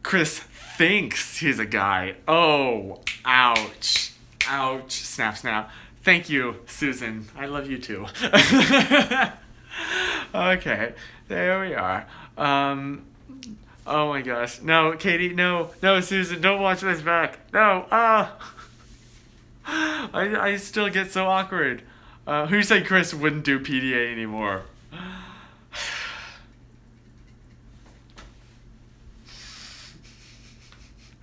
Chris thinks he's a guy. Oh, ouch. Ouch. Snap, snap. Thank you, Susan. I love you too. Okay, there we are. Oh my gosh. No, Katie, no, Susan, don't watch this back. No, I still get so awkward. Who said Chris wouldn't do PDA anymore?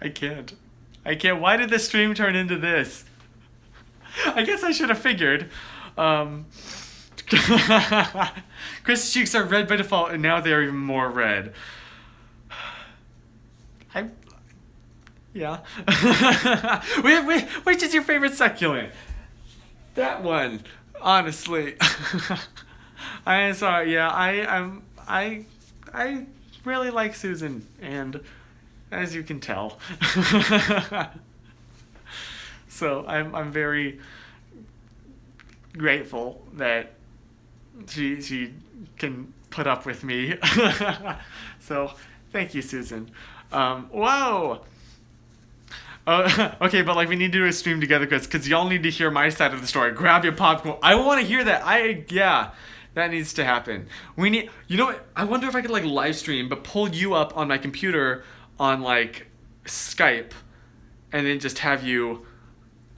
I can't. I can't. Why did the stream turn into this? I guess I should have figured. Chris' cheeks are red by default, and now they're even more red. Yeah. Which is your favorite succulent? That one. Honestly. I'm sorry. Yeah, I really like Susan, and as you can tell. So I'm very grateful that she can put up with me. So thank you, Susan. Whoa. Okay, but like we need to do a stream together because y'all need to hear my side of the story. Grab your popcorn. I want to hear that. Yeah, that needs to happen. We need. You know what? I wonder if I could like live stream, but pull you up on my computer on like Skype, and then just have you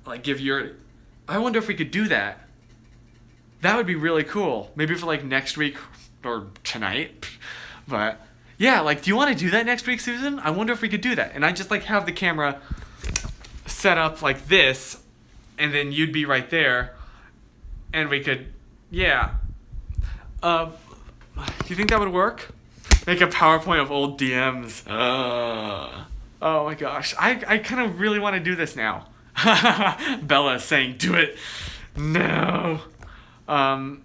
like give your. I wonder if we could do that. That would be really cool. Maybe for like next week or tonight, but yeah, like do you want to do that next week, Susan? I wonder if we could do that, and I just like have the camera set up like this, and then you'd be right there, and we could, yeah. Do you think that would work? Make a PowerPoint of old DMs. Oh my gosh, I kind of really want to do this now. Bella saying, do it. No. Oh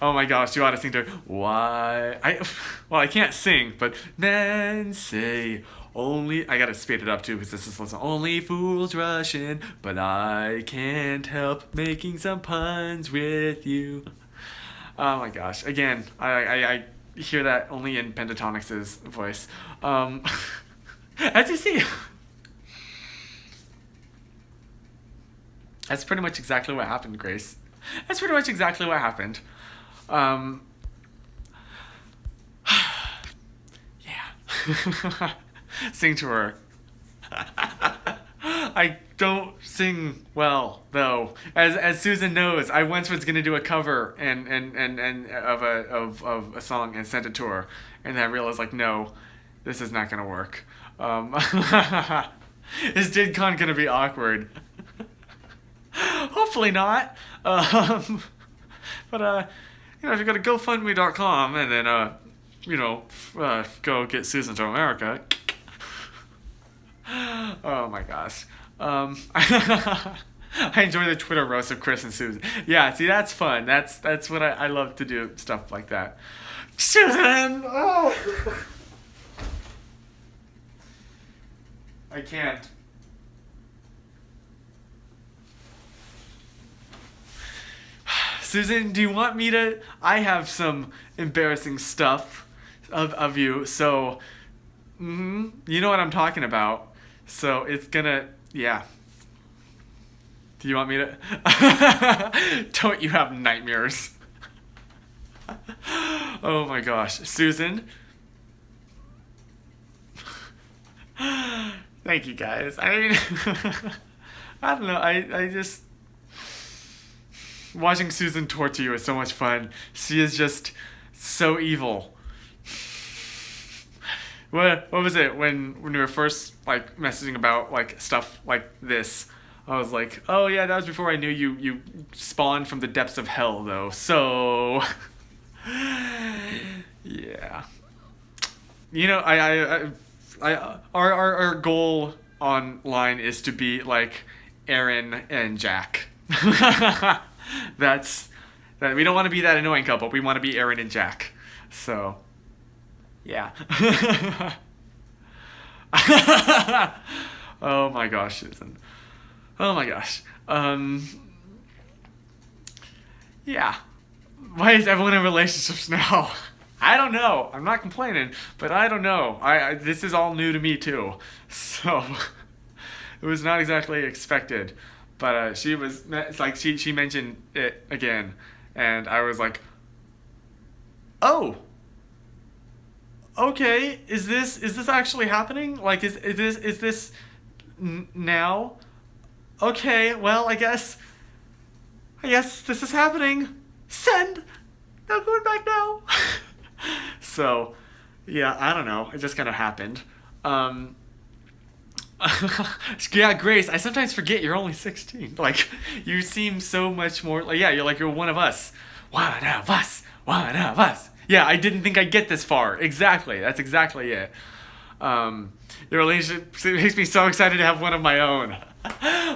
my gosh, you ought to sing to her. Why? Well, I can't sing, but men say only. I gotta speed it up too because this is listen. Only fools rush in, but I can't help making some puns with you. Oh my gosh! Again, I hear that only in Pentatonics' voice. As you see, that's pretty much exactly what happened, Grace. That's pretty much exactly what happened. Yeah. Sing to her. I don't sing well though. As Susan knows, I once was gonna do a cover and of a song and send it to her, and then I realized like no, this is not gonna work. Is DidCon gonna be awkward? Hopefully not. But you know, if you go to GoFundMe.com and then go get Susan to America. Oh my gosh. I enjoy the Twitter roast of Chris and Susan. Yeah, see, that's fun. That's what I love to do, stuff like that. Susan! Oh! I can't. Susan, do you want me to? I have some embarrassing stuff of you, so you know what I'm talking about. So it's gonna, yeah. Do you want me to? Don't you have nightmares? Oh my gosh, Susan. Thank you guys. I mean, I don't know. I just watching Susan torture you is so much fun. She is just so evil. What was it when we were first like messaging about like stuff like this? I was like, oh yeah, that was before I knew you spawned from the depths of hell though. So yeah. You know, our goal online is to be like Aaron and Jack. That we don't want to be that annoying couple. We want to be Aaron and Jack. So yeah. Oh my gosh, Susan. Oh my gosh. Yeah. Why is everyone in relationships now? I don't know. I'm not complaining, but I don't know. This is all new to me too. So it was not exactly expected. But she was like she mentioned it again, and I was like, oh. Okay, is this actually happening? Like, is this now? Okay, well, I guess this is happening. Send. Not going back now. So, yeah, I don't know. It just kind of happened. Yeah, Grace, I sometimes forget you're only 16. Like, you seem so much more like, yeah, you're one of us. One of us. One of us. Yeah, I didn't think I'd get this far. Exactly. That's exactly it. Your relationship makes me so excited to have one of my own.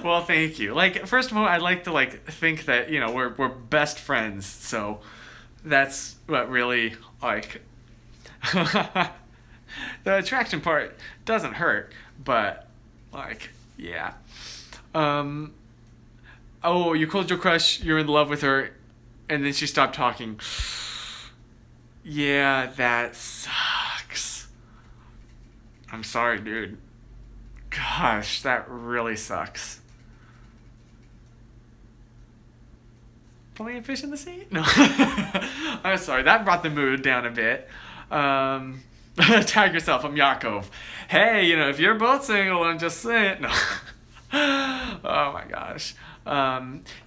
Well, thank you. Like, first of all, I'd like to like think that, we're best friends. So that's what really like the attraction part doesn't hurt, but like, yeah. Oh, you called your crush, you're in love with her, and then she stopped talking. Yeah, that sucks. I'm sorry, dude. Gosh, that really sucks. Plenty of fish in the sea? No. I'm sorry, that brought the mood down a bit. Tag yourself, I'm Yakov. Hey, if you're both single, I'm just saying. No. Oh my gosh.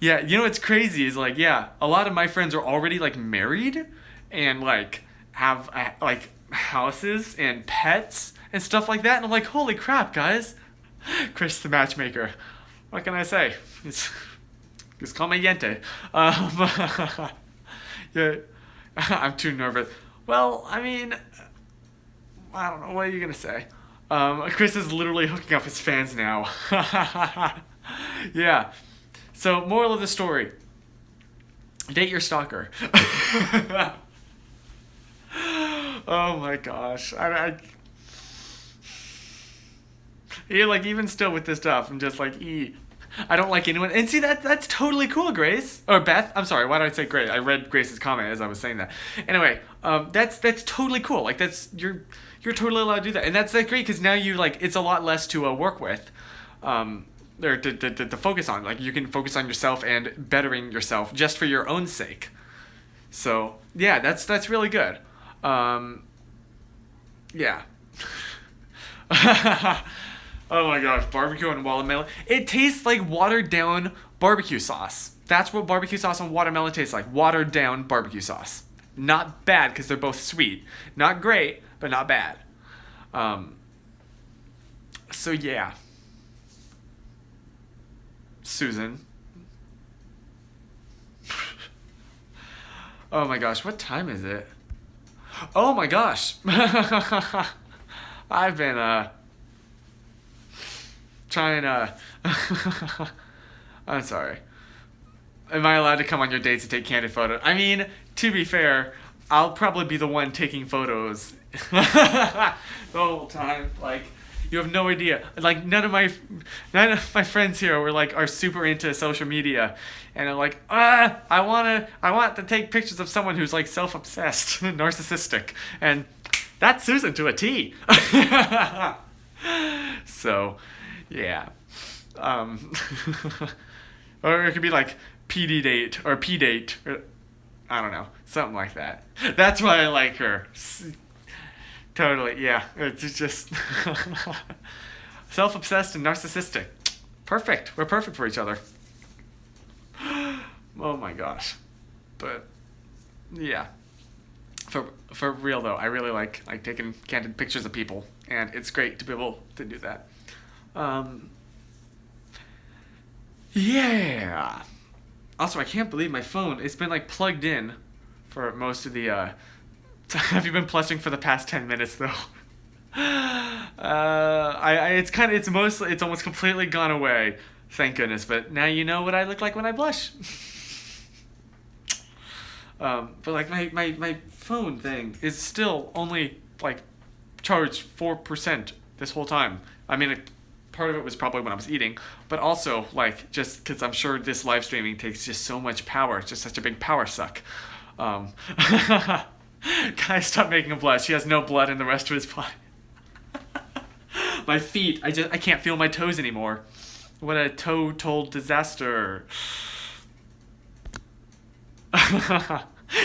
Yeah, what's crazy is like, yeah, a lot of my friends are already like married and like have like houses and pets and stuff like that. And I'm like, holy crap, guys. Chris the matchmaker. What can I say? Just call me Yente. Yeah, I'm too nervous. Well, I mean, I don't know. What are you going to say? Chris is literally hooking up his fans now. Yeah. So, moral of the story. Date your stalker. Oh my gosh. Yeah, like, even still with this stuff, I'm just like, I don't like anyone. And see, that's totally cool, Grace. Or Beth. I'm sorry, why did I say Grace? I read Grace's comment as I was saying that. Anyway, that's totally cool. Like, you're totally allowed to do that. And that's great, because now you, like, it's a lot less to work with. Or to focus on. Like, you can focus on yourself and bettering yourself just for your own sake. So, yeah, that's really good. Yeah. Oh my gosh, barbecue and watermelon. It tastes like watered down barbecue sauce. That's what barbecue sauce and watermelon tastes like. Watered down barbecue sauce. Not bad, because they're both sweet. Not great, but not bad. So yeah. Susan. Oh my gosh, what time is it? Oh my gosh. I've been trying to I'm sorry. Am I allowed to come on your dates and take candid photos? I mean, to be fair, I'll probably be the one taking photos the whole time. Like, you have no idea. Like, none of my friends here are super into social media, and I'm like, I want to take pictures of someone who's like self-obsessed, narcissistic, and that's Susan to a T. So, yeah. Or it could be like PD date or P date, or I don't know, something like that. That's why I like her. Totally, yeah. It's just self-obsessed and narcissistic. Perfect. We're perfect for each other. Oh my gosh. But yeah. For real though, I really like taking candid pictures of people, and it's great to be able to do that. Yeah. Also, I can't believe my phone. It's been like plugged in for most of the have you been plushing for the past 10 minutes though? It's almost completely gone away, thank goodness, but now you know what I look like when I blush. But like my phone thing is still only like charged 4% this whole time. I mean, part of it was probably when I was eating, but also like just because I'm sure this live streaming takes just so much power. It's just such a big power suck. Guys, stop making him blush. He has no blood in the rest of his body. My feet, I can't feel my toes anymore. What a toe-told disaster.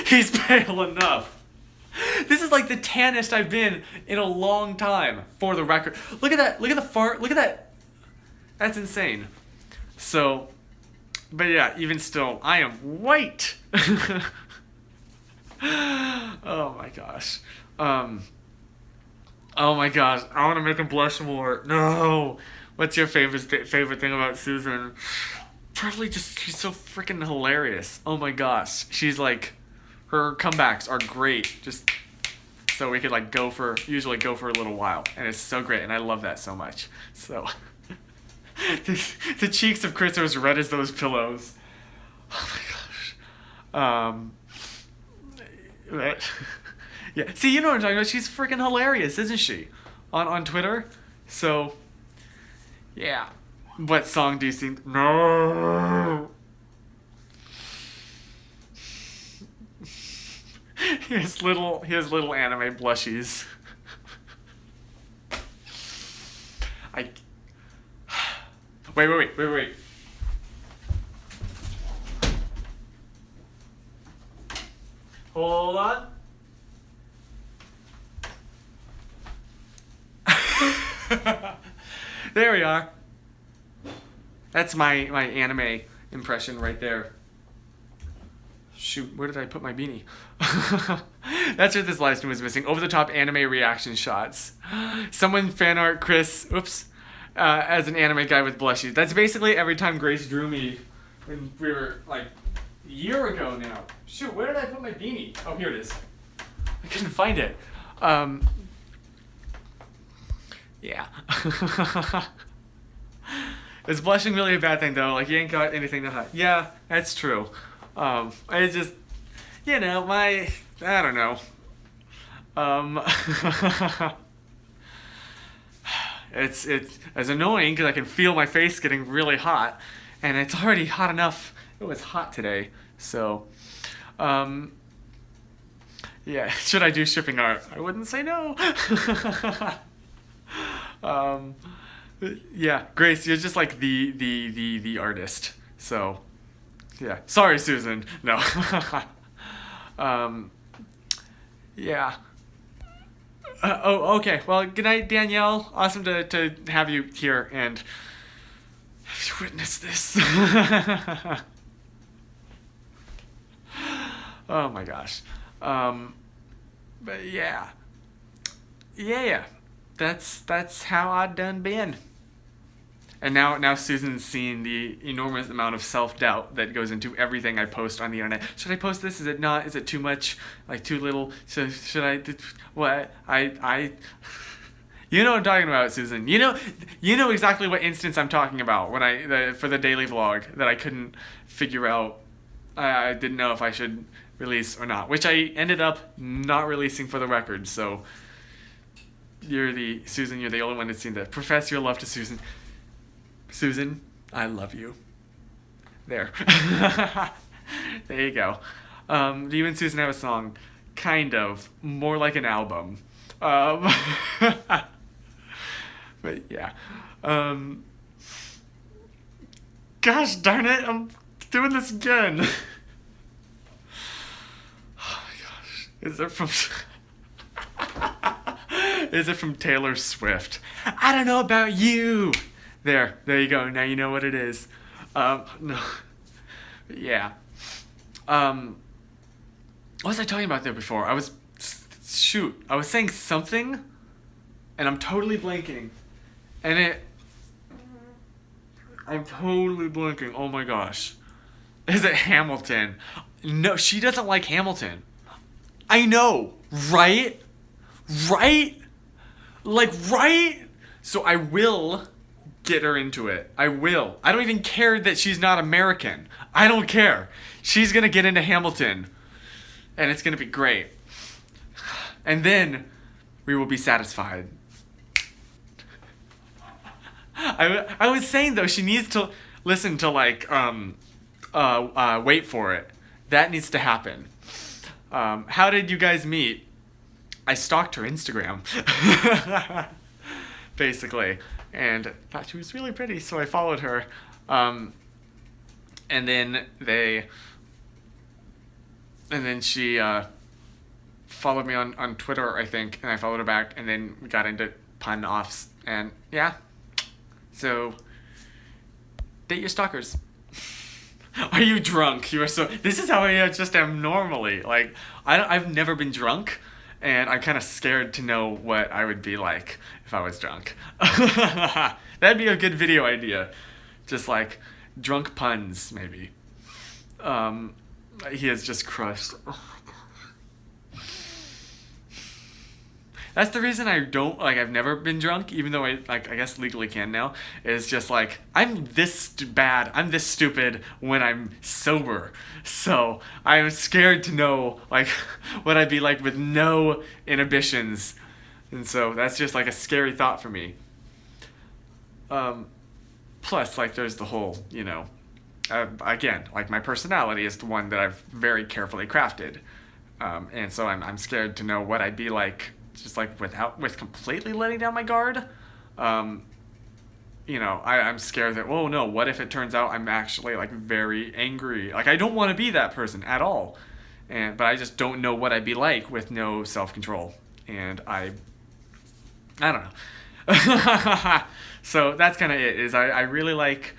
He's pale enough. This is like the tannest I've been in a long time, for the record. Look at that. Look at the fart. Look at that. That's insane. So, but yeah, even still, I am white. Oh my gosh. Oh my gosh. I want to make him blush more. No. What's your favorite thing about Susan? Probably just she's so freaking hilarious. Oh my gosh, she's like, her comebacks are great. Just so we could like usually go for a little while, and it's so great, and I love that so much. So the cheeks of Chris are as red as those pillows. Oh my gosh. But, yeah. See, you know what I'm talking about. She's freaking hilarious, isn't she? On Twitter. So, yeah. What song do you sing? No. His little anime blushies. Wait. Hold on. There we are. That's my anime impression right there. Shoot, where did I put my beanie? That's what this live stream was missing. Over-the-top anime reaction shots. Someone fan art Chris, as an anime guy with blushies. That's basically every time Grace drew me when we were like a year ago now. Shoot, where did I put my beanie? Oh, here it is. I couldn't find it. Yeah. Is blushing really a bad thing though? Like you ain't got anything to hide. Yeah, that's true. I just, I don't know. It's annoying because I can feel my face getting really hot, and it's already hot enough. It was hot today, so, yeah. Should I do shipping art? I wouldn't say no. Yeah, Grace, you're just like the artist. So, yeah. Sorry, Susan. No. Yeah. Okay. Well, good night, Danielle. Awesome to have you here and have you witnessed this. Oh my gosh. But yeah. Yeah. That's how I done been. And now Susan's seen the enormous amount of self-doubt that goes into everything I post on the internet. Should I post this? Is it not? Is it too much? Like too little? So should I? What? You know what I'm talking about, Susan. You know exactly what instance I'm talking about when for the daily vlog that I couldn't figure out. I didn't know if I should release or not, which I ended up not releasing for the record. So you're the only one that's seen that. Profess your love to Susan. Susan, I love you. There. There you go. Do you and Susan have a song? Kind of. More like an album. But yeah. Gosh darn it, I'm doing this again. Oh my gosh. Is it from Taylor Swift? I don't know about you. There you go. Now you know what it is. No. Yeah. What was I talking about there before? I was saying something, and I'm totally blanking. I'm totally blanking. Oh my gosh. Is it Hamilton? No, she doesn't like Hamilton. I know, right? Right? Like, right? So I will get her into it. I will. I don't even care that she's not American. I don't care. She's gonna get into Hamilton, and it's gonna be great. And then we will be satisfied. I was saying though, she needs to listen to like wait for it. That needs to happen. How did you guys meet? I stalked her Instagram. Basically. And thought she was really pretty, so I followed her. And then she followed me on Twitter, I think, and I followed her back, and then we got into pun offs, and yeah. So, date your stalkers. Are you drunk? You are so. This is how I just am normally. Like, I've never been drunk, and I'm kind of scared to know what I would be like if I was drunk. That'd be a good video idea. Just like drunk puns, maybe. He is just crushed. That's the reason I don't, like, I've never been drunk, even though I guess legally can now, is just like, I'm this bad, I'm this stupid when I'm sober. So I'm scared to know, like, what I'd be like with no inhibitions. And so that's just like a scary thought for me. Plus, like, there's the whole, again, like, my personality is the one that I've very carefully crafted. And so I'm scared to know what I'd be like, just like with completely letting down my guard. I'm scared that, oh no, what if it turns out I'm actually like very angry? Like, I don't want to be that person at all. But I just don't know what I'd be like with no self-control. And I don't know. So that's kind of it, is I really like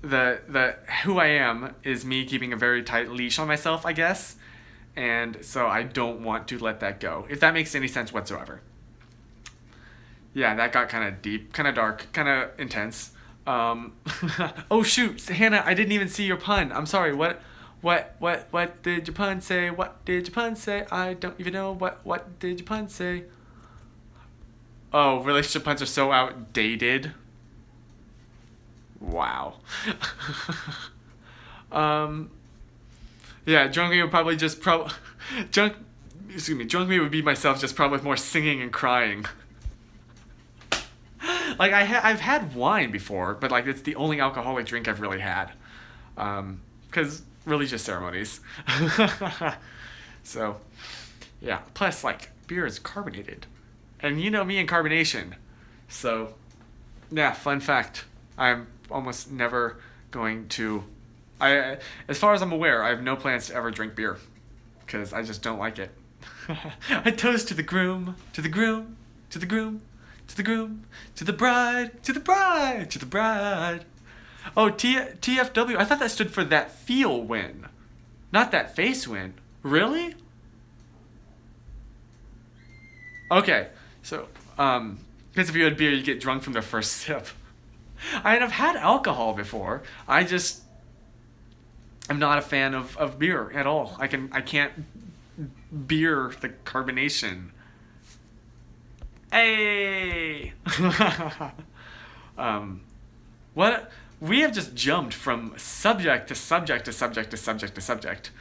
the who I am is me keeping a very tight leash on myself, I guess. And so I don't want to let that go, if that makes any sense whatsoever. Yeah, that got kind of deep, kind of dark, kind of intense. Oh shoot, Hannah, I didn't even see your pun. I'm sorry. What did your pun say? What did your pun say? I don't even know. What did your pun say? Oh, relationship puns are so outdated. Wow. Yeah, drunk me would probably just drunk me would be myself, just probably with more singing and crying. Like, I've had wine before, but like it's the only alcoholic drink I've really had, because religious ceremonies. So, yeah. Plus, like, beer is carbonated, and you know me and carbonation. So, yeah. Fun fact: I'm almost never going to. As far as I'm aware, I have no plans to ever drink beer, because I just don't like it. I toast to the groom, to the groom, to the groom, to the groom, to the bride, to the bride, to the bride. Oh, TFW. I thought that stood for that feel win, not that face win. Really? Okay, so because if you had beer, you get drunk from the first sip. I've had alcohol before. I'm not a fan of beer at all. I can't beer the carbonation. Hey. What? We have just jumped from subject to subject to subject to subject to subject.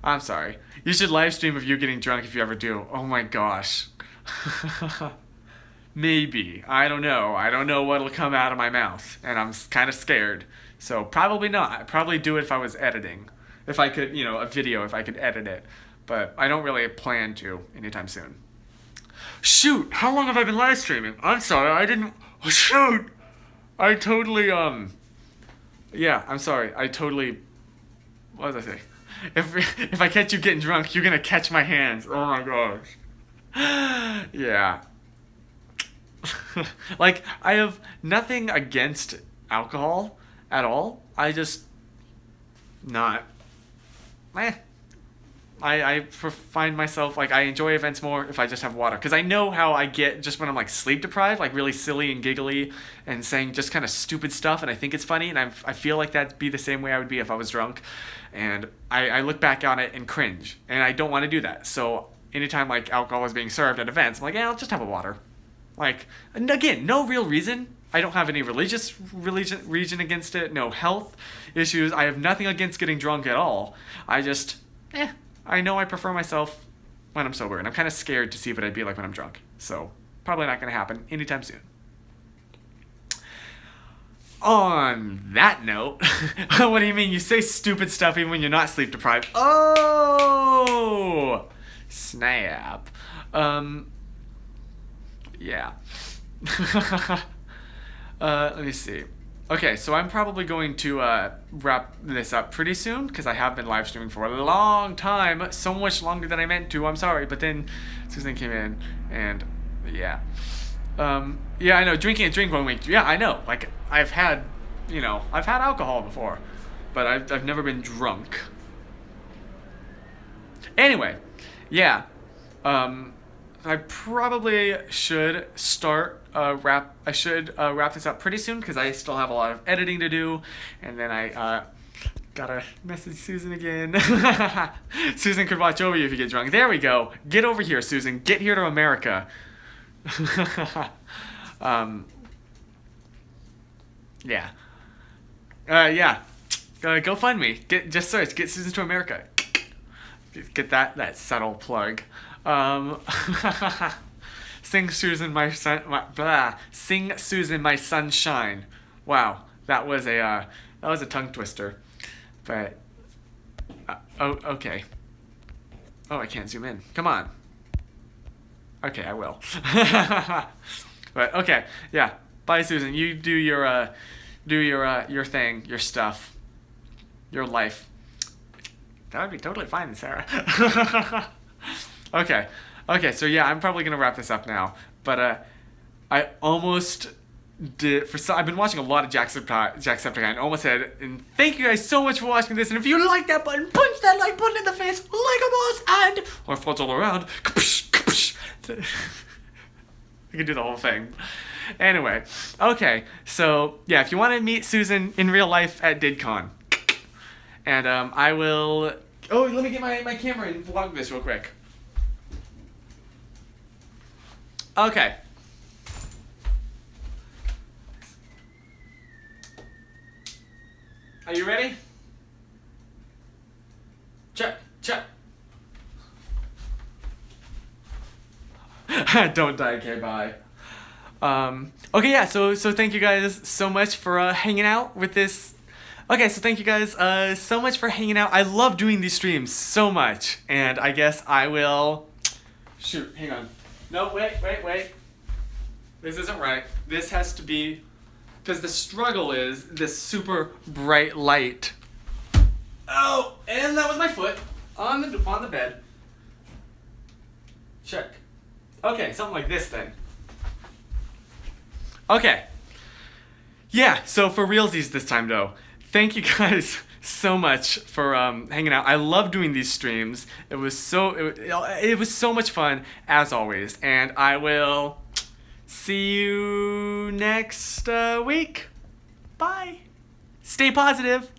I'm sorry. You should live stream of you getting drunk if you ever do. Oh my gosh. Maybe. I don't know. I don't know what'll come out of my mouth, and I'm kind of scared. So probably not. I'd probably do it if I was editing. If I could, a video, if I could edit it. But I don't really plan to anytime soon. Shoot! How long have I been live streaming? I'm sorry, I didn't... Oh, shoot! I totally, Yeah, I'm sorry. I totally... What did I say? If I catch you getting drunk, you're gonna catch my hands. Oh my gosh. Yeah. Like, I have nothing against alcohol at all. I just not. I find myself, like, I enjoy events more if I just have water, because I know how I get just when I'm like sleep deprived, like really silly and giggly and saying just kind of stupid stuff, and I think it's funny, and I feel like that'd be the same way I would be if I was drunk, and I look back on it and cringe, and I don't want to do that. So anytime like alcohol is being served at events, I'm like, yeah, I'll just have a water. Like, and again, no real reason. I don't have any religious reason against it, no health issues. I have nothing against getting drunk at all. I just, I know I prefer myself when I'm sober, and I'm kind of scared to see what I'd be like when I'm drunk. So, probably not going to happen anytime soon. On that note, what do you mean? You say stupid stuff even when you're not sleep deprived. Oh! Snap. Yeah. Let me see. Okay, so I'm probably going to wrap this up pretty soon, because I have been live streaming for a long time, so much longer than I meant to. I'm sorry, but then Susan came in, and yeah. Yeah, I know, drinking a drink 1 week. Yeah, I know. Like, I've had alcohol before, but I've never been drunk. Anyway, yeah. I probably should wrap this up pretty soon because I still have a lot of editing to do, and then I gotta message Susan again. Susan could watch over you if you get drunk. There we go. Get over here, Susan. Get here to America. Yeah. Yeah. Go find me. Just search. Get Susan to America. Get that subtle plug. Sing Susan my Sing Susan my sunshine. Wow, that was a tongue twister. But okay. Oh, I can't zoom in. Come on. Okay, I will. But okay, yeah. Bye, Susan. You do your thing, your stuff, your life. That would be totally fine, Sarah. Okay. So yeah, I'm probably gonna wrap this up now. But I almost did. I've been watching a lot of Jacksepticeye. Almost said, and thank you guys so much for watching this. And if you like that button, punch that like button in the face, like a boss, and or floats all around. I can do the whole thing. Anyway, okay. So yeah, if you want to meet Susan in real life at DidCon, and I will. Oh, let me get my camera and vlog this real quick. Okay. Are you ready? Check. Don't die, okay, bye. Okay, yeah, so thank you guys so much for hanging out with this. Okay, so thank you guys so much for hanging out. I love doing these streams so much, and I guess I will... Shoot, hang on. No, wait. This isn't right. This has to be... Because the struggle is this super bright light. Oh, and that was my foot on the bed. Check. Okay, something like this then. Okay. Yeah, so for realsies this time though, thank you guys so much for hanging out. I love doing these streams. It was so much fun as always, and I will see you next week. Bye. Stay positive.